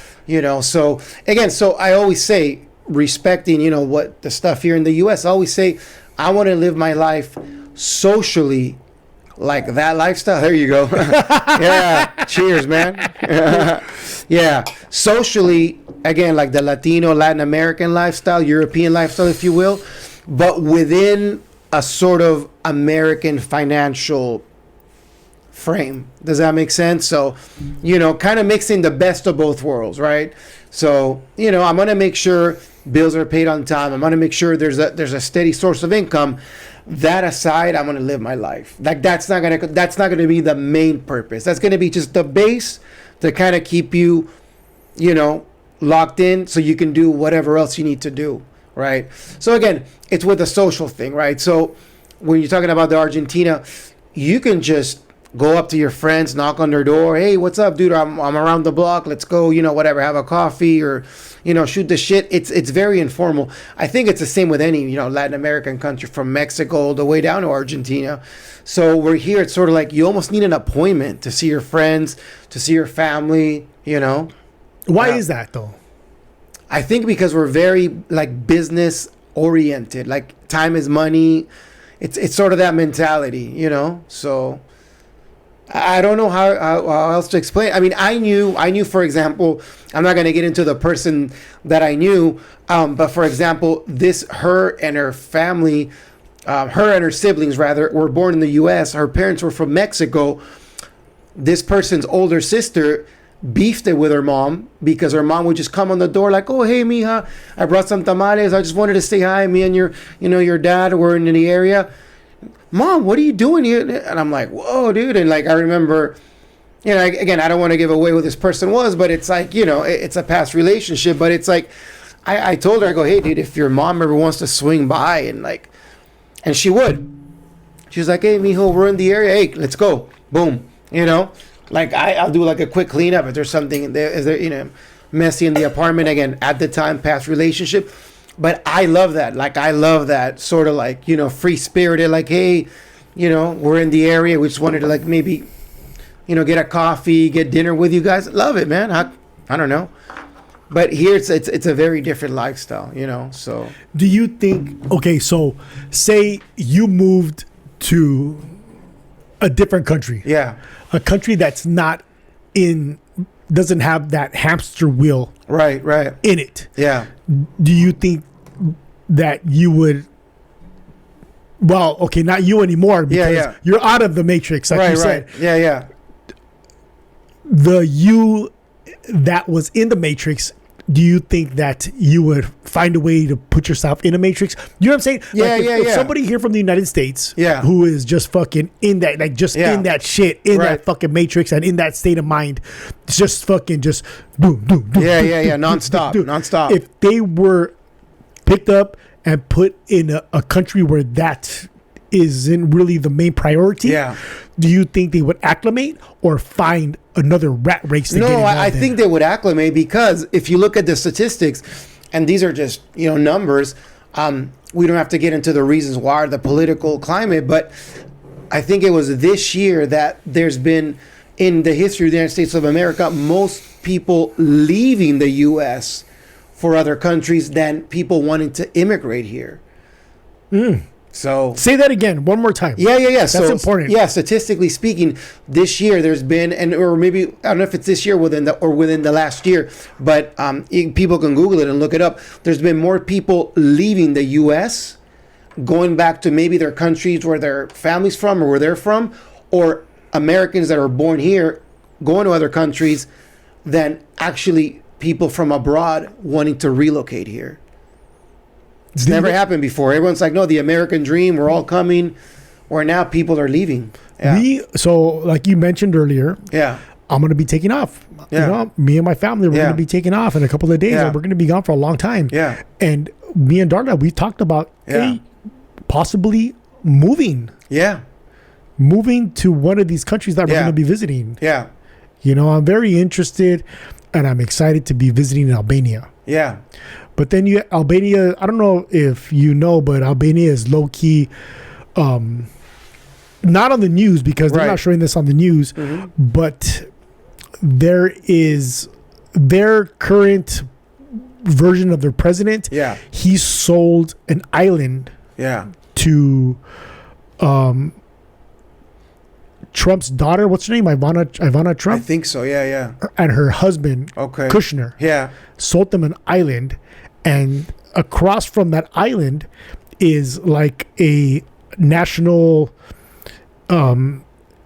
So again, I always say, respecting what the stuff here in the U.S. I always say, I want to live my life socially like that lifestyle. There you go. Yeah. Cheers, man. Yeah. Socially, again, like the Latin American lifestyle, European lifestyle, if you will, but within a sort of American financial frame. Does that make sense? So, kind of mixing the best of both worlds, right? So, I'm going to make sure bills are paid on time. I'm going to make sure there's a steady source of income. That aside, I'm going to live my life. Like that's not going to be the main purpose. That's going to be just the base to kind of keep you, locked in so you can do whatever else you need to do, right? So again, it's with the social thing, right? So when you're talking about the Argentina, you can just go up to your friends, knock on their door. Hey, what's up, dude? I'm around the block. Let's go, whatever, have a coffee or, shoot the shit. It's very informal. I think it's the same with any, Latin American country, from Mexico all the way down to Argentina. So we're here. It's sort of like you almost need an appointment to see your friends, to see your family, Why is that though? I think because we're very like business oriented, like time is money. It's sort of that mentality, so I don't know how else to explain. I mean, I knew, for example, I'm not going to get into the person that I knew, but for example, her and her family, her and her siblings rather, were born in the U.S. Her parents were from Mexico. This person's older sister beefed it with her mom because her mom would just come on the door like, oh, hey, mija, I brought some tamales. I just wanted to say hi. Me and your dad were in the area. Mom, what are you doing here? And I'm like, whoa, dude. And like, I remember, again, I don't want to give away who this person was, but it's like, it's a past relationship. But it's like, I told her, I go, hey, dude, if your mom ever wants to swing by and she would. She was like, hey, mijo, we're in the area. Hey, let's go. Boom. Like I'll do like a quick cleanup if there's something there, is there, messy in the apartment. Again, at the time, past relationship. But I love that. Like, I love that sort of like, free spirited, like, hey, we're in the area. We just wanted to like maybe, get a coffee, get dinner with you guys. Love it, man. I don't know. But here it's a very different lifestyle, so. Do you think, okay, so say you moved to a different country. Yeah. A country that's doesn't have that hamster wheel Right. in it. Yeah. Do you think that you would, well, okay, not you anymore because you're out of the matrix, like you said. Right. Yeah. The you that was in the Matrix, do you think that you would find a way to put yourself in a Matrix? You know what I'm saying? Yeah, like if yeah. somebody here from the United States, Yeah. who is just fucking in that, like just Yeah. in that shit, in Right. that fucking Matrix, and in that state of mind, just fucking just boom, boom, boom, Yeah, boom, yeah, boom, yeah. boom, Nonstop, boom. nonstop. If they were picked up and put in a country where that isn't really the main priority, Yeah. do you think they would acclimate or find another rat race to get No, involved I in? think they would acclimate, because if you look at the statistics, and these are just numbers, we don't have to get into the reasons why, or the political climate, but I think it was this year that there's been, in the history of the United States of America, most people leaving the U.S. for other countries than people wanting to immigrate here. So Say that again, one more time. yeah. That's important. Yeah, statistically speaking, this year there's been, or maybe I don't know if it's this year within the last year, but people can Google it and look it up. There's been more people leaving the U.S., going back to maybe their countries where their family's from or where they're from, or Americans that are born here going to other countries, than actually people from abroad wanting to relocate here. It's never happened before. Everyone's like, no, the American dream, we're all coming. Or now people are leaving. Yeah. So like you mentioned earlier, Yeah. I'm going to be taking off. Yeah. You know, me and my family, we're Yeah. going to be taking off in a couple of days. Yeah. And we're going to be gone for a long time. Yeah. And me and Darla, we talked about Yeah. possibly moving Yeah. to one of these countries that we're Yeah. going to be visiting. Yeah. You know, I'm very interested and I'm excited to be visiting Albania. Yeah. But then Albania, I don't know if you know, but Albania is low key, not on the news because they're Right. not showing this on the news, but there is their current version of their president. Yeah. He sold an island Yeah. to Trump's daughter. What's her name? Ivana I Trump, think so. Yeah. Yeah. and her husband Okay. Kushner. Yeah. Sold them an island, and across from that island is like a national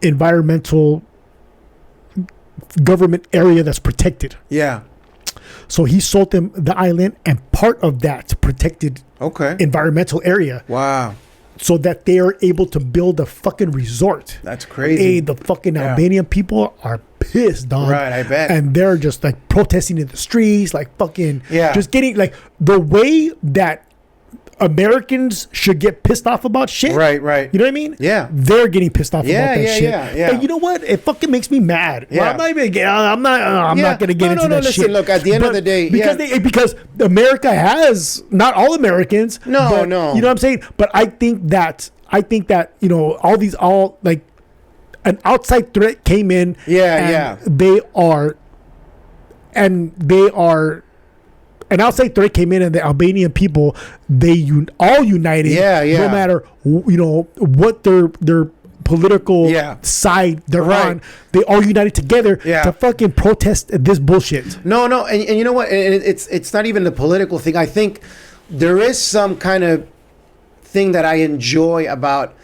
environmental government area that's protected. Yeah. So he sold them the island and part of that protected Okay. environmental area Wow. so that they are able to build a fucking resort. That's crazy. Hey, the fucking Yeah. Albanian people are pissed, dog. Right, I bet. And they're just like protesting in the streets, like fucking, Yeah. just getting like the way that Americans should get pissed off about shit. Right. Right. You know what I mean? Yeah. They're getting pissed off Yeah, about that yeah, shit. yeah, yeah. And you know what? It fucking makes me mad. Well, Yeah. I'm not even. I'm not Yeah. going to get into that listen, shit. look, at the end of the day, because yeah. because America has not all Americans. No, but, no. You know what I'm saying? But I think that all like an outside threat came in. Yeah, and yeah. They are. An outside threat came in, and the Albanian people, all united. Yeah, yeah. No matter what their political Yeah. side they're Right. on, they all united together Yeah. to fucking protest this bullshit. No, and you know what? And it's not even the political thing. I think there is some kind of thing that I enjoy about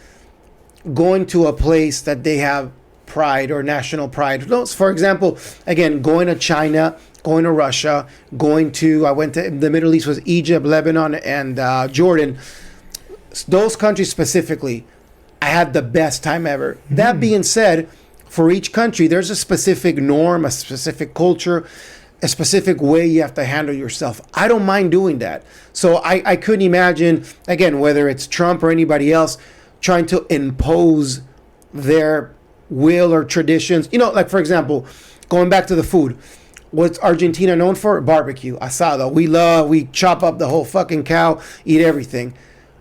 going to a place that they have pride or national pride. For example, again, going to China, going to Russia, I went to the Middle East, was Egypt, Lebanon, and Jordan. Those countries specifically, I had the best time ever. That being said, for each country, there's a specific norm, a specific culture, a specific way you have to handle yourself. I don't mind doing that. So I couldn't imagine, again, whether it's Trump or anybody else, trying to impose their will or traditions. You know, like, for example, going back to the food. What's Argentina known for? Barbecue, asado. We chop up the whole fucking cow, eat everything.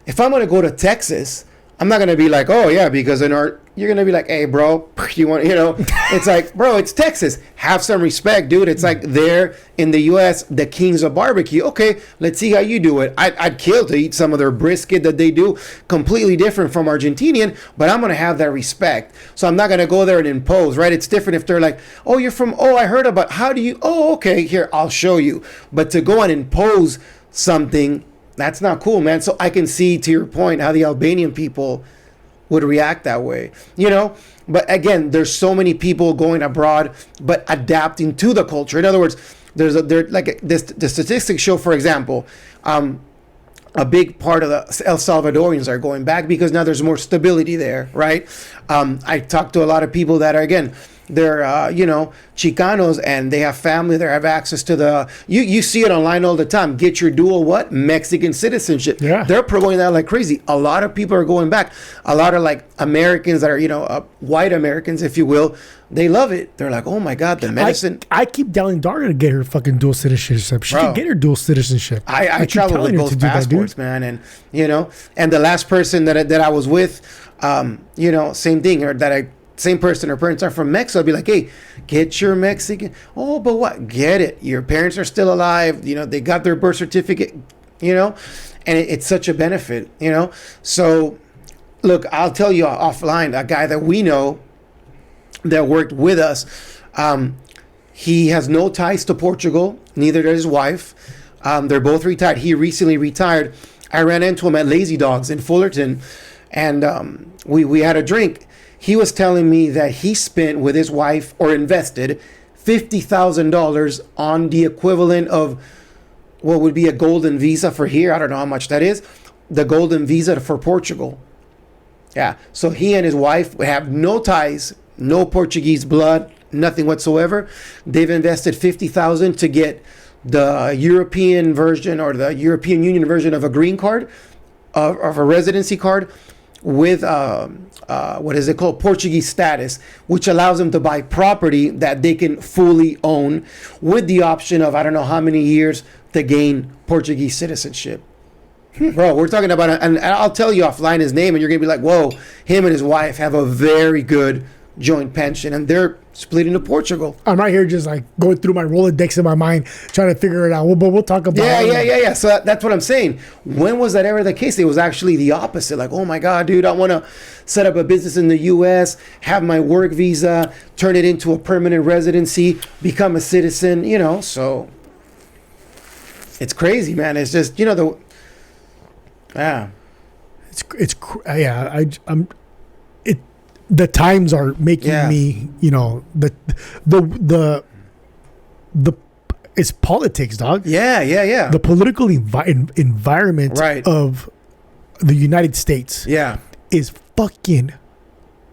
If I'm going to go to Texas, I'm not going to be like, oh yeah, because you're going to be like, hey bro, it's like, bro, it's Texas. Have some respect, dude. It's like there in the US, the kings of barbecue. Okay, let's see how you do it. I'd kill to eat some of their brisket that they do. Completely different from Argentinian, but I'm going to have that respect. So I'm not going to go there and impose, right? It's different if they're like, oh, you're from, oh, I heard about, how do you, oh, okay, here, I'll show you. But to go and impose something, that's not cool, man. So I can see, to your point, how the Albanian people would react that way, you know. But again, there's so many people going abroad but adapting to the culture. In other words, the statistics show, for example, a big part of the El Salvadorians are going back because now there's more stability there, right? I talk to a lot of people that are, again, they're Chicanos, and they have family that have access to the, you see it online all the time, get your dual what Mexican citizenship. Yeah, they're promoting that like crazy. A lot of people are going back. A lot of like Americans that are white Americans, if you will, they love it. They're like, oh my god, the medicine. I keep telling Daria to get her fucking dual citizenship. She can get her dual citizenship. I travel with both passports, man, and and the last person that I was with, same thing, or that same person, her parents are from Mexico. I'd be like, hey, get your Mexican. Oh, but what? Get it. Your parents are still alive. They got their birth certificate, and it's such a benefit, So, look, I'll tell you offline, a guy that we know that worked with us, he has no ties to Portugal. Neither does his wife. They're both retired. He recently retired. I ran into him at Lazy Dogs in Fullerton, and we had a drink. He was telling me that he spent with his wife, or invested, $50,000 on the equivalent of what would be a golden visa for here. I don't know how much that is. The golden visa for Portugal. Yeah. So he and his wife have no ties, no Portuguese blood, nothing whatsoever. They've invested $50,000 to get the European version, or the European Union version of a green card, of a residency card, with what is it called, Portuguese status, which allows them to buy property that they can fully own, with the option of I don't know how many years to gain Portuguese citizenship. Bro, we're talking about, and I'll tell you offline his name, and you're gonna be like, whoa, him and his wife have a very good joint pension, and they're splitting to Portugal. I'm right here just like going through my Rolodex in my mind, trying to figure it out. But we'll talk about it. Yeah. So that's what I'm saying. When was that ever the case? It was actually the opposite. Like, oh my God, dude, I want to set up a business in the U.S., have my work visa, turn it into a permanent residency, become a citizen, so it's crazy, man. It's just, the times are making me, it's politics, dog. Yeah. The political environment of the United States is fucking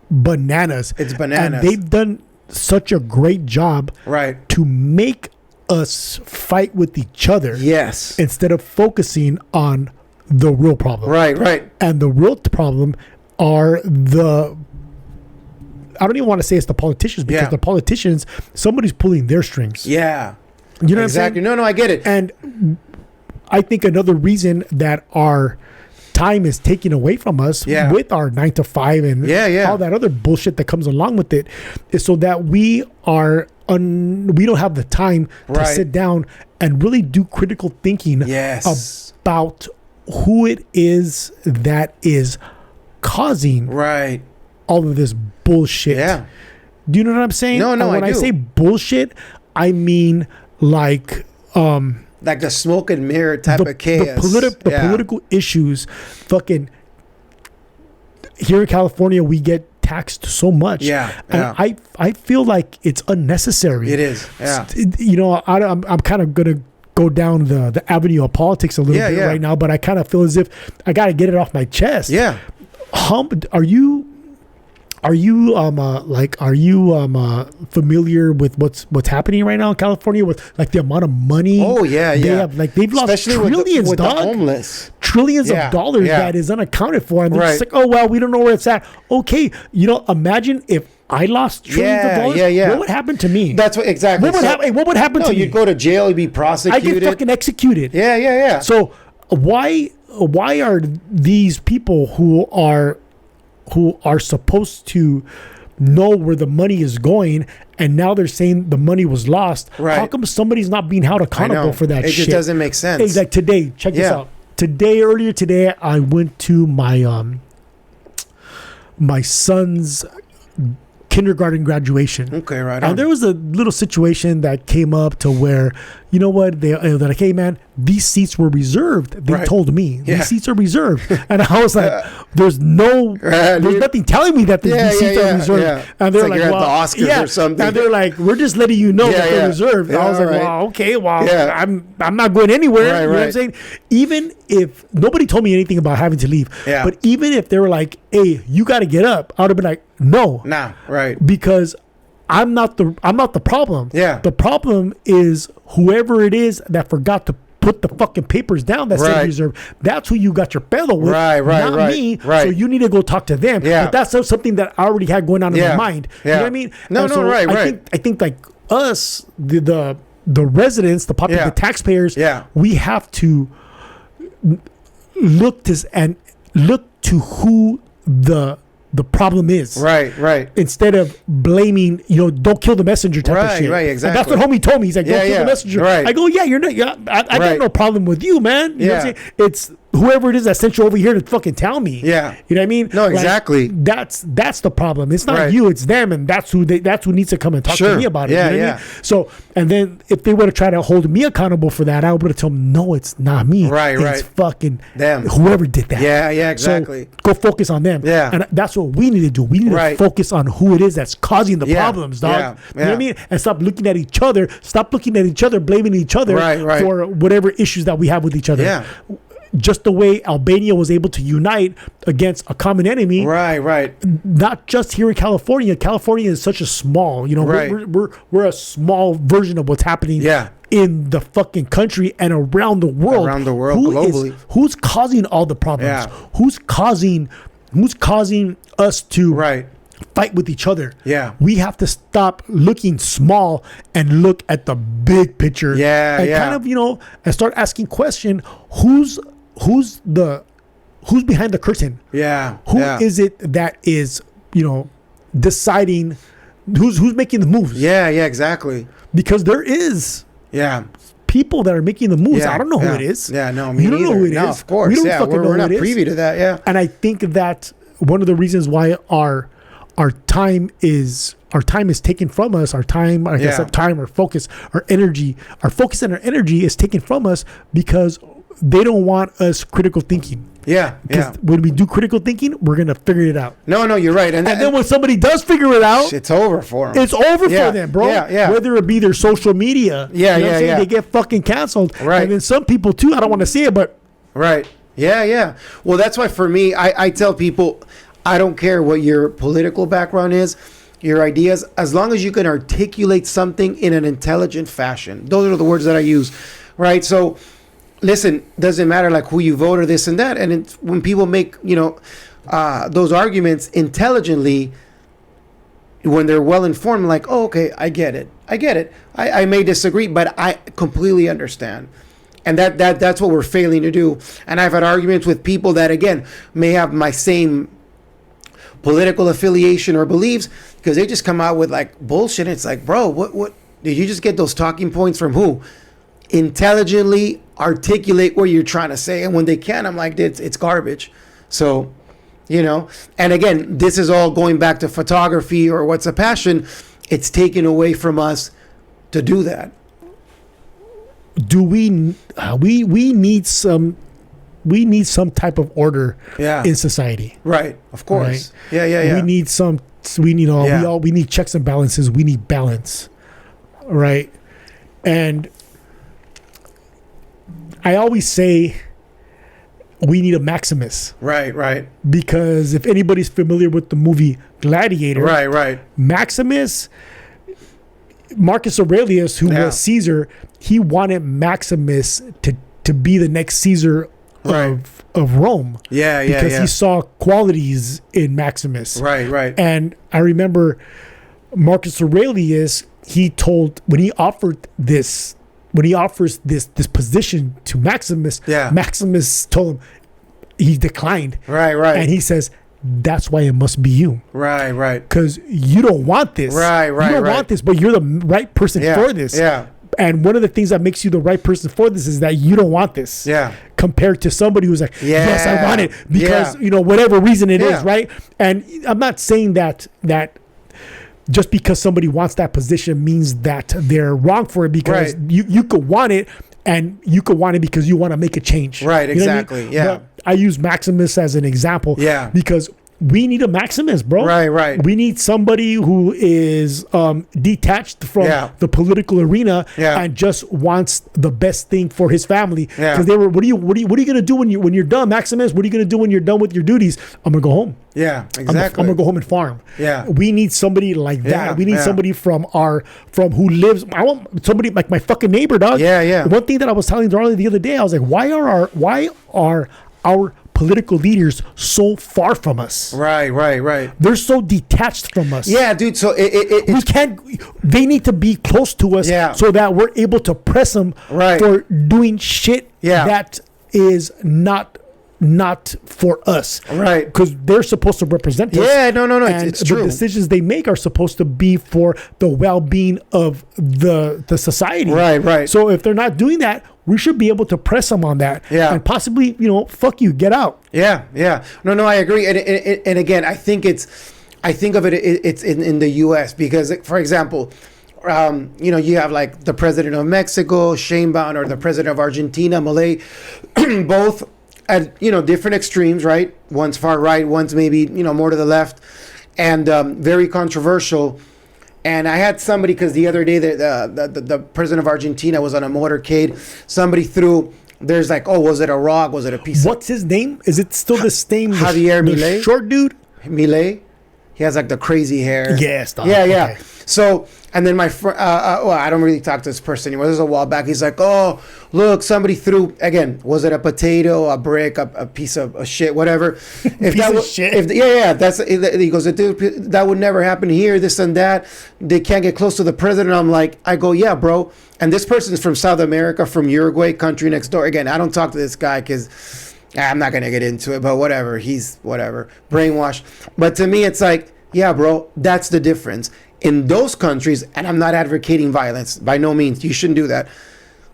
bananas. It's bananas. And they've done such a great job to make us fight with each other. Yes. Instead of focusing on the real problem. Right. And the real problem are I don't even want to say it's the politicians, because the politicians, somebody's pulling their strings. Yeah. You know what I'm saying? No, I get it. And I think another reason that our time is taken away from us with our 9 to 5 and all that other bullshit that comes along with it is so that we don't have the time to sit down and really do critical thinking about who it is that is causing all of this bullshit. Yeah. Do you know what I'm saying? No, and when I say bullshit, I mean like the smoke and mirror type of chaos. The political issues. Fucking here in California, we get taxed so much. And I feel like it's unnecessary. It is. Yeah. I'm kind of gonna go down the avenue of politics a little bit right now, but I kind of feel as if I got to get it off my chest. Yeah. Are you familiar with what's happening right now in California with like the amount of money? Oh yeah. They've lost especially trillions, with the dog. Homeless. Trillions of dollars that is unaccounted for, and they're just like, oh well, we don't know where it's at. Okay, imagine if I lost trillions of dollars. What would happen to me? That's what exactly. What would happen to me? You'd go to jail. You'd be prosecuted. I get fucking executed. Yeah. So why are these people who are supposed to know where the money is going, and now they're saying the money was lost? How come somebody's not being held accountable for that shit? It just doesn't make sense. Hey, like today, check this out. Earlier today, I went to my my son's kindergarten graduation. Okay, right on. And there was a little situation that came up to where, you know what? They're like, hey, man, these seats were reserved. They told me these seats are reserved. And I was like, there's nothing telling me that these seats are reserved. Yeah. And they're like you're at the Oscars or something. And they're like, we're just letting you know that they're reserved. And I was like, wow, okay, I'm not going anywhere. You know what I'm saying? Even if nobody told me anything about having to leave, but even if they were like, hey, you got to get up, I would have been like, no. Nah, right. Because I'm not the problem. Yeah. The problem is whoever it is that forgot to put the fucking papers down that says reserve. That's who you got your fellow with. Not me. So you need to go talk to them. Yeah. But that's something that I already had going on in my mind. You know what I mean? I think like us, the residents, the taxpayers, we have to look to who the problem is. Right. Instead of blaming, don't kill the messenger type of shit. Right, exactly. And that's what homie told me. He's like, don't kill the messenger. Right. I go, you're not, I got no problem with you, man. You know what I'm saying? It's whoever it is that sent you over here to fucking tell me. Yeah. You know what I mean? No, exactly. That's the problem. It's not you, it's them, and that's who needs to come and talk to me about it. You know what I mean? So, and then if they would have tried to hold me accountable for that, I would have told them, no, it's not me. It's fucking them. Whoever did that. Yeah, exactly. So go focus on them. Yeah. And that's what we need to do. We need to focus on who it is that's causing the problems, dog. You know what I mean? And stop looking at each other. Stop looking at each other, blaming each other for whatever issues that we have with each other. Yeah. Just the way Albania was able to unite against a common enemy. Right. Not just here in California. California is such a small, we're a small version of what's happening in the fucking country and around the world. Globally. Who's causing all the problems? Yeah. Who's causing us to fight with each other? Yeah. We have to stop looking small and look at the big picture. Kind of, and start asking question, who's behind the curtain? Yeah. Who is it that is, deciding who's making the moves? Yeah, exactly. Because there is people that are making the moves. I don't know who it is. Yeah, no, me neither. You don't know who it is. Of course. We don't fucking know we're not privy to that. Yeah. And I think that one of the reasons why our time is taken from us, our focus, our energy, and our energy is taken from us because they don't want us critical thinking. Yeah. Because when we do critical thinking, we're going to figure it out. No, you're right. And then when somebody does figure it out, it's over for them. It's over for them, bro. Yeah. Whether it be their social media. Yeah, you know what I'm saying? They get fucking canceled. Right. And then some people too, I don't want to see it, but. Right. Yeah. Well, that's why for me, I tell people, I don't care what your political background is, your ideas, as long as you can articulate something in an intelligent fashion. Those are the words that I use. Right. So, listen, doesn't matter like who you vote or this and that. And when people make, those arguments intelligently, when they're well informed, like, oh, okay, I get it. I may disagree, but I completely understand. And that's what we're failing to do. And I've had arguments with people that, again, may have my same political affiliation or beliefs, because they just come out with like bullshit. It's like, bro, what did you just get those talking points from who? Intelligently articulate what you're trying to say, and when they can, I'm like, it's garbage. So, and again, this is all going back to photography or what's a passion. It's taken away from us to do that. Do we need some type of order in society? Right, of course. Right? Yeah. We need we need checks and balances. We need balance, right? And I always say we need a Maximus. Right. Because if anybody's familiar with the movie Gladiator, right. Maximus, Marcus Aurelius, who was Caesar, he wanted Maximus to be the next Caesar of Rome. Because he saw qualities in Maximus. Right. And I remember Marcus Aurelius, when he offers this position to Maximus, Maximus told him, he declined. Right. And he says, that's why it must be you. Right. Because you don't want this. Right. You don't want this, but you're the right person for this. Yeah. And one of the things that makes you the right person for this is that you don't want this. Yeah. Compared to somebody who's like, yes, I want it because, whatever reason it is, right? And I'm not saying that just because somebody wants that position means that they're wrong for it, because Right. you could want it, and you could want it because you want to make a change. Right, You know what I mean? exactly, yeah. But I use Maximus as an example. Yeah. Because we need a Maximus, bro. Right. We need somebody who is detached from Yeah. the political arena Yeah. and just wants the best thing for his family. Yeah. Because they were, what are you gonna do when you're done, Maximus? What are you gonna do when you're done with your duties? I'm gonna go home. Yeah, I'm exactly. gonna go home and farm. Yeah. We need somebody like that. Yeah, We need yeah. somebody from who lives. I want somebody like my fucking neighbor, dog. Yeah. One thing that I was telling Darlene the other day, I was like, why are our political leaders so far from us? Right. They're so detached from us. Yeah, dude. So We can't. They need to be close to us, Yeah. so that we're able to press them Right. for doing shit Yeah. that is not for us, Right. Because they're supposed to represent us. Yeah, no, And it's the true. decisions they make are supposed to be for the well-being of the society. Right. So if they're not doing that, we should be able to press them on that. Yeah. And possibly, fuck you, get out. Yeah. No, I agree. And again, I think of it. It's in the U.S. because, for example, you have like the president of Mexico, Sheinbaum, or the president of Argentina, Milei, both at different extremes, right? One's far right, one's maybe more to the left, and very controversial. And I had somebody, because the other day the president of Argentina was on a motorcade. Somebody threw. There's like, oh, was it a rock? Was it a piece? What's his name? Is it still the same? Javier the Milei? short dude? Milei. He has like the crazy hair. Yes. dog. Yeah. Okay. So, and then my friend, well, I don't really talk to this person anymore. This was a while back. He's like, oh, look, somebody threw, again, was it a potato, a brick, a piece of shit, whatever. If Piece of shit? He goes, that would never happen here, this and that. They can't get close to the president. I go, yeah, bro. And this person is from South America, from Uruguay, country next door. Again, I don't talk to this guy because I'm not going to get into it, but whatever. He's whatever, brainwashed. But to me, it's like, yeah, bro, that's the difference. In those countries, and I'm not advocating violence, by no means, you shouldn't do that.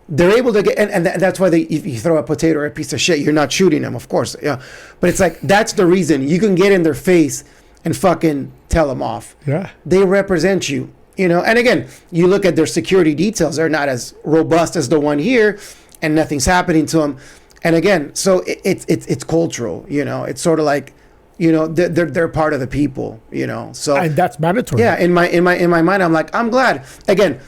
They're able to get, and that's why if you throw a potato or a piece of shit, you're not shooting them, of course. Yeah, but it's like, that's the reason. You can get in their face and fucking tell them off. Yeah. They represent you, And again, you look at their security details; they're not as robust as the one here, and nothing's happening to them. And again, so it's cultural. It's sort of like, they're part of the people, So And that's mandatory. yeah, in my mind, I'm like, I'm glad. Again,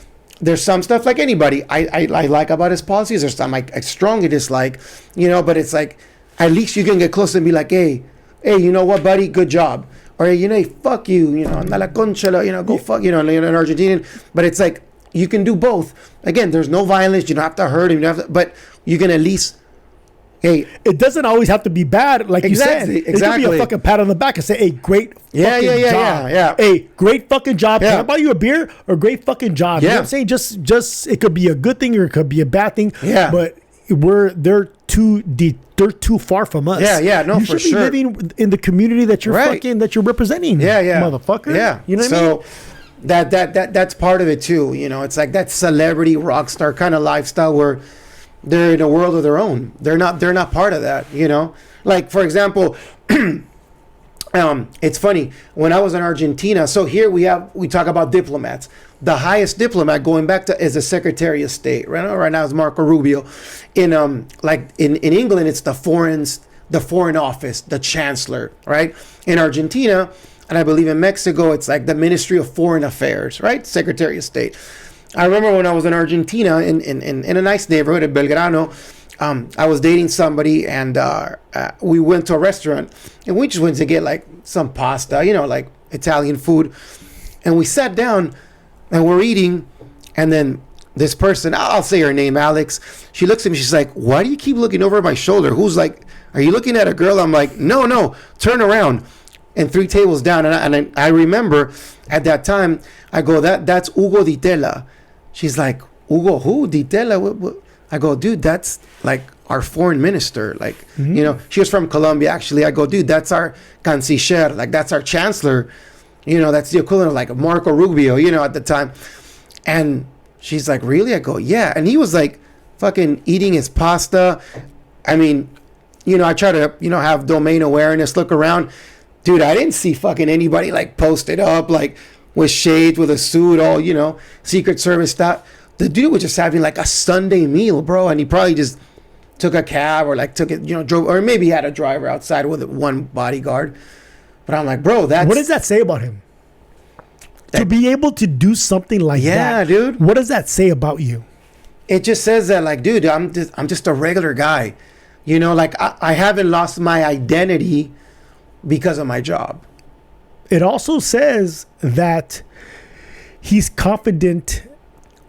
there's some stuff like anybody I like about his policies. There's some I strongly dislike, But it's like, at least you can get close and be like, hey, you know what, buddy, good job. Or hey, fuck you, anda la concha, go fuck, in Argentinian. But it's like, you can do both. Again, there's no violence. You don't have to hurt him. But you can at least. Hey, it doesn't always have to be bad, like you said. It could be a fucking pat on the back and say, "Hey, great fucking job." Yeah. Hey, great fucking job. Yeah. Can I buy you a beer? Or great fucking job. You know Yeah. what I'm saying? Just it could be a good thing or it could be a bad thing. Yeah. But they're too far from us. Yeah, no, you for should be sure. living in the community that you're Right. that you're representing. Yeah, motherfucker. Yeah, You know what I mean? That's part of it too. It's like that celebrity rock star kind of lifestyle where they're in a world of their own. They're not part of that. Like for example, it's funny when I was in Argentina. So here we talk about diplomats. The highest diplomat going back to is the Secretary of State. Right now is Marco Rubio. In England, it's the foreign office, the chancellor. Right, in Argentina. And I believe in Mexico, it's like the Ministry of Foreign Affairs, right? Secretary of State. I remember when I was in Argentina, in a nice neighborhood in Belgrano, I was dating somebody, and we went to a restaurant, and we just went to get like some pasta, like Italian food. And we sat down, and we're eating, and then this person, I'll say her name, Alex, she looks at me, she's like, why do you keep looking over my shoulder? Who's like, are you looking at a girl? I'm like, no, turn around. And 3 tables down, and I remember at that time, I go, that's Hugo Di Tella. She's like, Hugo who? Di Tella? What? I go, dude, that's like our foreign minister. Like, she was from Colombia, actually. I go, dude, that's our canciller. Like, that's our chancellor. That's the equivalent of like Marco Rubio, at the time. And she's like, really? I go, yeah. And he was like fucking eating his pasta. I mean, I try to, have domain awareness, look around. Dude, I didn't see fucking anybody like posted up, like with shades, with a suit, all, Secret Service stuff. The dude was just having like a Sunday meal, bro. And he probably just took a cab or like took it, drove, or maybe he had a driver outside with one bodyguard. But I'm like, bro, what does that say about him? To be able to do something like that. Yeah, dude. What does that say about you? It just says that, like, dude, I'm just a regular guy. Like I haven't lost my identity because of my job. It also says that he's confident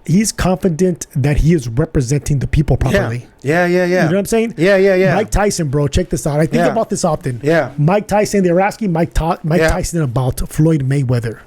that he is representing the people properly. Yeah. You know what I'm saying? Yeah. Mike Tyson, bro, check this out. I think about this often. Yeah. Mike Tyson, they were asking Mike Tyson about Floyd Mayweather.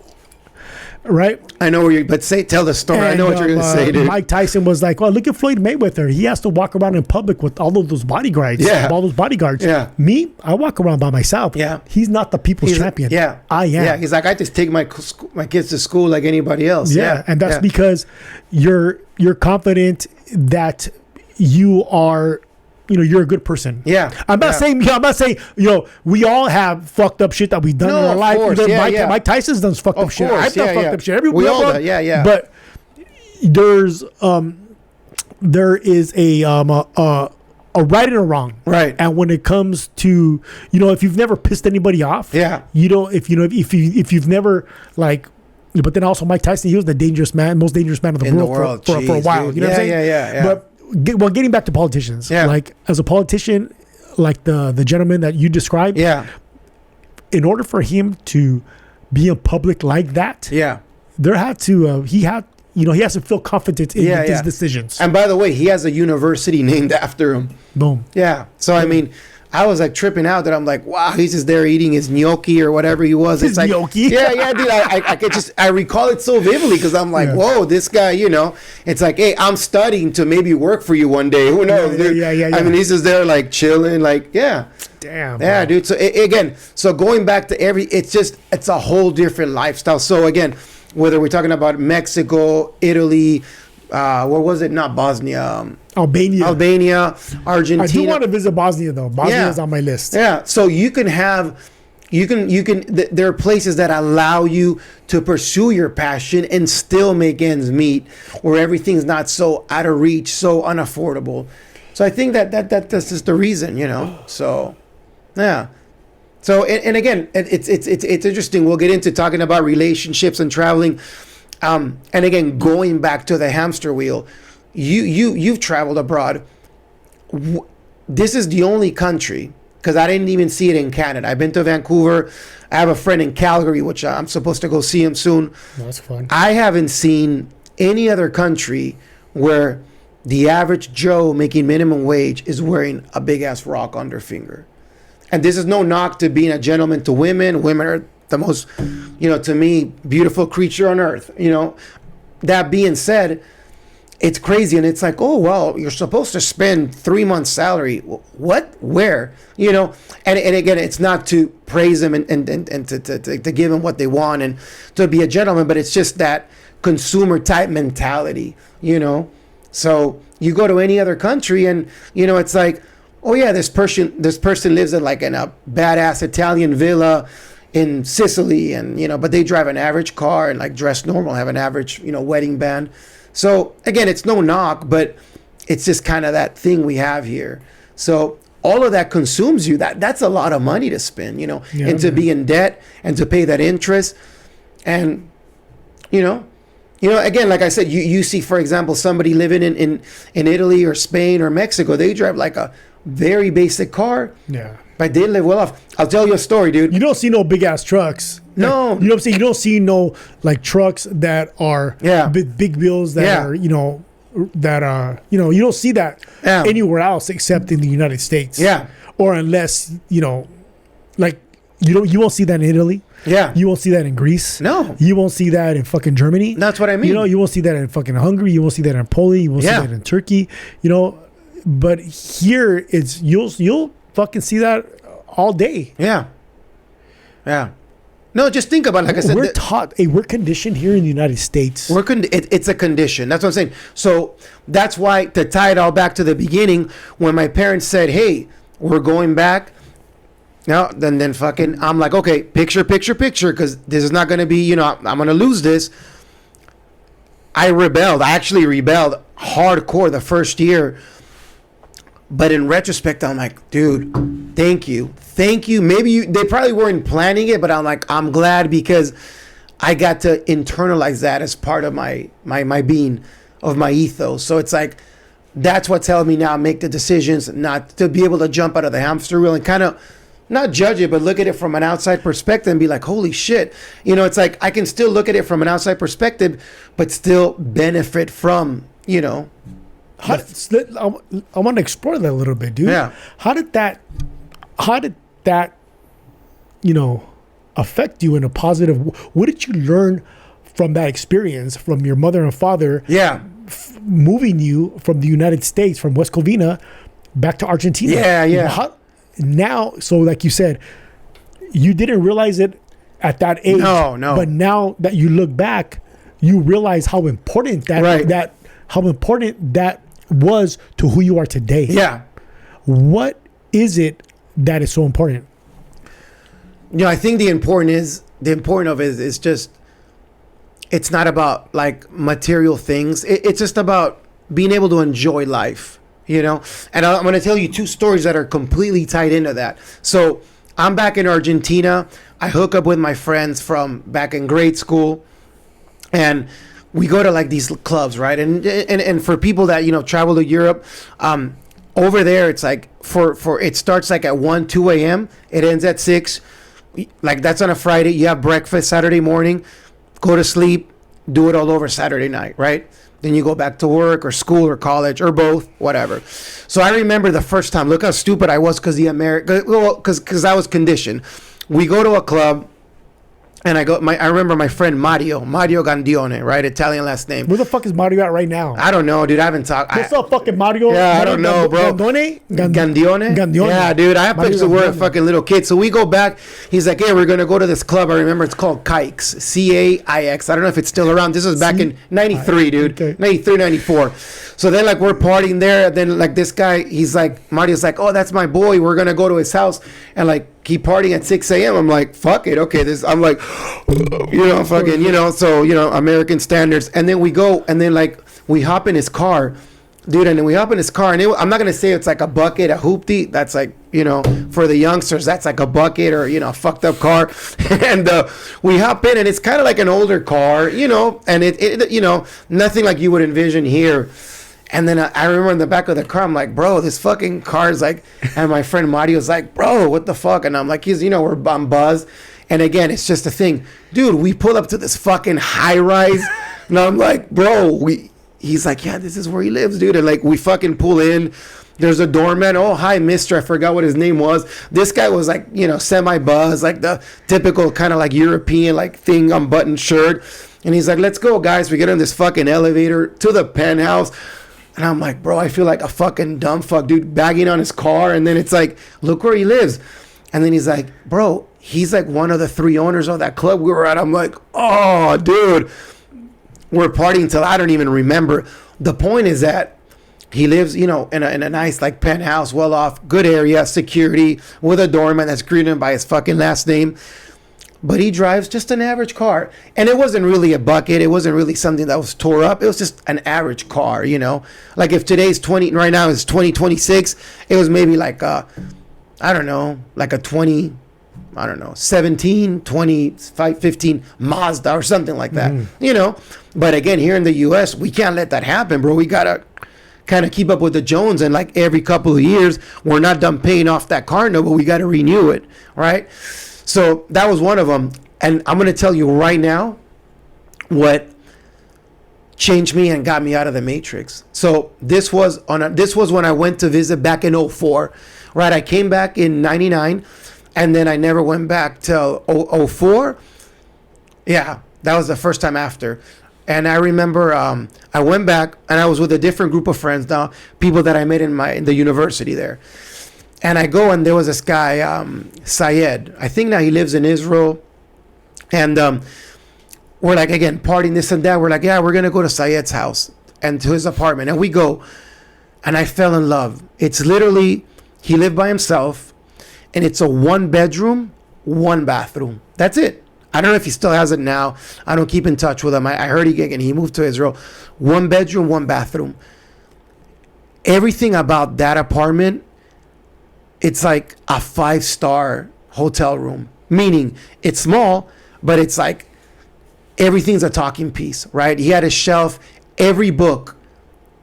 Right? I know where you, but tell the story. I know what you're going to say, dude. Mike Tyson was like, "Well, look at Floyd Mayweather. He has to walk around in public with all of those bodyguards. Yeah. All those bodyguards. Yeah. Me, I walk around by myself. Yeah. He's not the people's champion. Yeah. I am. Yeah. He's like, I just take my kids to school like anybody else. Yeah. And that's because you're confident that you are, you're a good person. Yeah. I'm not saying, we all have fucked up shit that we've done in our life. Course. Mike Tyson's done fucked up shit. I've done fucked up shit. We all do. Yeah. But there is a right and a wrong. Right. And when it comes to, if you've never pissed anybody off, if you've never like, but then also Mike Tyson, he was the most dangerous man in the world for a while. Dude. You know what I'm saying? Yeah. But getting back to politicians, like as a politician, like the gentleman that you described, in order for him to be in public like that, there had to he has to feel confident in his decisions. And by the way, he has a university named after him. Boom. Yeah. So I mean, I was like tripping out that I'm like, wow, he's just there eating his gnocchi or whatever he was. It's like, gnocchi. Yeah, dude. I recall it so vividly because I'm like, whoa, this guy, it's like, hey, I'm studying to maybe work for you one day. Who knows? Yeah. I mean, he's just there like chilling, like, Damn. Yeah, bro. Dude. So so going back to it's a whole different lifestyle. So again, whether we're talking about Mexico, Italy, what was it? Not Bosnia. Albania, Argentina. I do want to visit Bosnia though. Bosnia is on my list. Yeah. So you can there are places that allow you to pursue your passion and still make ends meet, where everything's not so out of reach, so unaffordable. So I think that's just the reason, So, yeah. So and again, it's interesting. We'll get into talking about relationships and traveling. And again, going back to the hamster wheel, you've traveled abroad. This is the only country, because I didn't even see it in Canada. I've been to Vancouver. I have a friend in Calgary, which I'm supposed to go see him soon. That's fun. I haven't seen any other country where the average Joe making minimum wage is wearing a big ass rock on their finger. And this is no knock to being a gentleman to women. Women are the most, to me, beautiful creature on earth. That being said, it's crazy. And it's like, oh, well, you're supposed to spend 3 months' salary. What? Where? And again, it's not to praise them and to give them what they want and to be a gentleman, but it's just that consumer type mentality, So you go to any other country and, it's like, oh yeah, this person lives in like in a badass Italian villa in Sicily, and but they drive an average car and like dress normal, have an average wedding band. So again, it's no knock, but it's just kind of that thing we have here. So all of that consumes you. That's a lot of money to spend, and to be in debt and to pay that interest, and again, like I said, you see, for example, somebody living in Italy or Spain or Mexico, they drive like a very basic car. Yeah. But they live well off. I'll tell you a story, dude. You don't see no big ass trucks. No. You know what I'm saying? You don't see no like trucks that are big bills that are, you don't see that anywhere else except in the United States. Yeah. Or unless, like you won't see that in Italy. Yeah. You won't see that in Greece. No. You won't see that in fucking Germany. That's what I mean. You won't see that in fucking Hungary. You won't see that in Poland. You won't see that in Turkey. But here it's you'll fucking see that all day. Yeah. No, just think about it. Like I said, we're conditioned here in the United States. It's a condition. That's what I'm saying. So that's why, to tie it all back to the beginning, when my parents said, "Hey, we're going back," No, then fucking, I'm like, okay, picture, because this is not going to be, you know, I'm going to lose this. I rebelled. I actually rebelled hardcore the first year. But in retrospect, I'm like, dude, thank you. Maybe they probably weren't planning it, but I'm like, I'm glad because I got to internalize that as part of my being, of my ethos. So it's like, that's what's helped me now make the decisions, not to be able to jump out of the hamster wheel and kind of not judge it, but look at it from an outside perspective and be like, holy shit. You know, it's like I can still look at it from an outside perspective, but still benefit from, you know. I want to explore that a little bit, dude. Yeah. How did that, you know, affect you in a positive? What did you learn from that experience from your mother and father? Yeah. Moving you from the United States, from West Covina, back to Argentina. Yeah. Now, so like you said, you didn't realize it at that age. No. But now that you look back, you realize how important that was to who you are today. Yeah. What is it that is so important? You know, I think the important of it is just, it's not about like material things. It's just about being able to enjoy life, you know? And I'm going to tell you two stories that are completely tied into that. So I'm back in Argentina. I hook up with my friends from back in grade school, and we go to like these clubs, right? And for people that, you know, travel to Europe, over there, it's like it starts like at 1, 2 a.m. It ends at 6. Like that's on a Friday. You have breakfast Saturday morning, go to sleep, do it all over Saturday night, right? Then you go back to work or school or college or both, whatever. So I remember the first time, look how stupid I was because I was conditioned. We go to a club, and I remember my friend Mario Gandione, right? Italian last name. Where the fuck is Mario at right now? I don't know, dude. I haven't talked. What's up, fucking Mario? Yeah, I don't know, bro. Gandione? Yeah, dude. I have pictures of we're a fucking little kid. So we go back. He's like, hey, we're going to go to this club. I remember it's called Caix. Caix. I don't know if it's still around. This was back in 93, dude. Okay. 93, 94. So then, like, we're partying there. And then, like, this guy, Mario's like, oh, that's my boy. We're going to go to his house and, like, keep partying at 6 a.m. I'm like, fuck it. Okay, I'm like, you know, fucking, you know, so, you know, American standards. And then we go, and then, like, we hop in his car. Dude, and then we hop in his car, and I'm not going to say it's like a bucket, a hoopty. That's like, you know, for the youngsters, that's like a bucket or, you know, a fucked up car. And we hop in, and it's kind of like an older car, you know, and it you know, nothing like you would envision here. And then I remember in the back of the car, I'm like, bro, this fucking car is like, and my friend Mario's like, bro, what the fuck? And I'm like, I'm buzzed. And again, it's just a thing. Dude, we pull up to this fucking high rise. And I'm like, bro, he's like, yeah, this is where he lives, dude. And like, we fucking pull in. There's a doorman. Oh, hi, mister. I forgot what his name was. This guy was like, you know, semi-buzz, like the typical kind of like European like thing, unbuttoned shirt. And he's like, let's go, guys. We get in this fucking elevator to the penthouse. And I'm like, bro, I feel like a fucking dumb fuck, dude, bagging on his car. And then it's like, look where he lives. And then he's like, bro, he's like one of the 3 owners of that club we were at. I'm like, oh, dude, we're partying till I don't even remember. The point is that he lives, you know, in a nice like penthouse, well off, good area, security, with a doorman that's greeting him by his fucking last name. But he drives just an average car. And it wasn't really a bucket. It wasn't really something that was tore up. It was just an average car, you know. Like if today's right now is 2026, it was maybe like I don't know, like a 17, 25, 15 Mazda or something like that, you know. But again, here in the U.S., we can't let that happen, bro. We got to kind of keep up with the Jones. And like every couple of years, we're not done paying off that car note, but we got to renew it, right? So that was one of them. And I'm going to tell you right now what changed me and got me out of the matrix. So this was when I went to visit back in 04, right? I came back in 99, and then I never went back till 04. Yeah, that was the first time after. And I remember I went back, and I was with a different group of friends now, people that I met in the university there. And I go, and there was this guy, Syed. I think now he lives in Israel. And we're like, again, partying this and that. We're like, yeah, we're going to go to Syed's house and to his apartment. And we go, and I fell in love. It's literally, he lived by himself. and it's a 1 bedroom, 1 bathroom. That's it. I don't know if he still has it now. I don't keep in touch with him. I heard he moved to Israel. 1 bedroom, 1 bathroom. Everything about that apartment, it's like a 5-star hotel room. Meaning it's small, but it's like everything's a talking piece, right? He had a shelf. Every book,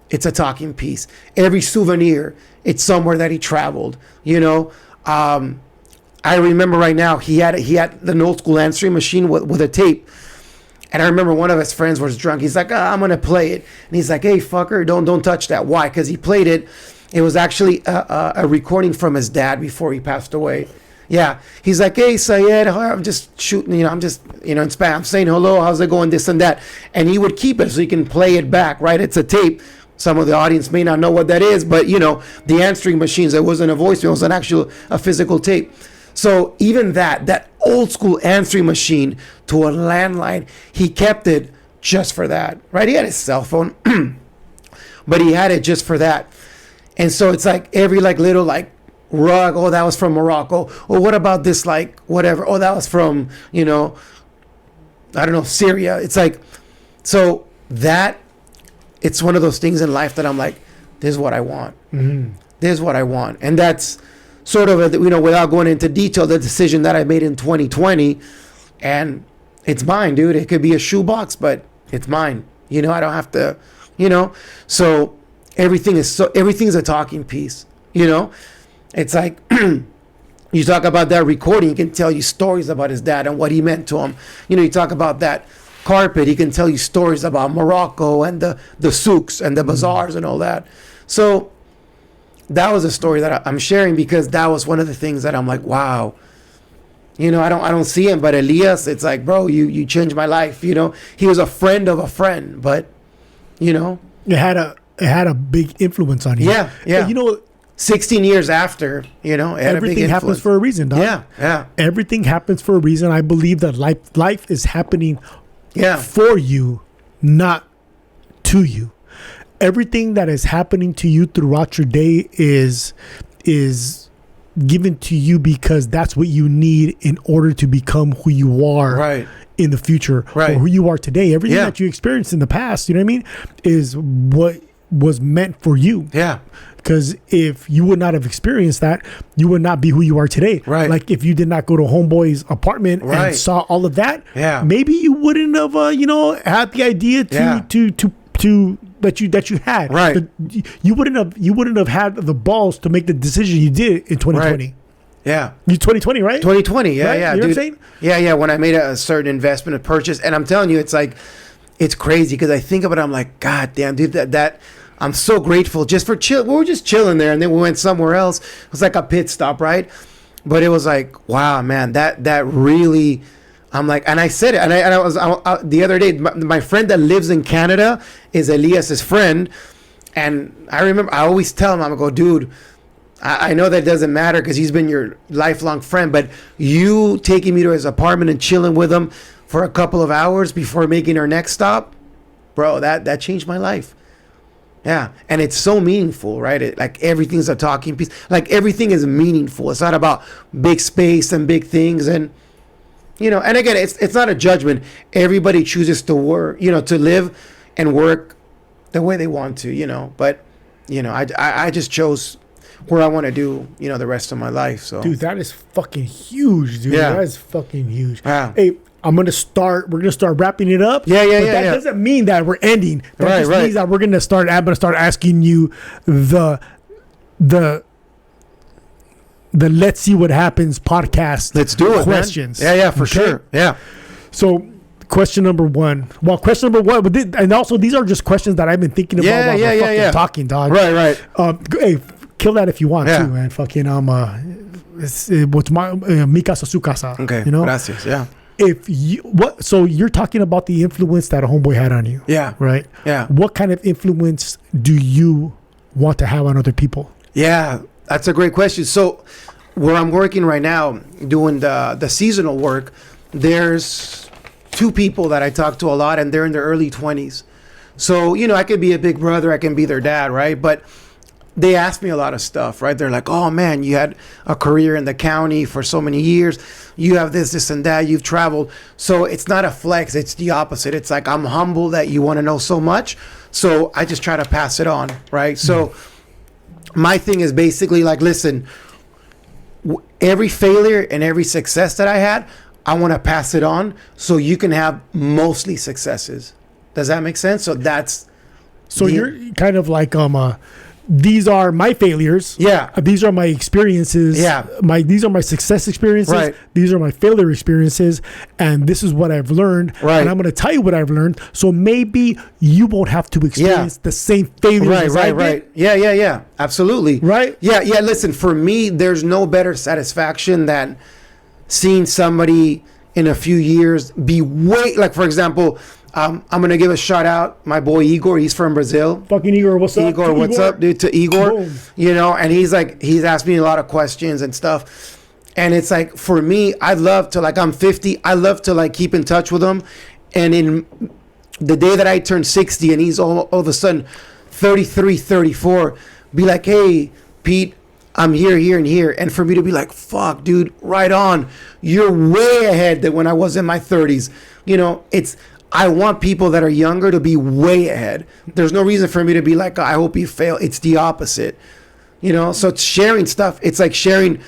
it's a talking piece. Every souvenir, it's somewhere that he traveled. You know, I remember right now he had the old school answering machine with a tape, and I remember one of his friends was drunk. He's like, I'm gonna play it, and he's like, hey fucker, don't touch that. Why? Because he played it. It was actually a recording from his dad before he passed away. Yeah, he's like, hey Sayed, I'm just shooting, I'm just in Spanish, I'm saying hello, how's it going, this and that, and he would keep it so he can play it back, right? It's a tape. Some of the audience may not know what that is, but the answering machines, it wasn't a voicemail, it was a physical tape. So even that old school answering machine to a landline, he kept it just for that, right? He had his cell phone, but he had it just for that. And so it's like every little rug, oh, that was from Morocco. Or what about this whatever? Oh, that was from, I don't know, Syria. It's like, so that, it's one of those things in life that I'm like, this is what I want. Mm-hmm. This is what I want. And that's sort of, without going into detail, the decision that I made in 2020. And it's mine, dude. It could be a shoebox, but it's mine. I don't have to, So everything's a talking piece, It's like, you talk about that recording, he can tell you stories about his dad and what he meant to him. You talk about that carpet, he can tell you stories about Morocco and the souks and the bazaars and all that. So that was a story that I'm sharing because that was one of the things that I'm like, wow. I don't see him, but Elias, it's like, bro, you changed my life. He was a friend of a friend, but It had a big influence on you. Yeah. And 16 years after, it had everything happens for a reason, dog. Yeah. Everything happens for a reason. I believe that life is happening Yeah. for you, not to you. Everything that is happening to you throughout your day is given to you because that's what you need in order to become who you are right in the future, right, or who you are today. Everything yeah, that you experienced in the past, you know what I mean, is what was meant for you. Yeah. Because if you would not have experienced that, you would not be who you are today. Right. Like if you did not go to Homeboy's apartment right, and saw all of that, yeah, maybe you wouldn't have, had the idea that you had. Right. You wouldn't have had the balls to make the decision you did in 2020. Right. Yeah. You 2020, right? 2020. Yeah. Right? Yeah. You know dude. what I'm saying? Yeah. When I made a certain investment, a purchase, and I'm telling you, it's like, it's crazy because I think of it. I'm like, God damn, dude, that I'm so grateful just for chill. We were just chilling there, and then we went somewhere else. It was like a pit stop, right? But it was like, wow, man, that really. I'm like, and I said it, and I was the other day. My friend that lives in Canada is Elias's friend, and I remember I always tell him, I'm gonna go, dude. I know that doesn't matter because he's been your lifelong friend, but you taking me to his apartment and chilling with him for a couple of hours before making our next stop, bro, that changed my life. Yeah, and it's so meaningful, right? Like everything's a talking piece. Like everything is meaningful. It's not about big space and big things, and and again, it's not a judgment. Everybody chooses to work, to live and work the way they want to, But I just chose where I want to do, the rest of my life. So, dude, that is fucking huge, dude. Yeah. That is fucking huge. Yeah. Hey, we're gonna start wrapping it up. Yeah, but that doesn't mean that we're ending. That just means that I'm gonna start asking you the Let's See What Happens podcast. Let's do it, questions. Man. Yeah, for sure. Yeah. So question number one. Well, question number one, but and also these are just questions that I've been thinking about while we're fucking talking, dog. Right. Hey, kill that if you want to, man. Fucking what's mi casa su casa. Okay. Gracias. Yeah. So you're talking about the influence that a homeboy had on you. Yeah. Right? Yeah. What kind of influence do you want to have on other people? Yeah, that's a great question. So where I'm working right now, doing the seasonal work, there's 2 people that I talk to a lot, and they're in their early 20s. So, I could be a big brother, I can be their dad, right? But they ask me a lot of stuff, right? They're like, oh man, you had a career in the county for so many years. You have this, and that. You've traveled. So it's not a flex. It's the opposite. It's like, I'm humble that you want to know so much. So I just try to pass it on, right? So my thing is basically like, listen, every failure and every success that I had, I want to pass it on so you can have mostly successes. Does that make sense? So that's... So you're kind of like, these are my failures. Yeah. These are my experiences. Yeah. These are my success experiences. Right. These are my failure experiences. And this is what I've learned. Right. And I'm going to tell you what I've learned. So maybe you won't have to experience the same failures as I did. Right. Yeah. Absolutely. Right? Yeah. Listen, for me, there's no better satisfaction than seeing somebody in a few years be way, like, for example, I'm going to give a shout out, my boy Igor. He's from Brazil. Fucking Igor, what's up? Igor, what's up, dude? To Igor. Boom. You know, and he's asked me a lot of questions and stuff. And it's like, for me, I'd love to, like, I'm 50. I love to, like, keep in touch with him. And in the day that I turn 60 and he's all of a sudden 33, 34, be like, hey, Pete, I'm here, and here. And for me to be like, fuck, dude, right on. You're way ahead than when I was in my 30s. You know, I want people that are younger to be way ahead. There's no reason for me to be like, I hope you fail. It's the opposite. You know, so it's sharing stuff. It's like sharing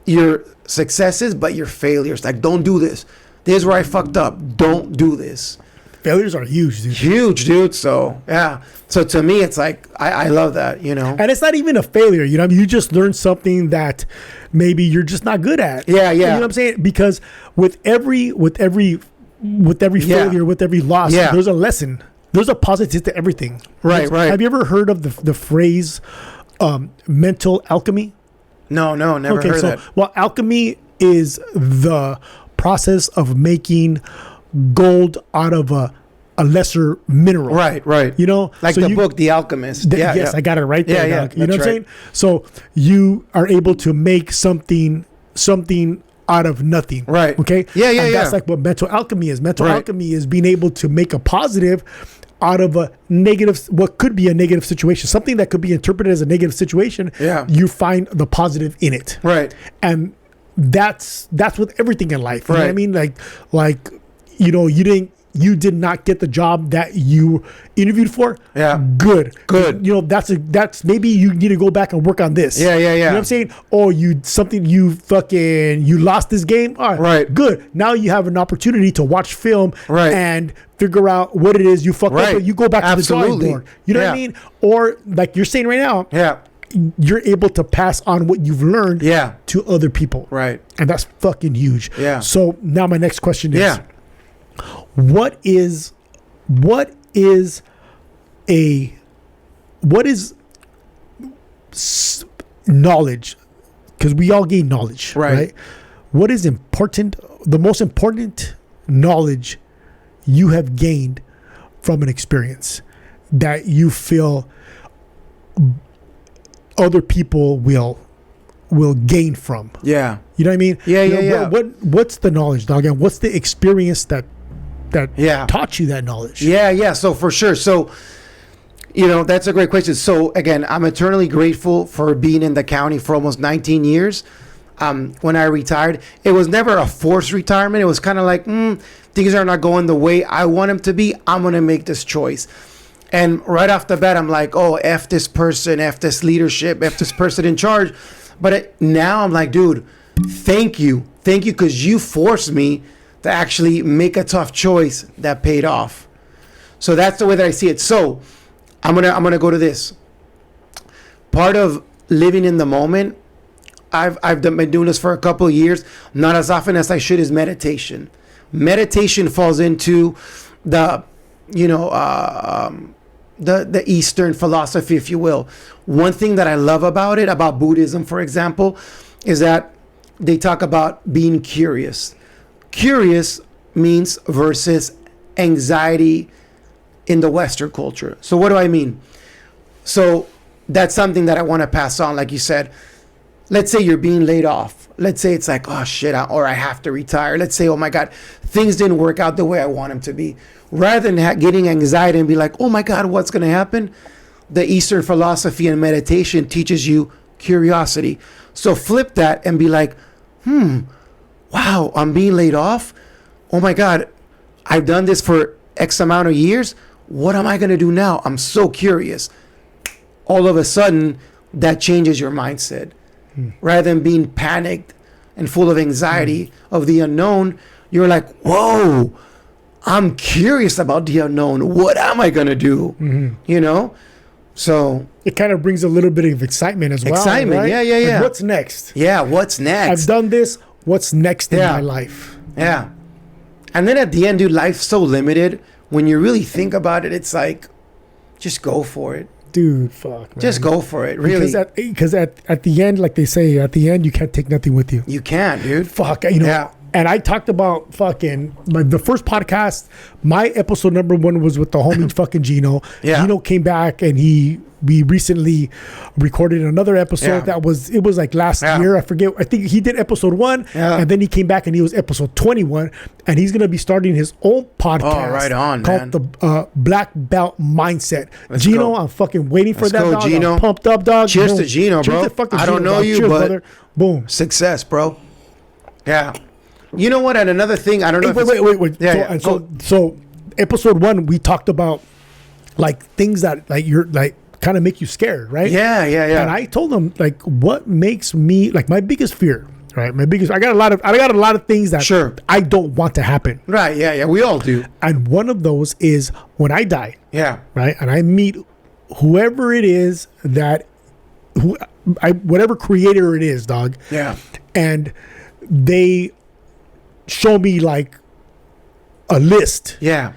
your successes, but your failures. Like, don't do this. This is where I fucked up. Don't do this. Failures are huge, dude. Huge, dude. So, yeah. So to me, it's like, I love that, you know. And it's not even a failure, you know. I mean, you just learned something that maybe you're just not good at. Yeah. You know what I'm saying? Because with every failure, with every loss, there's a lesson. There's a positive to everything. Right. Have you ever heard of the phrase mental alchemy? No, never heard that. Well, alchemy is the process of making gold out of a lesser mineral. Right. You know? Like the book, The Alchemist. Yes, I got it right there. Yeah. You know what I'm saying? So you are able to make something out of nothing. Right. Okay? And that's like what mental alchemy is. Mental alchemy is being able to make a positive out of a negative, what could be a negative situation, something that could be interpreted as a negative situation. Yeah. You find the positive in it. Right. And that's with everything in life. You know Right. what I mean? Like, you know, you did not get the job that you interviewed for. Yeah. Good. Good. You know, that's maybe you need to go back and work on this. Yeah. You know what I'm saying? Or you lost this game. All right. Right. Good. Now you have an opportunity to watch film Right. and figure out what it is you fucked up. But you go back to the drawing board. You know what I mean? Or like you're saying right now. Yeah. You're able to pass on what you've learned to other people. Right. And that's fucking huge. Yeah. So now my next question is, what is knowledge? Because we all gain knowledge, right? What is the most important knowledge you have gained from an experience that you feel other people will gain from? Yeah. You know what I mean? Yeah. What's the knowledge, dog? And what's the experience that taught you that knowledge? Yeah. So for sure. So, you know, that's a great question. So again, I'm eternally grateful for being in the county for almost 19 years. When I retired, it was never a forced retirement. It was kind of like, things are not going the way I want them to be. I'm going to make this choice. And right off the bat, I'm like, oh, F this person, F this leadership, F this person in charge. But now I'm like, dude, thank you. Because you forced me to actually make a tough choice that paid off. So that's the way that I see it. So I'm gonna go to this. Part of living in the moment, I've been doing this for a couple of years, not as often as I should, is meditation. Meditation falls into the Eastern philosophy, if you will. One thing that I love about Buddhism, for example, is that they talk about being curious. Curious means versus anxiety in the Western culture. So what do I mean? So that's something that I want to pass on. Like you said, let's say you're being laid off. Let's say it's like, oh shit, or I have to retire. Let's say, oh my God, things didn't work out the way I want them to be. Rather than getting anxiety and be like, oh my God, what's going to happen? the Eastern philosophy and meditation teaches you curiosity. So flip that and be like, wow, I'm being laid off. Oh my God, I've done this for X amount of years. What am I going to do now? I'm so curious. All of a sudden, that changes your mindset. Rather than being panicked and full of anxiety of the unknown, you're like, whoa, I'm curious about the unknown. What am I going to do? You know? So it kind of brings a little bit of excitement as well. Excitement, right? yeah. Like, what's next? Yeah, what's next? I've done this. What's next in my life? Yeah. And then at the end, dude, life's so limited. When you really think about it, it's like, just go for it. Dude, fuck, man. Just go for it, really. Because at the end, like they say, at the end, you can't take nothing with you. You can't, dude. Fuck, you know. Yeah. And I talked about fucking the first podcast. My episode number 1 was with the homie fucking Gino. Yeah. Gino came back and we recently recorded another episode it was like last year. I forget. I think he did episode 1 and then he came back and he was episode 21 and he's gonna be starting his own podcast. Oh, right on, called the Black Belt Mindset. Let's Gino, go. I'm fucking waiting for Let's that. go, Dog. Gino. I'm pumped up, dog. Cheers Boom. to Gino, Cheers bro. to fucking I don't Gino, know dog. you, Cheers, but brother. Boom. Success, bro. Yeah. You know what? And another thing, I don't know. Wait. Yeah, So episode 1, we talked about like things that like you're like kind of make you scared, right? Yeah. And I told them like what makes me like my biggest fear, right? I got a lot of things that I don't want to happen. Right. Yeah. We all do. And one of those is when I die. Yeah. Right. And I meet whoever it is whatever creator it is, dog. Yeah. And they show me like a list. Yeah.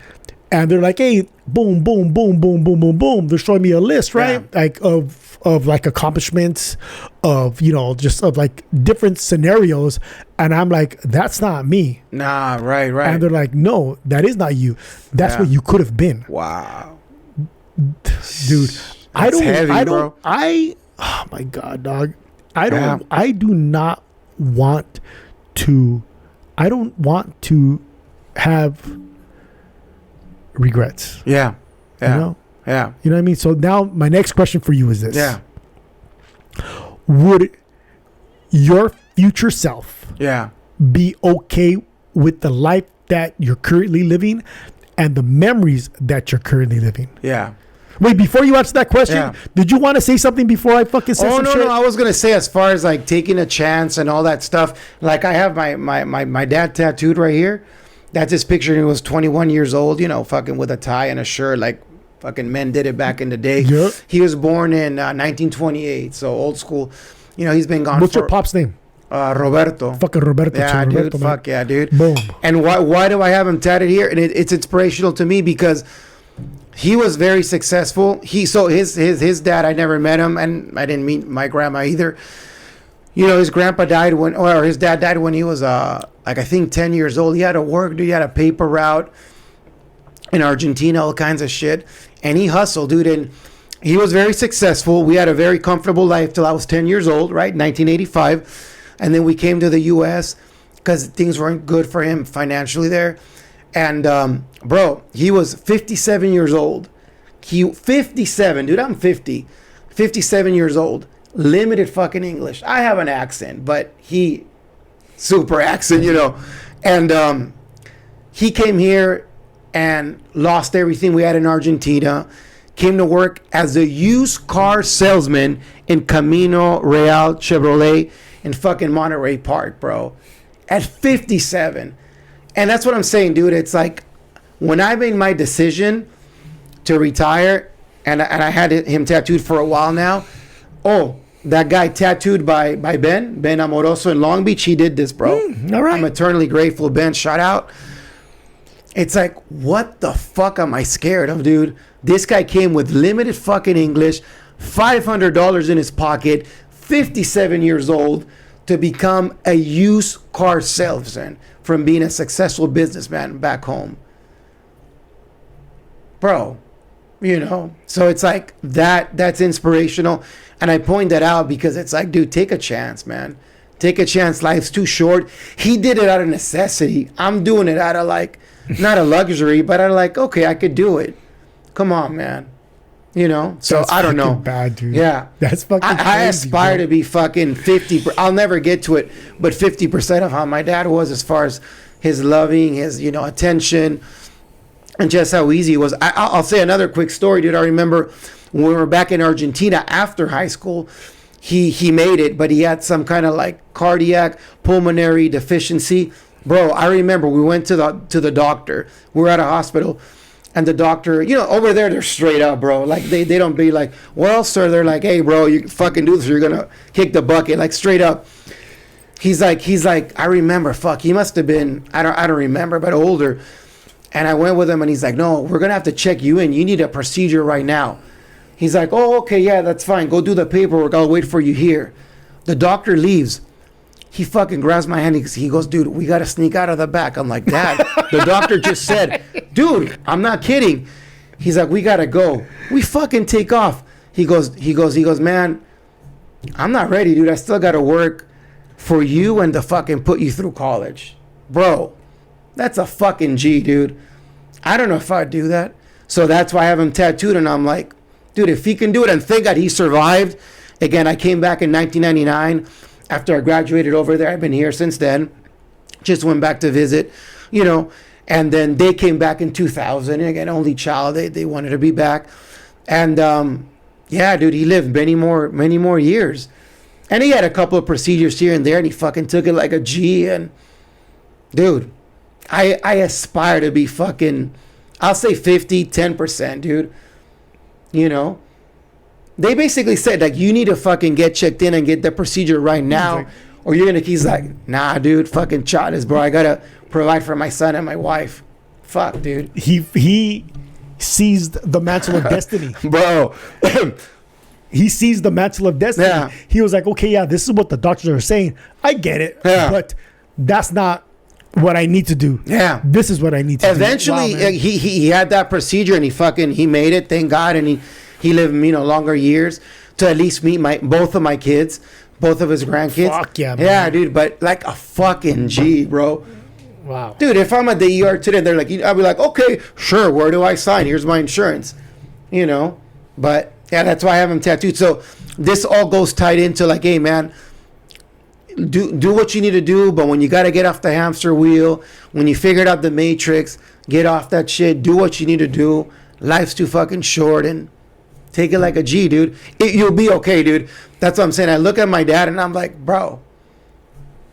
And they're like, hey, boom, boom, boom, boom, boom, boom, boom. They're showing me a list, right? Yeah. Like of like accomplishments, of, you know, just of like different scenarios. And I'm like, that's not me. Nah, right. And they're like, no, that is not you. That's what you could have been. Wow. Dude, bro. Oh my God, dog. I do not want to have regrets. Yeah. You know? Yeah. You know what I mean? So now my next question for you is this. Yeah. Would your future self be okay with the life that you're currently living and the memories that you're currently living? Yeah. Wait, before you answer that question, did you want to say something before I fucking said some shit? No. I was going to say, as far as like taking a chance and all that stuff, like I have my dad tattooed right here. That's his picture. He was 21 years old, you know, fucking with a tie and a shirt, like fucking men did it back in the day. Yep. He was born in 1928, so old school. You know, he's been gone What's your pop's name? Roberto. Fucking Roberto. Yeah, Roberto, dude. man. Fuck yeah, dude. Boom. And why do I have him tatted here? And it's inspirational to me because he was very successful. His dad, I never met him, and I didn't meet my grandma either. You know, his grandpa died his dad died when he was like I think 10 years old. He had to work, dude. He had a paper route in Argentina, all kinds of shit, and he hustled, dude. And he was very successful. We had a very comfortable life till I was 10 years old, right? 1985, and then we came to the U.S. because things weren't good for him financially there. And bro, he was 57 years old. 57, dude. I'm 50. 57 years old. Limited fucking English. I have an accent, but he super accent, you know. And he came here and lost everything we had in Argentina. Came to work as a used car salesman in Camino Real Chevrolet in fucking Monterey Park, bro. At 57. And that's what I'm saying, dude. It's like when I made my decision to retire, and I had him tattooed for a while now. Oh, that guy tattooed by Ben Amoroso in Long Beach. He did this, bro. All right. I'm eternally grateful, Ben. Shout out. It's like, what the fuck am I scared of, dude? This guy came with limited fucking English, $500 in his pocket, 57 years old, to become a used car salesman from being a successful businessman back home. Bro, you know, so it's like that's inspirational. And I point that out because it's like, dude, take a chance, man. Take a chance. Life's too short. He did it out of necessity. I'm doing it out of like, not a luxury, but I'm like, okay, I could do it. Come on, man. You know, so That's I don't know. fucking bad, dude. Yeah, That's fucking I crazy, aspire bro. to be fucking 50. I'll never get to it, but 50% of how my dad was, as far as his loving, his attention, and just how easy it was. I'll say another quick story, dude. I remember when we were back in Argentina after high school. He made it, but he had some kind of like cardiac pulmonary deficiency, bro. I remember we went to the doctor. We were at a hospital. And the doctor, over there, they're straight up, bro. Like, they don't be like, well, sir. They're like, hey, bro, you fucking do this or you're going to kick the bucket. Like, straight up. He's like, I remember, he must have been, I don't remember, but older. And I went with him and he's like, no, we're going to have to check you in. You need a procedure right now. He's like, oh, okay, yeah, that's fine. Go do the paperwork. I'll wait for you here. The doctor leaves. He fucking grabs my hand. He goes, dude, we got to sneak out of the back. I'm like, Dad, the doctor just said, dude, I'm not kidding. He's like, we got to go. We fucking take off. He goes, man, I'm not ready, dude. I still got to work for you and to fucking put you through college. Bro, that's a fucking G, dude. I don't know if I'd do that. So that's why I have him tattooed. And I'm like, dude, if he can do it, and thank God he survived. Again, I came back in 1999. After I graduated over there. I've been here since then. Just went back to visit, and then they came back in 2000. Again, only child. They wanted to be back. And yeah, dude, he lived many more years. And he had a couple of procedures here and there, and he fucking took it like a G. And dude, I aspire to be fucking, I'll say 10%, dude. They basically said, like, you need to fucking get checked in and get the procedure right now, or he's like, nah, dude, fucking this, bro. I gotta provide for my son and my wife. Fuck, dude. He seized the mantle of destiny. Bro. He seized the mantle of destiny. Yeah. He was like, okay, yeah, this is what the doctors are saying. I get it, but that's not what I need to do. Yeah. This is what I need to Eventually, do. Wow, he had that procedure, and he made it, thank God, and he lived, longer years to at least meet both of my kids, both of his grandkids. Fuck yeah, man. Yeah, dude, but like a fucking G, bro. Wow. Dude, if I'm at the ER today, they're like, I'll be like, okay, sure, where do I sign? Here's my insurance, But yeah, that's why I have him tattooed. So this all goes tied into like, hey, man, do what you need to do, but when you got to get off the hamster wheel, when you figured out the matrix, get off that shit, do what you need to do. Life's too fucking short, and take it like a G, dude. You'll be okay, dude. That's what I'm saying. I look at my dad and I'm like, bro,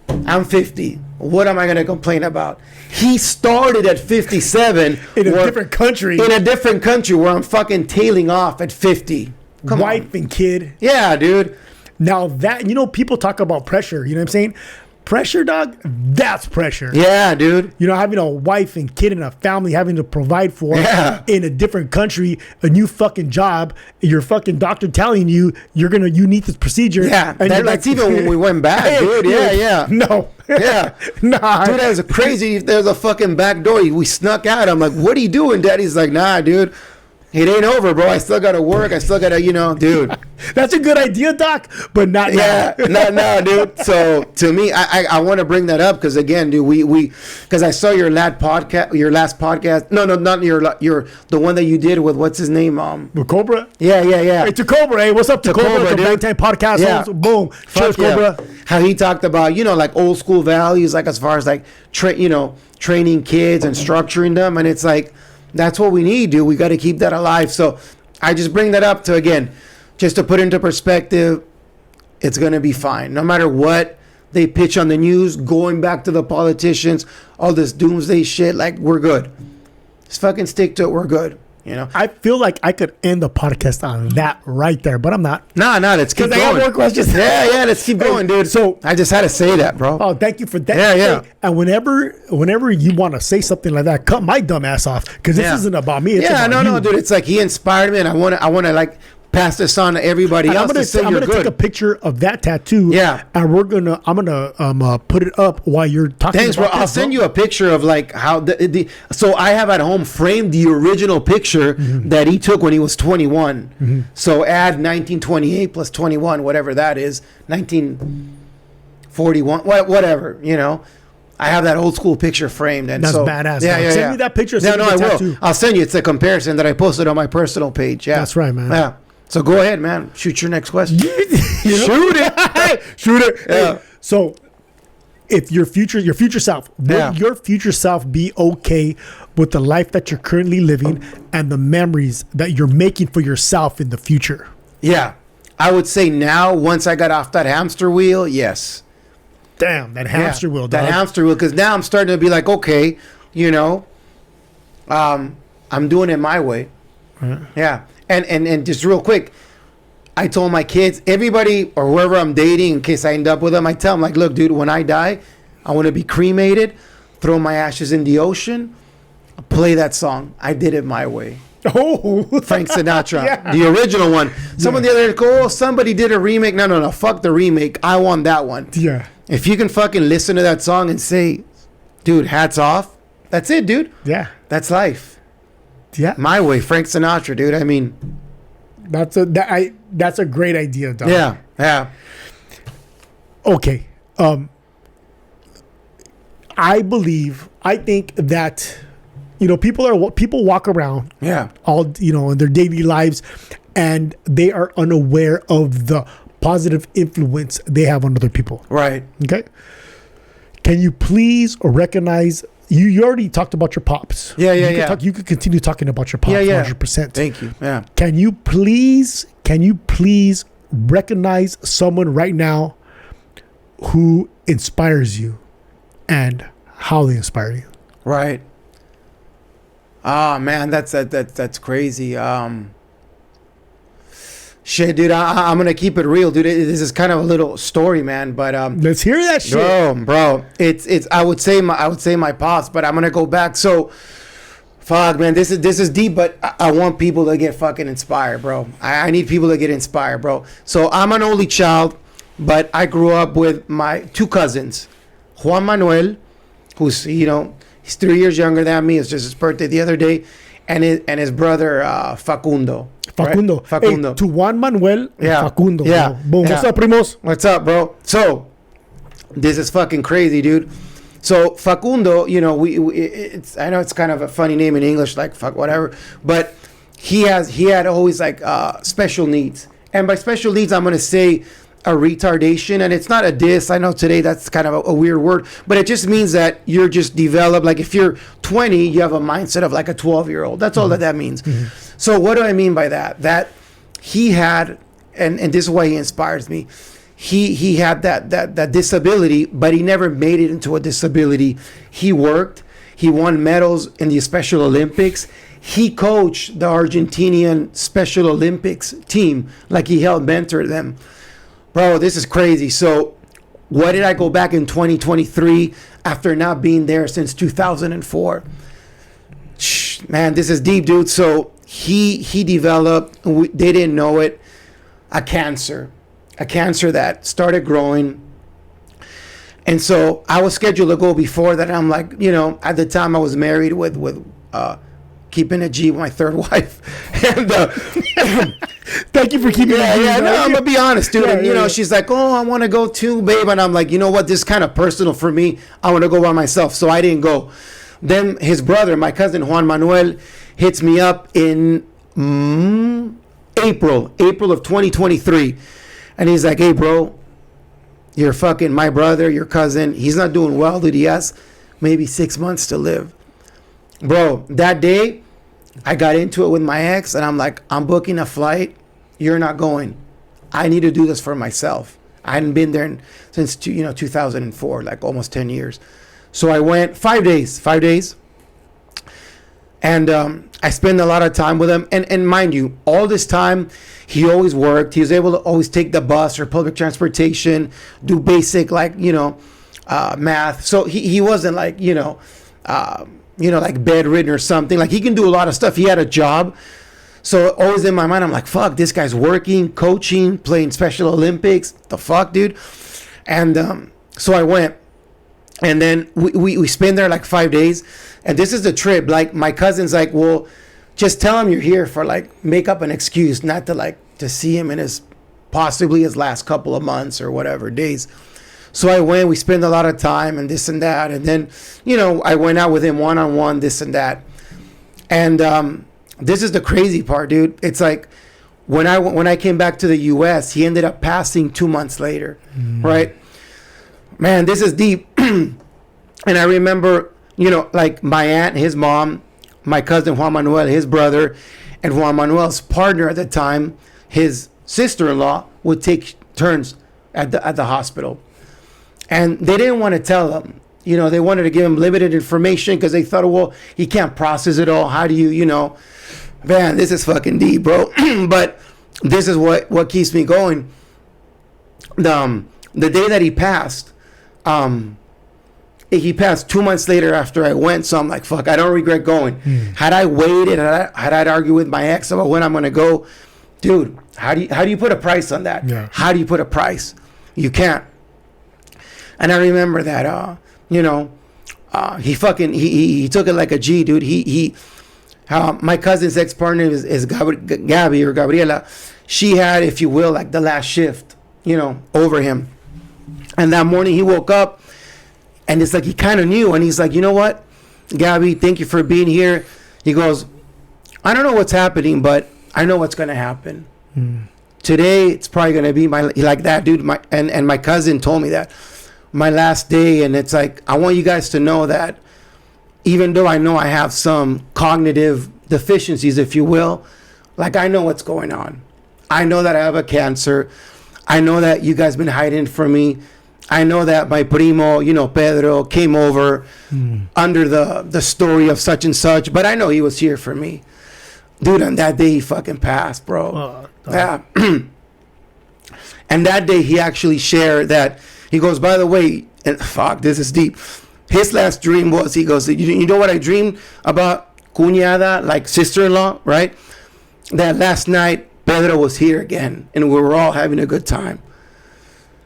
I'm 50. What am I going to complain about? He started at 57. In a different country. In a different country where I'm fucking tailing off at 50. Come Wife on. and kid. Yeah, dude. Now that, people talk about pressure. You know what I'm saying? Pressure, dog, that's pressure. Yeah, dude. Having a wife and kid and a family having to provide for in a different country, a new fucking job, your fucking doctor telling you you need this procedure. Yeah, and that's even when we went back, dude. Yeah. No. Yeah. Nah. Dude, that was crazy. There's a fucking back door. We snuck out. I'm like, what are you doing, Daddy's like, nah, dude. It ain't over, bro. I still got to work. I still got to, dude. That's a good idea, Doc, but not now. Yeah, not now, dude. So to me, I want to bring that up because again, dude, because I saw your last podcast. No, not the one that you did with what's his name? With Cobra? Yeah. Hey, to Cobra, hey, what's up to Cobra? The Bang Podcast. Yeah. Boom. Cheers, Cobra. How he talked about, like old school values, like as far as like training kids and structuring them, and it's like, that's what we need, dude. We got to keep that alive. So I just bring that up to, again, just to put into perspective, it's going to be fine. No matter what they pitch on the news, going back to the politicians, all this doomsday shit, like, we're good. Just fucking stick to it. We're good. I feel like I could end the podcast on that right there, but I'm not. Nah, let's keep going. I got more questions. Yeah, let's keep going, dude. So I just had to say that, bro. Oh, thank you for that. Yeah. And whenever you want to say something like that, cut my dumb ass off because this isn't about me. It's about no, you. dude. It's like he inspired me, and I want to like pass this on to everybody else. I'm gonna take a picture of that tattoo. Yeah, and I'm gonna put it up while you're talking. Thanks, bro. I'll send you a picture of like how so I have at home framed the original picture that he took when he was 21. So add 1928 plus 21, whatever that is, 1941, whatever, I have that old school picture framed, and That's so badass. Yeah, dog. yeah, Send yeah. me that picture. Yeah, Send no, me I the will. tattoo. I'll send you. It's a comparison that I posted on my personal page. Yeah, That's right, man. Yeah. So go ahead, man. Shoot your next question. Shoot it. Shoot it. Yeah. Hey, so if your future self, would your future self be okay with the life that you're currently living and the memories that you're making for yourself in the future? Yeah, I would say now, once I got off that hamster wheel, yes. Damn, that hamster wheel, dog. That hamster wheel, because now I'm starting to be like, okay, you know, I'm doing it my way. Yeah, and just real quick, I told my kids, everybody or whoever I'm dating, in case I end up with them, I tell them, like, look, dude, when I die, I want to be cremated, throw my ashes in the ocean, play that song. I did it my way. Oh, Frank Sinatra, Yeah. the original one. Some of the others go, oh, somebody did a remake. No, fuck the remake. I want that one. yeah. If you can fucking listen to that song and say, dude, hats off, that's it, dude. Yeah. That's life. Yeah. My way, Frank Sinatra, dude. I mean, That's a great idea, dog. yeah. Okay. I think that, people walk around Yeah. all, in their daily lives, and they are unaware of the positive influence they have on other people. Right. Okay. Can you please recognize, you already talked about your pops. Yeah. You could continue talking about your pops. Yeah. 100%. Thank you. Yeah. Can you please recognize someone right now who inspires you and how they inspire you? Right. Ah, man, that's crazy. Shit, dude, I'm gonna keep it real, dude. This is kind of a little story, man. But Let's hear that shit. bro, it's. I would say my pops, but I'm gonna go back. So, fuck, man, this is deep, but I want people to get fucking inspired, bro. I need people to get inspired, bro. So I'm an only child, but I grew up with my two cousins, Juan Manuel, who's he's 3 years younger than me. It's just his birthday the other day, and his brother Facundo. Facundo. Right? Facundo. Hey, to Juan Manuel, Yeah. Facundo. Yeah. Boom. What's Yeah. up, primos? What's up, bro? So, this is fucking crazy, dude. So Facundo, it's I know it's kind of a funny name in English, like fuck whatever, but he had always like special needs, and by special needs, I'm gonna say a retardation, and it's not a diss. I know today that's kind of a weird word, but it just means that you're just developed. Like if you're 20, you have a mindset of like a 12-year-old. That's all that means. Mm-hmm. So what do I mean by that? That he had, and this is why he inspires me. He had that disability, but he never made it into a disability. He worked. He won medals in the Special Olympics. He coached the Argentinian Special Olympics team, like he helped mentor them. Bro, this is crazy. So why did I go back in 2023 after not being there since 2004? Man, this is deep, dude. So he developed, they didn't know it, a cancer that started growing. And so I was scheduled to go before that. I'm like, at the time I was married with keeping a G with my third wife. And thank you for keeping yeah, no, I'm gonna be honest, dude. Yeah, And she's like, oh, I want to go too, babe. And I'm like, you know what? This is kind of personal for me. I want to go by myself. So I didn't go. Then his brother, my cousin Juan Manuel, hits me up in April of 2023. And he's like, hey, bro, you're fucking my brother, your cousin. He's not doing well, dude. He has maybe 6 months to live. Bro, that day, I got into it with my ex, and I'm like, I'm booking a flight. You're not going. I need to do this for myself. I hadn't been there since 2004, like almost 10 years. So I went 5 days. And I spent a lot of time with him. And mind you, all this time, he always worked. He was able to always take the bus or public transportation, do basic, math. So he wasn't like, like bedridden or something. Like he can do a lot of stuff. He had a job. So always in my mind, I'm like, fuck, this guy's working, coaching, playing Special Olympics. The fuck, dude? And so I went. And then we spent there like 5 days. And this is the trip. Like my cousin's like, well, just tell him you're here for make up an excuse, not to see him in possibly his last couple of months or whatever days. So I went, we spent a lot of time and this and that. And then, you know, I went out with him one-on-one, this and that. And this is the crazy part, dude. It's like when I came back to the U.S., he ended up passing 2 months later, right? Man, this is deep. And I remember, you know, like my aunt, his mom, my cousin Juan Manuel, his brother, and Juan Manuel's partner at the time, his sister-in-law, would take turns at the hospital. And they didn't want to tell him. You know, they wanted to give him limited information because they thought, well, he can't process it all. How do you, you know, man, this is fucking deep, bro. But this is what keeps me going. The day that he passed 2 months later after I went. So I'm like, fuck, I don't regret going. Had I waited, had I argued with my ex about when I'm going to go, dude, how do you put a price on that? Yeah. How do you put a price? You can't. And I remember that, you know, he took it like a G, dude. My cousin's ex-partner is Gabby or Gabriela. She had, if you will, like the last shift, you know, over him. And that morning he woke up and it's like he kind of knew. And he's like, you know what, Gabby, thank you for being here. He goes, I don't know what's happening, but I know what's going to happen. Today, it's probably going to be like that, dude. And my cousin told me that. My last day, and it's like, I want you guys to know that even though I know I have some cognitive deficiencies, if you will, like I know what's going on. I know that I have a cancer. I know that you guys been hiding from me. I know that my primo, you know, Pedro, came over under the story of such and such, but I know he was here for me. Dude, on that day he fucking passed, bro. Yeah. And that day he actually shared that. He goes, by the way, and fuck, this is deep. His last dream was, he goes, you know what I dreamed about, cuñada, like sister-in-law, right? That last night, Pedro was here again, and we were all having a good time.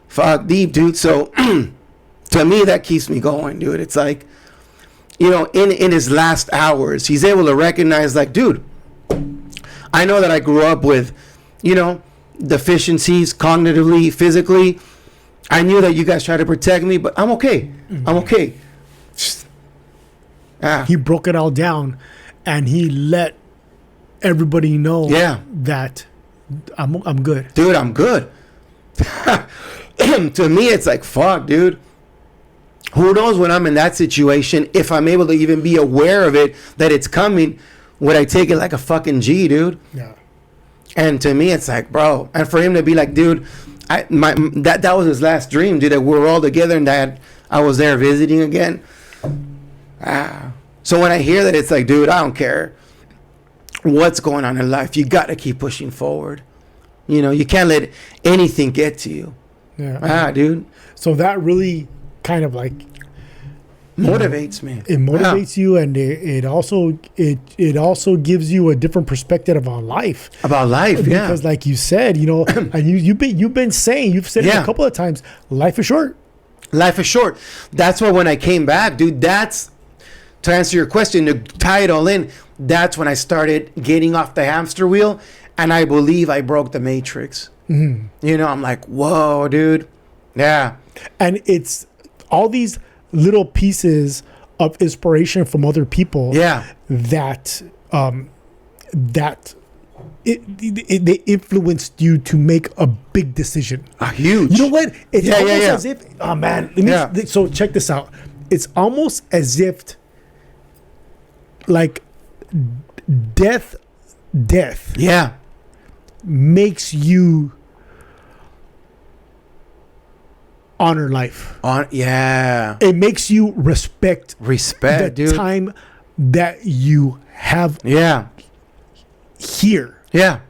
Fuck, deep, dude. So, to me, that keeps me going, dude. It's like, you know, in his last hours, he's able to recognize, like, dude, I know that I grew up with, you know, deficiencies cognitively, physically. I knew that you guys tried to protect me, but I'm okay. I'm okay. He broke it all down, and he let everybody know that I'm good. Dude, I'm good. To me, it's like, fuck, dude. Who knows when I'm in that situation, if I'm able to even be aware of it, that it's coming, would I take it like a fucking G, dude? Yeah. And to me, it's like, bro. And for him to be like, dude, that was his last dream, dude, that we were all together and that I was there visiting again. So when I hear that, it's like, dude, I don't care what's going on in life. You got to keep pushing forward. You know, you can't let anything get to you. Yeah. Dude. So that really kind of like motivates me. It motivates you, and it also gives you a different perspective about life. Because like you said, you know, and you've said it a couple of times. Life is short. Life is short. That's why when I came back, dude, that's to answer your question, to tie it all in. That's when I started getting off the hamster wheel, and I believe I broke the matrix. You know, I'm like, whoa, dude. Yeah. And it's all these little pieces of inspiration from other people that they influenced you to make a big decision. Huge. You know what? It's almost as if, oh man, so check this out. It's almost as if like death makes you honor life. It makes you respect the dude. time that you have here. Yeah,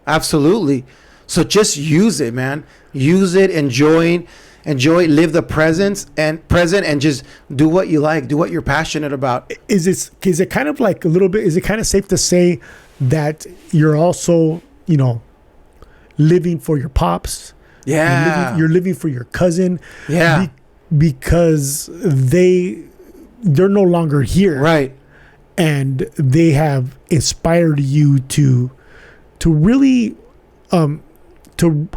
absolutely. So just use it, man. Use it, enjoy, live the present and just do what you like, do what you're passionate about. Is it kind of like a little bit, is it kind of safe to say that you're also, you know, living for your pops? You're living for your cousin. Because they're no longer here. Right. And they have inspired you to really to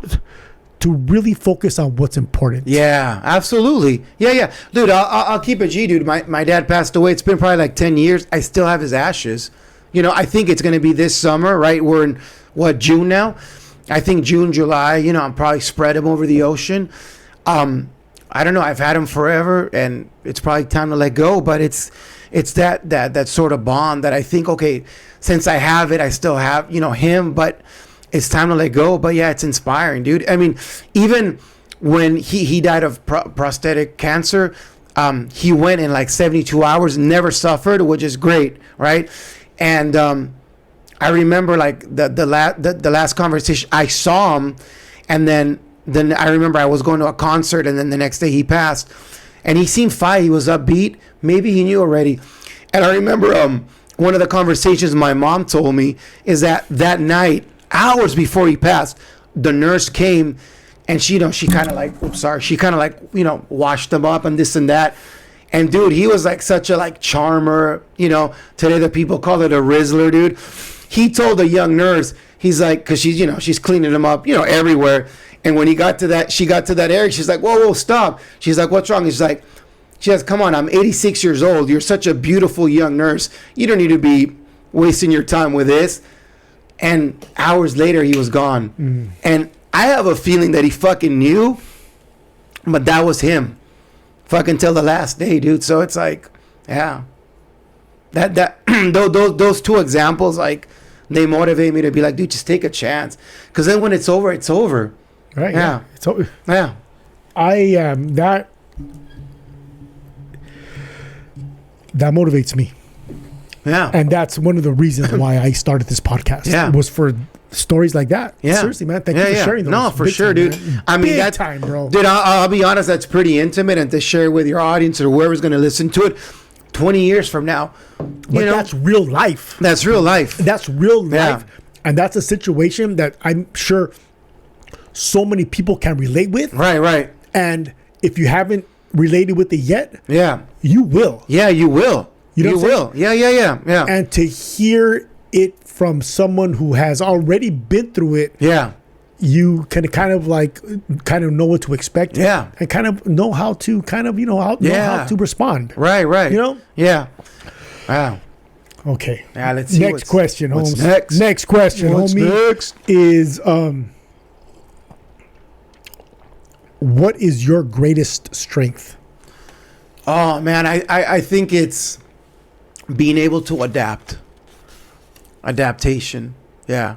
to really focus on what's important. Yeah, absolutely. Yeah. Dude, I'll keep it G, dude. My dad passed away. It's been probably like 10 years. I still have his ashes. You know, I think it's going to be this summer, right? We're in, June now? I think June, July, you know, I'll probably spread him over the ocean. I don't know. I've had him forever, and it's probably time to let go. But it's that sort of bond that I think, okay, since I have it, I still have, you know, him, but it's time to let go. But yeah, it's inspiring, dude. I mean, even when he died of prostate cancer, he went in like 72 hours, never suffered, which is great, right? And I remember like the last conversation, I saw him, and then I remember I was going to a concert, and then the next day he passed, and he seemed fine. He was upbeat. Maybe he knew already. And I remember one of the conversations my mom told me is that night, hours before he passed, the nurse came, and she kind of like, she kind of like, you know, washed him up and this and that. And dude, he was like such a like charmer, you know, today the people call it a Rizzler, dude. He told the young nurse, he's like, cause she's, you know, she's cleaning him up, you know, everywhere. And when she got to that area, she's like, whoa, stop. She's like, what's wrong? He's like, she says, come on, I'm 86 years old. You're such a beautiful young nurse. You don't need to be wasting your time with this. And hours later, he was gone. And I have a feeling that he fucking knew, but that was him. Fucking till the last day, dude. So it's like, yeah. Those two examples, like, they motivate me to be like, dude, just take a chance. Because then when it's over, it's over. Right. Yeah. It's over. Yeah. That motivates me. Yeah. And that's one of the reasons why I started this podcast. Yeah. Was for stories like that. Yeah. Seriously, man. Thank you for sharing those. No, for big sure, time, dude. man. I mean, big time, bro. Dude, I'll be honest, that's pretty intimate, and to share with your audience or whoever's going to listen to it 20 years from now. But that's real life. That's real life. That's real life. Yeah. And that's a situation that I'm sure so many people can relate with. Right. And if you haven't related with it yet, Yeah. you will. Yeah, you will. You know what I'm will. Yeah. And to hear it from someone who has already been through it, Yeah. you can kind of know what to expect. Yeah. And kind of know how to know how to respond. Right. You know? Yeah. Wow. Okay. Now let's see Next question, what's Holmes. next. Next question, What's homie, next? is what is your greatest strength? Oh, man, I think it's being able to adapt. Adaptation. Yeah.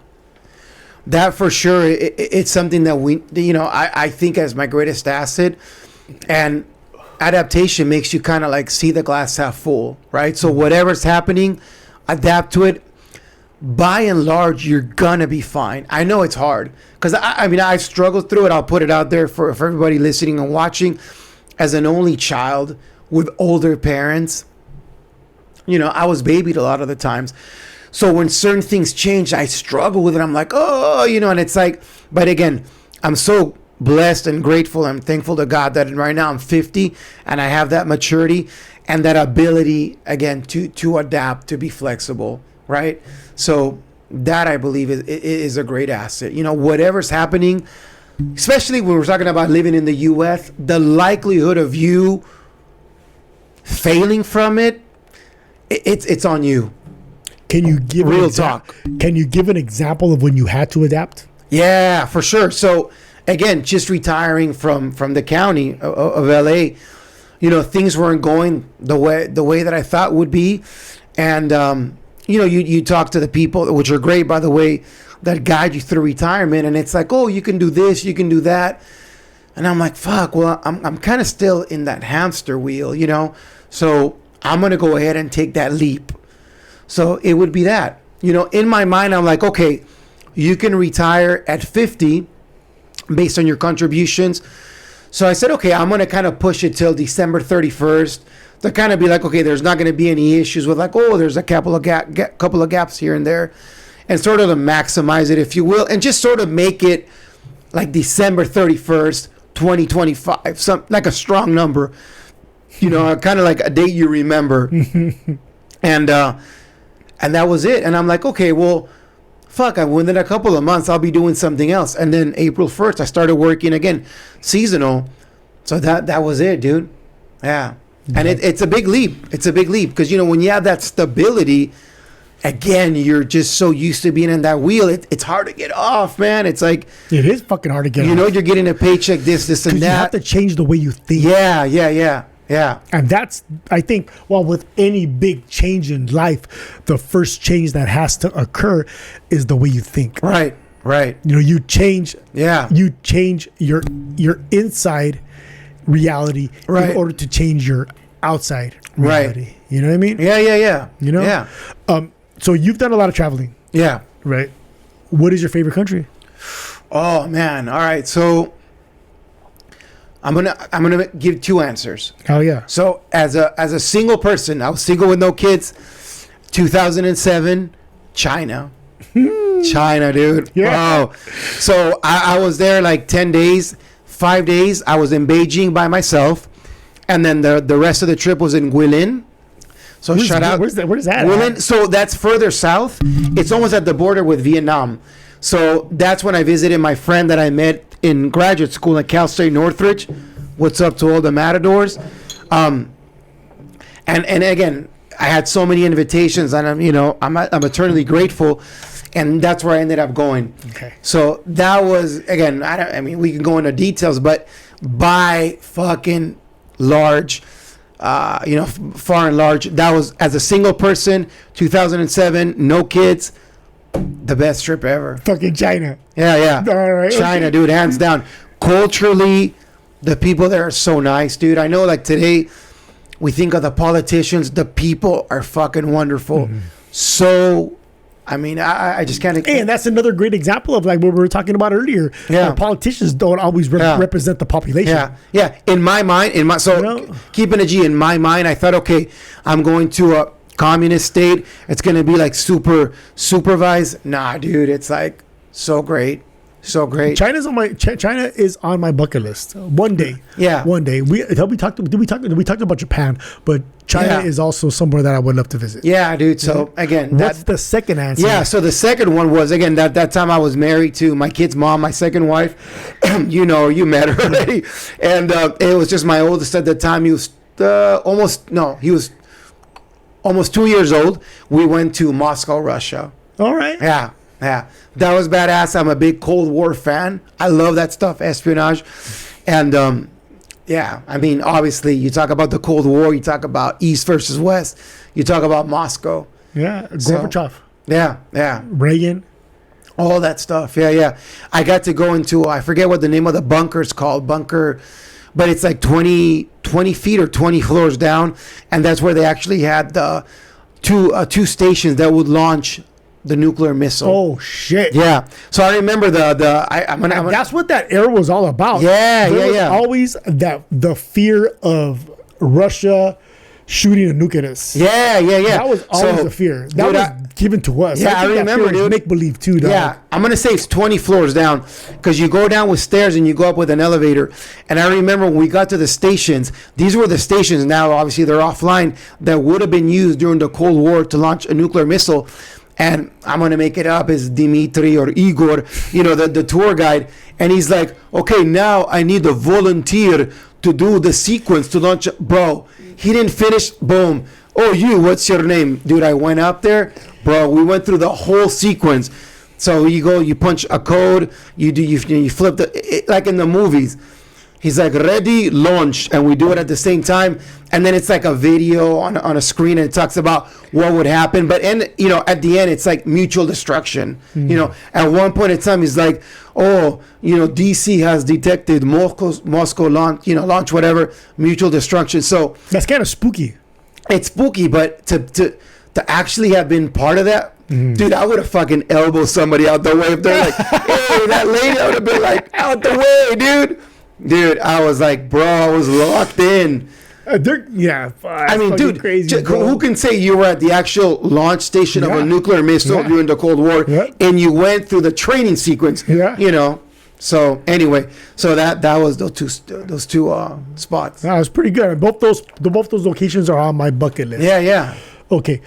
That for sure, it's something that I think as my greatest asset. And adaptation makes you kind of like see the glass half full, right? So whatever's happening, adapt to it. By and large, you're gonna be fine. I know it's hard because I struggled through it. I'll put it out there for everybody listening and watching. As an only child with older parents, I was babied a lot of the times. So when certain things change, I struggle with it. I'm like, and it's like, but again, I'm so blessed and grateful and thankful to God that right now I'm 50 and I have that maturity and that ability again to adapt, to be flexible, right? So that I believe is a great asset. Whatever's happening, especially when we're talking about living in the U.S., the likelihood of you failing from it's on you. Can you give real talk? Can you give an example of when you had to adapt? Yeah, for sure. So again, just retiring from the county of LA, things weren't going the way that I thought would be, and you talk to the people, which are great, by the way, that guide you through retirement, and it's like, oh, you can do this, you can do that, and I'm like, fuck. Well, I'm kind of still in that hamster wheel, So I'm gonna go ahead and take that leap. So it would be that, in my mind, I'm like, okay, you can retire at 50 based on your contributions. So I said, okay, I'm going to kind of push it till December 31st to kind of be like, okay, there's not going to be any issues with like, oh, there's a couple of gaps here and there, and sort of to maximize it, if you will, and just sort of make it like December 31st, 2025, some like a strong number, kind of like a date you remember. And that was it. And I'm like, okay, well, fuck, within a couple of months, I'll be doing something else. And then April 1st, I started working again, seasonal. So that was it, dude. Yeah. And it's a big leap. It's a big leap because, you know, when you have that stability, again, you're just so used to being in that wheel. It's hard to get off, man. It's like, it is fucking hard to get off. You know, you're getting a paycheck, this, and that. You have to change the way you think. Yeah. And that's, I think, well, with any big change in life, the first change that has to occur is the way you think. Right. You know, you change. Yeah. You change your inside reality in order to change your outside reality. Right. You know what I mean? Yeah. You know? Yeah. So you've done a lot of traveling. Yeah. Right. What is your favorite country? Oh man. All right. So I'm gonna give two answers. Oh yeah. So as a single person, I was single with no kids. 2007, China. China, dude. Yeah. Wow. So I was there like 10 days. 5 days I was in Beijing by myself, and then the rest of the trip was in Guilin. So Where's that? Where's that? Guilin, so that's further south. It's almost at the border with Vietnam. So that's when I visited my friend that I met in graduate school at Cal State Northridge. What's up to all the matadors? And again, I had so many invitations, and I'm eternally grateful. And that's where I ended up going. Okay. So that was, again, I mean, we can go into details, but by fucking large, far and large, that was, as a single person, 2007, no kids, the best trip ever. Fucking China. Yeah. All right. China, dude, hands down. Culturally, the people there are so nice, dude. I know, like, today, we think of the politicians. The people are fucking wonderful. Mm-hmm. So... I mean, I just can't. And that's another great example of like what we were talking about earlier. Yeah. Politicians don't always represent the population. Yeah. In my mind, keeping a G, in my mind, I thought, okay, I'm going to a communist state. It's going to be like super supervised. Nah, dude, it's like so great. So great. China is on my bucket list. One day. Yeah. One day. We talked about Japan, but China is also somewhere that I would love to visit. Yeah, dude. So again, what's the second answer? Yeah. So the second one was, again, that time I was married to my kid's mom, my second wife. You met her already, and it was just my oldest at the time. He was almost 2 years old. We went to Moscow, Russia. All right. Yeah. That was badass. I'm a big Cold War fan. I love that stuff, espionage. And I mean, obviously, you talk about the Cold War, you talk about East versus West, you talk about Moscow. Yeah, Gorbachev. So, yeah. Reagan. All that stuff. Yeah. I got to go into, I forget what the name of the bunker is called, but it's like 20 feet or 20 floors down. And that's where they actually had the two stations that would launch the nuclear missile. Oh shit! Yeah. So I remember that's what that era was all about. Yeah. There was always the fear of Russia shooting a nuke at us. Yeah. That was always a fear. That was given to us. Yeah, I remember, dude. Make believe too, dog. Yeah, I'm gonna say it's 20 floors down because you go down with stairs and you go up with an elevator. And I remember when we got to the stations. These were the stations. Now, obviously, they're offline. That would have been used during the Cold War to launch a nuclear missile. And I'm going to make it up as Dimitri or Igor, the tour guide. And he's like, okay, now I need a volunteer to do the sequence to launch. Bro, he didn't finish. Boom. Oh, what's your name? Dude, I went up there. Bro, we went through the whole sequence. So you go, you punch a code, you flip like in the movies. He's like, ready, launch, and we do it at the same time. And then it's like a video on a screen, and it talks about what would happen. But at the end, it's like mutual destruction. Mm-hmm. At one point in time, he's like, DC has detected Moscow launch whatever, mutual destruction. So that's kind of spooky. It's spooky, but to actually have been part of that. Mm-hmm. Dude, I would have fucking elbowed somebody out the way. If they're like, hey, that lady, I would have been like, out the way, dude. Dude, I was like, bro, I was locked in. I mean, dude, crazy, who can say you were at the actual launch station of a nuclear missile during the Cold War and you went through the training sequence? Yeah. So anyway, that was those two spots. That was pretty good. Both those locations are on my bucket list. Yeah. Okay.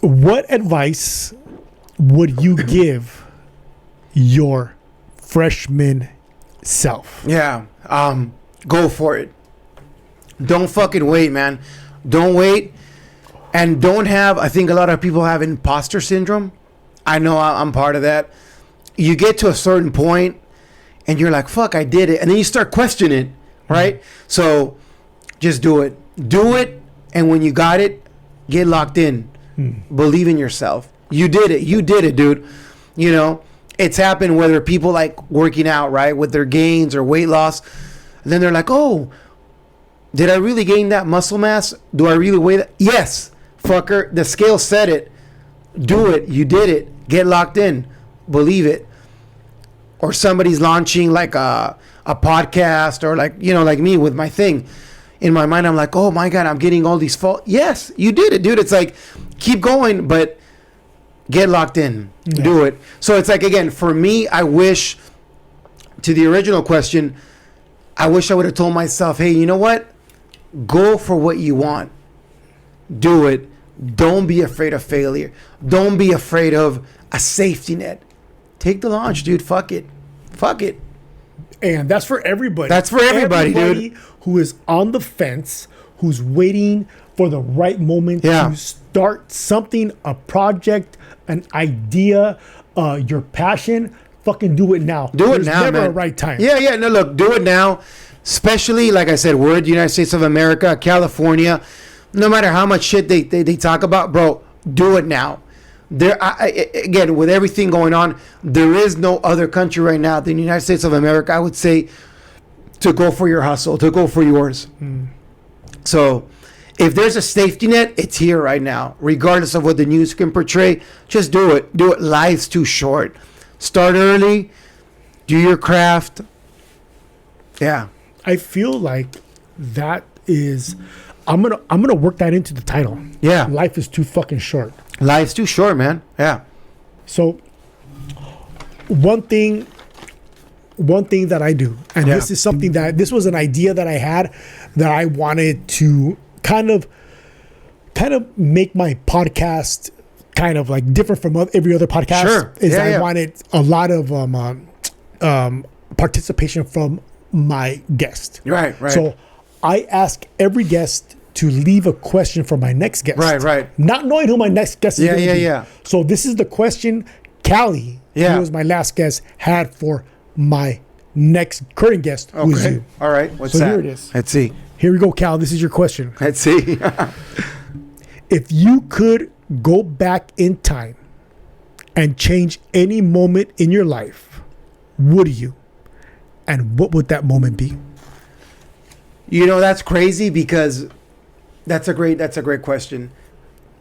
What advice would you give your freshman self? Yeah. Go for it. Don't fucking wait, man. Don't wait. And don't have, I think a lot of people have imposter syndrome. I know I'm part of that. You get to a certain point and you're like, fuck, I did it. And then you start questioning it, right? So just do it. Do it. And when you got it, get locked in. Believe in yourself. You did it. You did it, dude. You know, it's happened whether people like working out, right, with their gains or weight loss. And then they're like, oh, did I really gain that muscle mass? Do I really weigh that? Yes, fucker. The scale said it. Do it. You did it. Get locked in. Believe it. Or somebody's launching like a podcast or like, you know, like me with my thing. In my mind, I'm like, oh my God, I'm getting all these faults. Yes, you did it, dude. It's like, keep going, but get locked in. Yeah. Do it. So it's like, again, for me, I wish, to the original question, I wish I would have told myself, hey, you know what? Go for what you want. Do it. Don't be afraid of failure. Don't be afraid of a safety net. Take the launch, dude. Fuck it. Fuck it. And that's for everybody. That's for everybody, dude. Who is on the fence, who's waiting for the right moment to start something, a project, an idea, your passion. Fucking do it now. Do it now, never man. a right time. Yeah. No, look, do it now. Especially, like I said, we're the United States of America, California. No matter how much shit they talk about, bro, do it now. There, again, with everything going on, there is no other country right now than the United States of America, I would say, to go for your hustle, to go for yours. So if there's a safety net, it's here right now. Regardless of what the news can portray, just do it. Do it. Life's too short. Start early. Do your craft. Yeah. I feel like that is... I'm gonna work that into the title. Yeah. Life is too fucking short. Life's too short, man. Yeah. So one thing that I do, and this is something this was an idea that I had that I wanted to kind of make my podcast kind of like different from every other podcast. Sure. I wanted a lot of participation from my guest. Right. So I ask every guest to leave a question for my next guest. Right. Not knowing who my next guest is going to be. Yeah. So this is the question Callie, who was my last guest, had for my next current guest, who is you. All right. What's that? Here it is. Let's see. Here we go, Cal. This is your question. Let's see. If you could go back in time and change any moment in your life, would you? And what would that moment be? You know, that's crazy because that's a great question.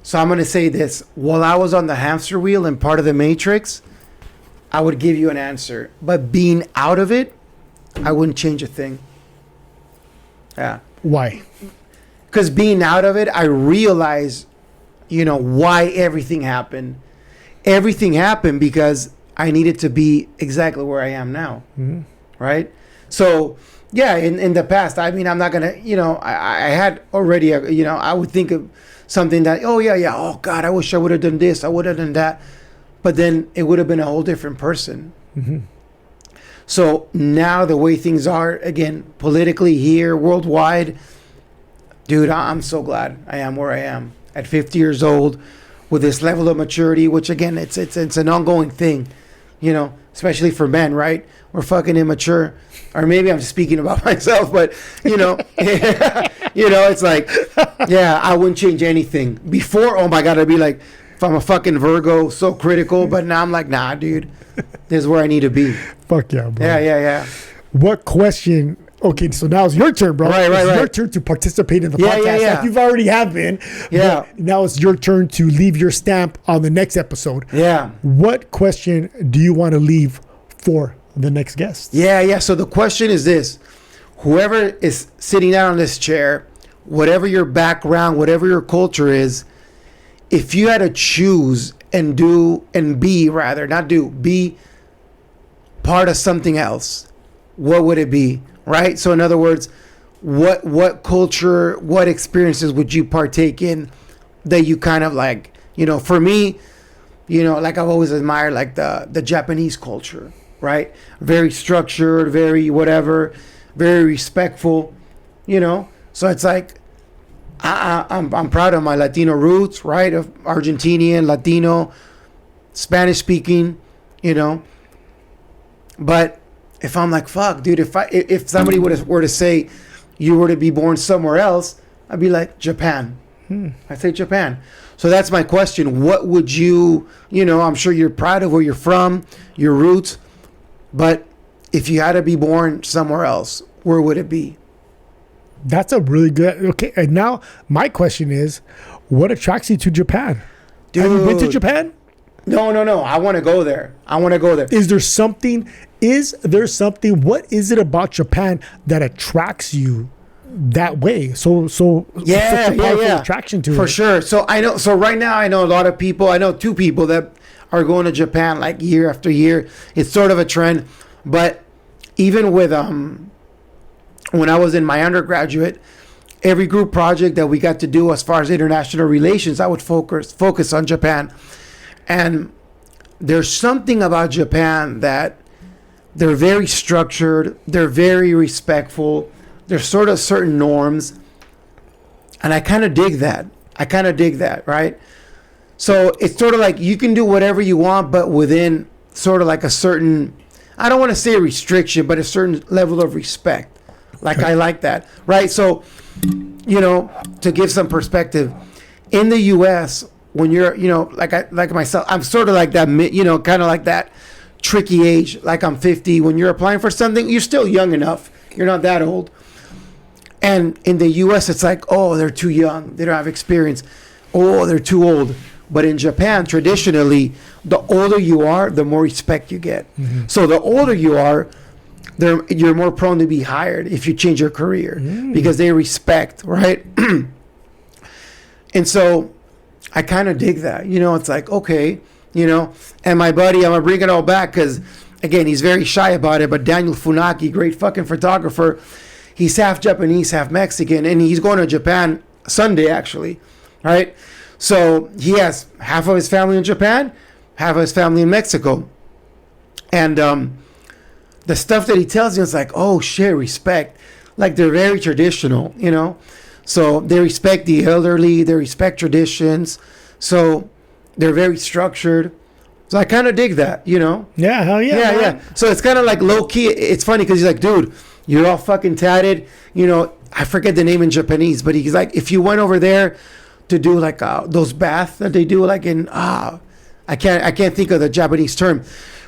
So I'm going to say this. While I was on the hamster wheel and part of the Matrix, I would give you an answer. But being out of it, I wouldn't change a thing. Yeah. Why? Because being out of it, I realized, why everything happened. Everything happened because I needed to be exactly where I am now. Mm-hmm. Right? So... yeah, in the past, I mean, I'm not going to, I had already, I would think of something that, oh, God, I wish I would have done this, I would have done that. But then it would have been a whole different person. Mm-hmm. So now the way things are, again, politically here, worldwide, dude, I'm so glad I am where I am at 50 years old with this level of maturity, which, again, it's an ongoing thing, especially for men, right? We're fucking immature. Or maybe I'm just speaking about myself, but, it's like, I wouldn't change anything. Before, oh my God, I'd be like, if I'm a fucking Virgo, so critical. But now I'm like, nah, dude, this is where I need to be. Fuck yeah, bro. Yeah. What question? Okay, so now it's your turn, bro. Right. It's your turn to participate in the podcast. Yeah. Like you've already have been. Yeah. Now it's your turn to leave your stamp on the next episode. Yeah. What question do you want to leave for the next guest? Yeah. So the question is this. Whoever is sitting down on this chair, whatever your background, whatever your culture is, if you had to choose and be part of something else, what would it be? Right? So in other words, what culture, what experiences would you partake in that you kind of like For me, like I've always admired like the Japanese culture, right? Very structured, very whatever, very respectful, So it's like I'm proud of my Latino roots, right? Of Argentinian, Latino, Spanish speaking, But if I'm like, fuck, dude, if somebody were to say you were to be born somewhere else, I'd be like, Japan. I say Japan. So that's my question. What would you, I'm sure you're proud of where you're from, your roots, but if you had to be born somewhere else, where would it be? That's a really good. Okay, and now my question is, what attracts you to Japan? Dude, have you been to Japan? No. I want to go there. Is there something? What is it about Japan that attracts you that way? So such a powerful attraction to it. For sure. So right now I know a lot of people. I know 2 people that are going to Japan like year after year. It's sort of a trend. But even with when I was in my undergraduate, every group project that we got to do as far as international relations, I would focus on Japan. And there's something about Japan that they're very structured, they're very respectful, there's sort of certain norms. And I kind of dig that. Right? So it's sort of like you can do whatever you want, but within sort of like a certain, I don't want to say restriction, but a certain level of respect. Like I like that, right? So, to give some perspective, in the U.S., when you're, like myself, I'm sort of like that, kind of like that tricky age. Like I'm 50. When you're applying for something, you're still young enough. You're not that old. And in the U.S., it's like, oh, they're too young. They don't have experience. Oh, they're too old. But in Japan, traditionally, the older you are, the more respect you get. Mm-hmm. So the older you are, you're more prone to be hired if you change your career because they respect, right? And so I kind of dig that. It's like, okay, and my buddy, I'm going to bring it all back because, again, he's very shy about it, but Daniel Funaki, great fucking photographer, he's half Japanese, half Mexican, and he's going to Japan Sunday, actually, right? So he has half of his family in Japan, half of his family in Mexico. And the stuff that he tells you is like, oh shit, respect. Like they're very traditional, So they respect the elderly, they respect traditions. So they're very structured. So I kind of dig that, Yeah, hell yeah. Yeah. So it's kind of like low key. It's funny because he's like, dude, you're all fucking tatted. I forget the name in Japanese, but he's like, if you went over there to do like those baths that they do like in, I can't think of the Japanese term.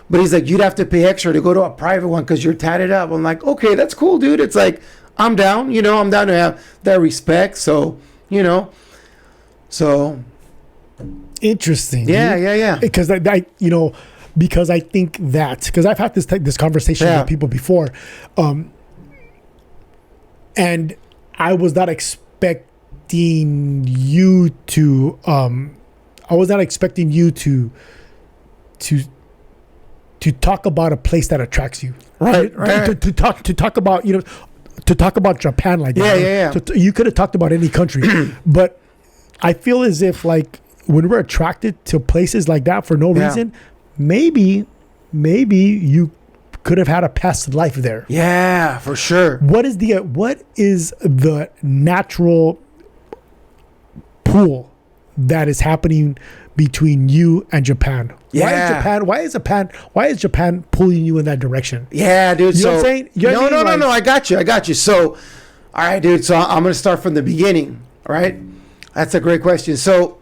But he's like, you'd have to pay extra to go to a private one because you're tatted up. I'm like, okay, that's cool, dude. It's like, I'm down, I'm down to have that respect. So, so. Interesting. Yeah. Because because I think because I've had this conversation with people before. And I was not expecting you to, to talk about a place that attracts you, right? To talk about to talk about Japan like that. Yeah. You could have talked about any country, but I feel as if like when we're attracted to places like that for no reason, maybe you could have had a past life there. Yeah, for sure. What is the natural pull that is happening between you and Japan? Yeah. Why is Japan pulling you in that direction? Yeah, dude. You know what I'm saying? No. I got you. So, all right, dude. So I'm going to start from the beginning. All right. That's a great question. So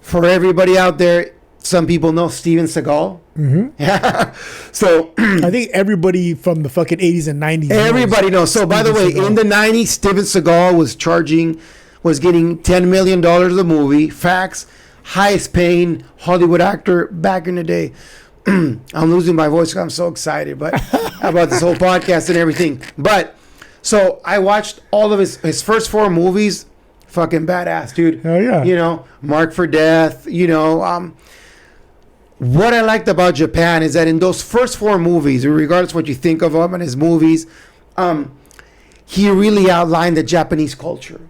for everybody out there, some people know Steven Seagal. Mm-hmm. Yeah. So I think everybody from the fucking 80s and 90s. Everybody knows. So by the way, in the 90s, Steven Seagal was getting $10 million a movie. Facts. Highest paying Hollywood actor back in the day. I'm losing my voice because I'm so excited about this whole podcast and everything. But so I watched all of his first 4 movies. Fucking badass, dude. Oh yeah. Mark for Death. What I liked about Japan is that in those first 4 movies, regardless what you think of him and his movies, he really outlined the Japanese culture.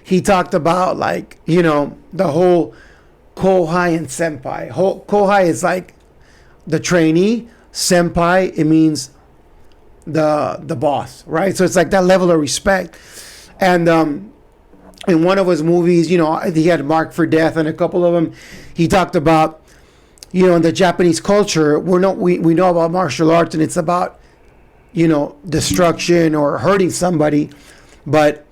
He talked about the whole kohai and senpai. Kohai is like the trainee. Senpai, it means the boss, right? So it's like that level of respect. And in one of his movies, you know, he had Marked for Death, and a couple of them, he talked about, you know, in the Japanese culture, we know about martial arts, and it's about, you know, destruction or hurting somebody, but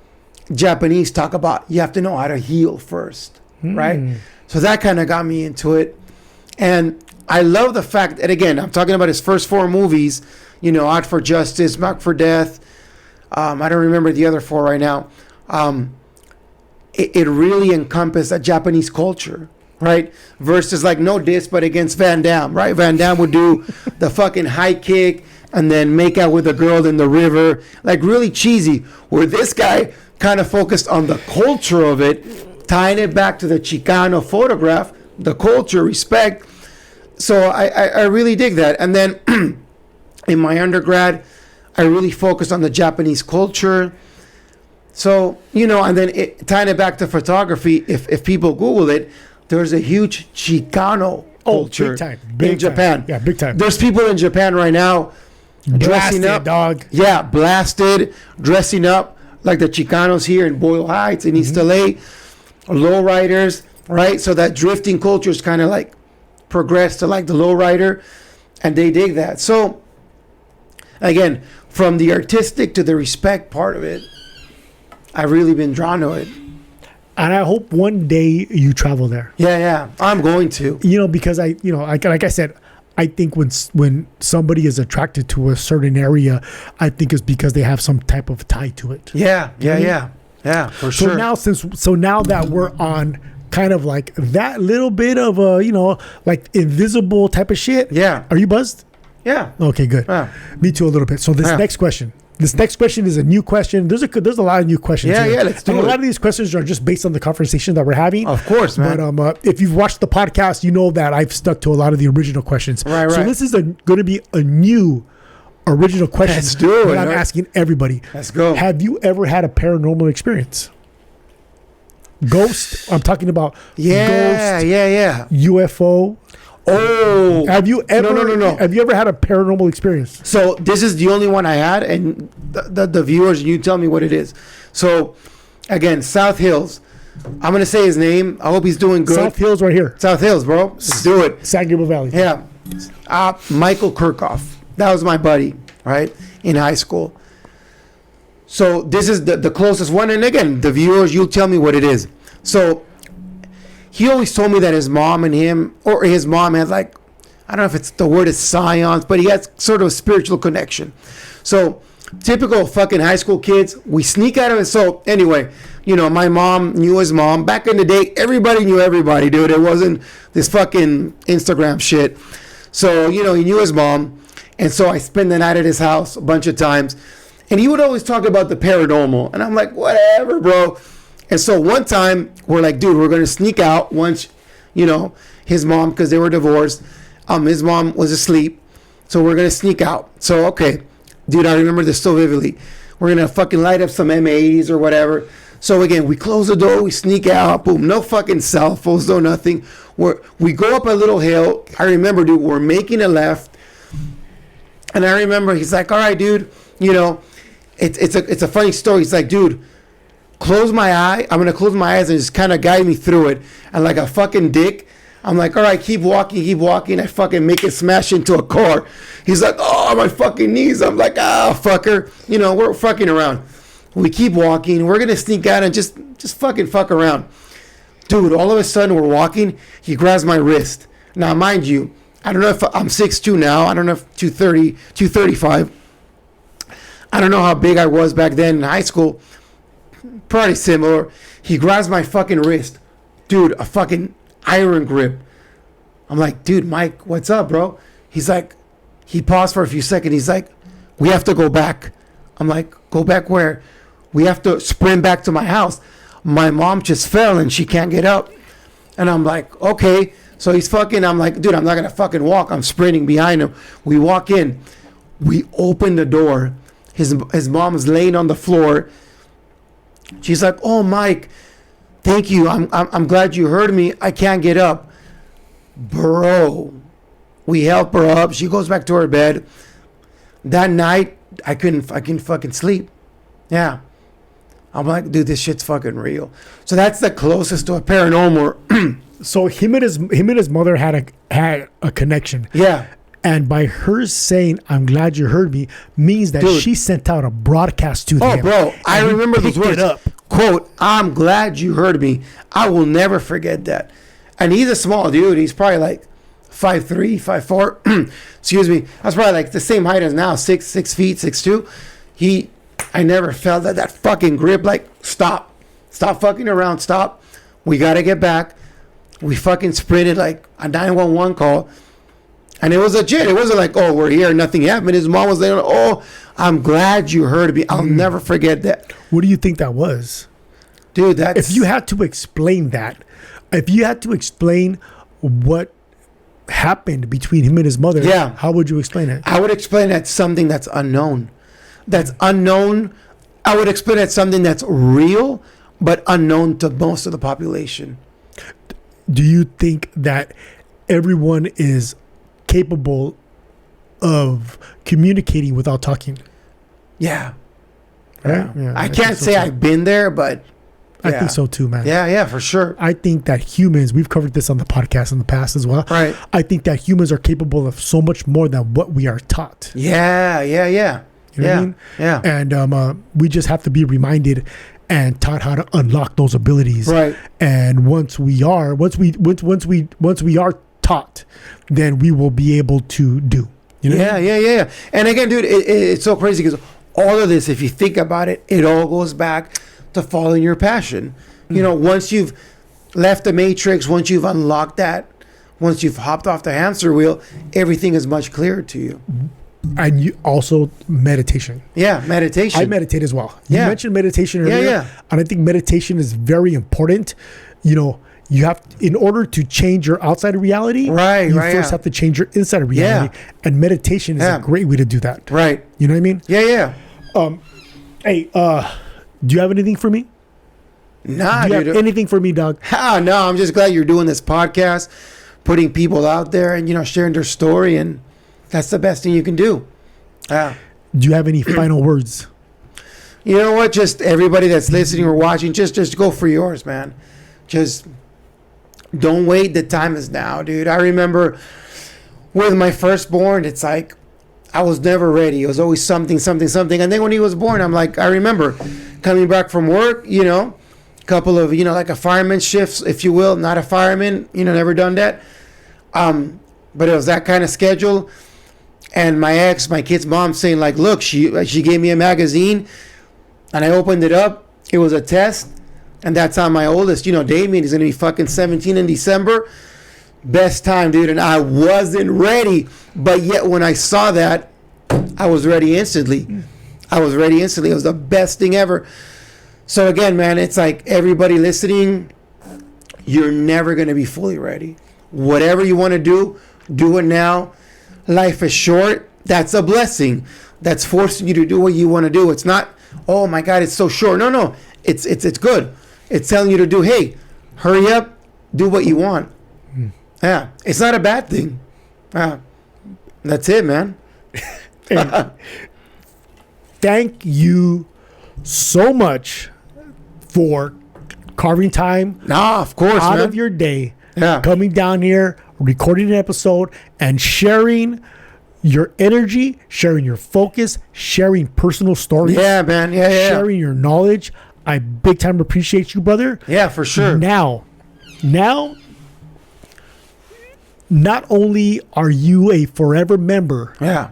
Japanese talk about you have to know how to heal first, right? So that kind of got me into it. And I love the fact that, again, I'm talking about his first 4 movies, you know, Out for Justice, Marked for Death. I don't remember the other 4 right now. It really encompassed a Japanese culture, right? Versus like no diss, but against Van Damme, right? Van Damme would do the fucking high kick and then make out with a girl in the river, like really cheesy. Where this guy kind of focused on the culture of it, tying it back to the Chicano photograph, the culture, respect. So I really dig that. And then in my undergrad, I really focused on the Japanese culture. So, you know, and then tying it back to photography, if people Google it, there's a huge Chicano culture in Japan. Time. Yeah, big time. There's people in Japan right now dressing up. Dog. Yeah, blasted, dressing up like the Chicanos here in Boyle Heights, in East LA, lowriders, right? So that drifting culture is kind of like progressed to like the lowrider, and they dig that. So, again, from the artistic to the respect part of it, I've really been drawn to it. And I hope one day you travel there. Yeah, I'm going to. You know, because like I said, I think when somebody is attracted to a certain area, I think it's because they have some type of tie to it. Yeah, for sure. So now that we're on kind of like that little bit of a, you know, like invisible type of shit. Yeah. Are you buzzed? Yeah. Okay, good. Yeah. Me too, a little bit. So this next question is a new question. There's a lot of new questions here. Yeah, let's do it. A lot of these questions are just based on the conversation that we're having. Of course, man. But if you've watched the podcast, you know that I've stuck to a lot of the original questions. Right. So this is going to be a new original question. Let's do it. That I'm asking everybody. Let's go. Have you ever had a paranormal experience? Ghost? I'm talking about ghost, UFO. Oh, have you ever? No. Have you ever had a paranormal experience? So this is the only one I had, and the viewers, you tell me what it is. So, again, South Hills. I'm gonna say his name. I hope he's doing good. South Hills, right here. South Hills, bro. Let's do it. San Gabriel Valley. Yeah. Michael Kirchhoff. That was my buddy, right, in high school. So this is the closest one, and again, the viewers, you tell me what it is. So he always told me that his mom and him, or his mom has like, I don't know if it's the word is science, but he has sort of a spiritual connection. So typical fucking high school kids, we sneak out of it. So anyway, you know, my mom knew his mom. Back in the day, everybody knew everybody, dude. It wasn't this fucking Instagram shit. So, you know, he knew his mom. And so I spent the night at his house a bunch of times. And he would always talk about the paranormal. And I'm like, whatever, bro. And so one time, we're like, dude, we're going to sneak out once, you know, his mom, because they were divorced. His mom was asleep. So we're going to sneak out. So, okay. Dude, I remember this so vividly. We're going to fucking light up some M80s or whatever. So, again, we close the door. We sneak out. Boom. No fucking cell phones. No nothing. We go up a little hill. I remember, dude, we're making a left. And I remember he's like, all right, dude, you know, it's a funny story. He's like, dude, close my eye. I'm going to close my eyes and just kind of guide me through it. And like a fucking dick, I'm like, all right, keep walking. I fucking make it smash into a car. He's like, oh, my fucking knees. I'm like, ah, fucker. You know, we're fucking around. We keep walking. We're going to sneak out and just fucking fuck around. Dude, all of a sudden we're walking. He grabs my wrist. Now, mind you, I don't know if I'm 6'2" now. I don't know if 230, 235. I don't know how big I was back then in high school. Probably similar. He grabs my fucking wrist. Dude, a fucking iron grip. I'm like, dude, Mike, what's up, bro? He's like, he paused for a few seconds. He's like, we have to go back. I'm like, go back where? We have to sprint back to my house. My mom just fell and she can't get up. And I'm like, okay. So I'm like, dude, I'm not going to fucking walk. I'm sprinting behind him. We walk in. We open the door. His mom is laying on the floor. She's like, oh, Mike, thank you. I'm glad you heard me. I can't get up. Bro, we help her up. She goes back to her bed. That night, I couldn't fucking sleep. Yeah. I'm like, dude, this shit's fucking real. So that's the closest to a paranormal. So him and his mother had a connection. Yeah. And by her saying, "I'm glad you heard me," means that Dude. she sent out a broadcast to Oh, him. bro, I And he remember those picked words. it up. Quote, "I'm glad you heard me. I will never forget that." And he's a small dude. He's probably like 5'3", 5'4". Excuse me. That's probably like the same height as now, 6 feet, 6'2". I never felt that fucking grip. Like, stop fucking around. Stop. We gotta get back. We fucking sprinted like a 911 call. And it was legit. It wasn't like, oh, we're here, nothing happened. His mom was there. Oh, I'm glad you heard me. I'll never forget that. What do you think that was? Dude, that's... If you had to explain that, if you had to explain what happened between him and his mother, Yeah. how would you explain it? I would explain that something that's unknown. That's unknown. I would explain that something that's real, but unknown to most of the population. Do you think that everyone is capable of communicating without talking? Yeah. Right? Yeah, I think can't so say too. I've been there, but... I yeah. think so too, man. Yeah, for sure. I think that humans, we've covered this on the podcast in the past as well. Right. I think that humans are capable of so much more than what we are taught. Yeah. You know what I mean? Yeah. And we just have to be reminded and taught how to unlock those abilities. Right. And once we are taught, then we will be able to do. You know what I mean? Yeah. And again, dude, it's so crazy because all of this, if you think about it, it all goes back to following your passion. You know, once you've left the matrix, once you've unlocked that, once you've hopped off the hamster wheel, everything is much clearer to you. And you also meditation. Yeah, meditation. I meditate as well. You Yeah. mentioned meditation earlier. Yeah. And I think meditation is very important. You know, you have, in order to change your outside of reality, Right, you right, first yeah. have to change your inside of reality. And meditation is Yeah. a great way to do that. Right. You know what I mean? Yeah. Hey, do you have anything for me? Nah, Do you dude. have anything for me, dog? No, I'm just glad you're doing this podcast, putting people out there and, sharing their story. And that's the best thing you can do. Yeah. Do you have any final words? You know what? Just everybody that's listening or watching, just go for yours, man. Just don't wait. The time is now, dude. I remember with my firstborn, it's like I was never ready. It was always something. And then when he was born, I'm like, I remember coming back from work, couple of, like a fireman shifts, if you will. Not a fireman, never done that. But it was that kind of schedule. And my kid's mom saying like, look, she gave me a magazine and I opened it up. It was a test. And that's on my oldest, Damien is going to be fucking 17 in December. Best time, dude. And I wasn't ready. But yet when I saw that, I was ready instantly. It was the best thing ever. So again, man, it's like everybody listening, you're never going to be fully ready. Whatever you want to do it now. Life is short. That's a blessing. That's forcing you to do what you want to do. It's not, oh my God, it's so short. No. It's good. It's telling you to do, hey, hurry up, do what you want. Yeah. It's not a bad thing. That's it, man. And thank you so much for carving time Of course, out man. of your day, Yeah. coming down here, recording an episode, and sharing your energy, sharing your focus, sharing personal stories, Yeah, man. Yeah. sharing your knowledge. I big time appreciate you, brother. Yeah, for sure. Now, not only are you a forever member Yeah.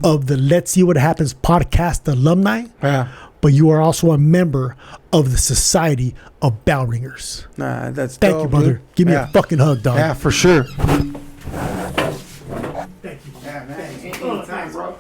of the Let's See What Happens podcast alumni, Yeah. but you are also a member of the Society of Bell Ringers. Nah, that's Thank dope, you, brother. dude. Give me Yeah. a fucking hug, dog. Yeah, for sure. Thank you. Yeah, man. Anytime, bro.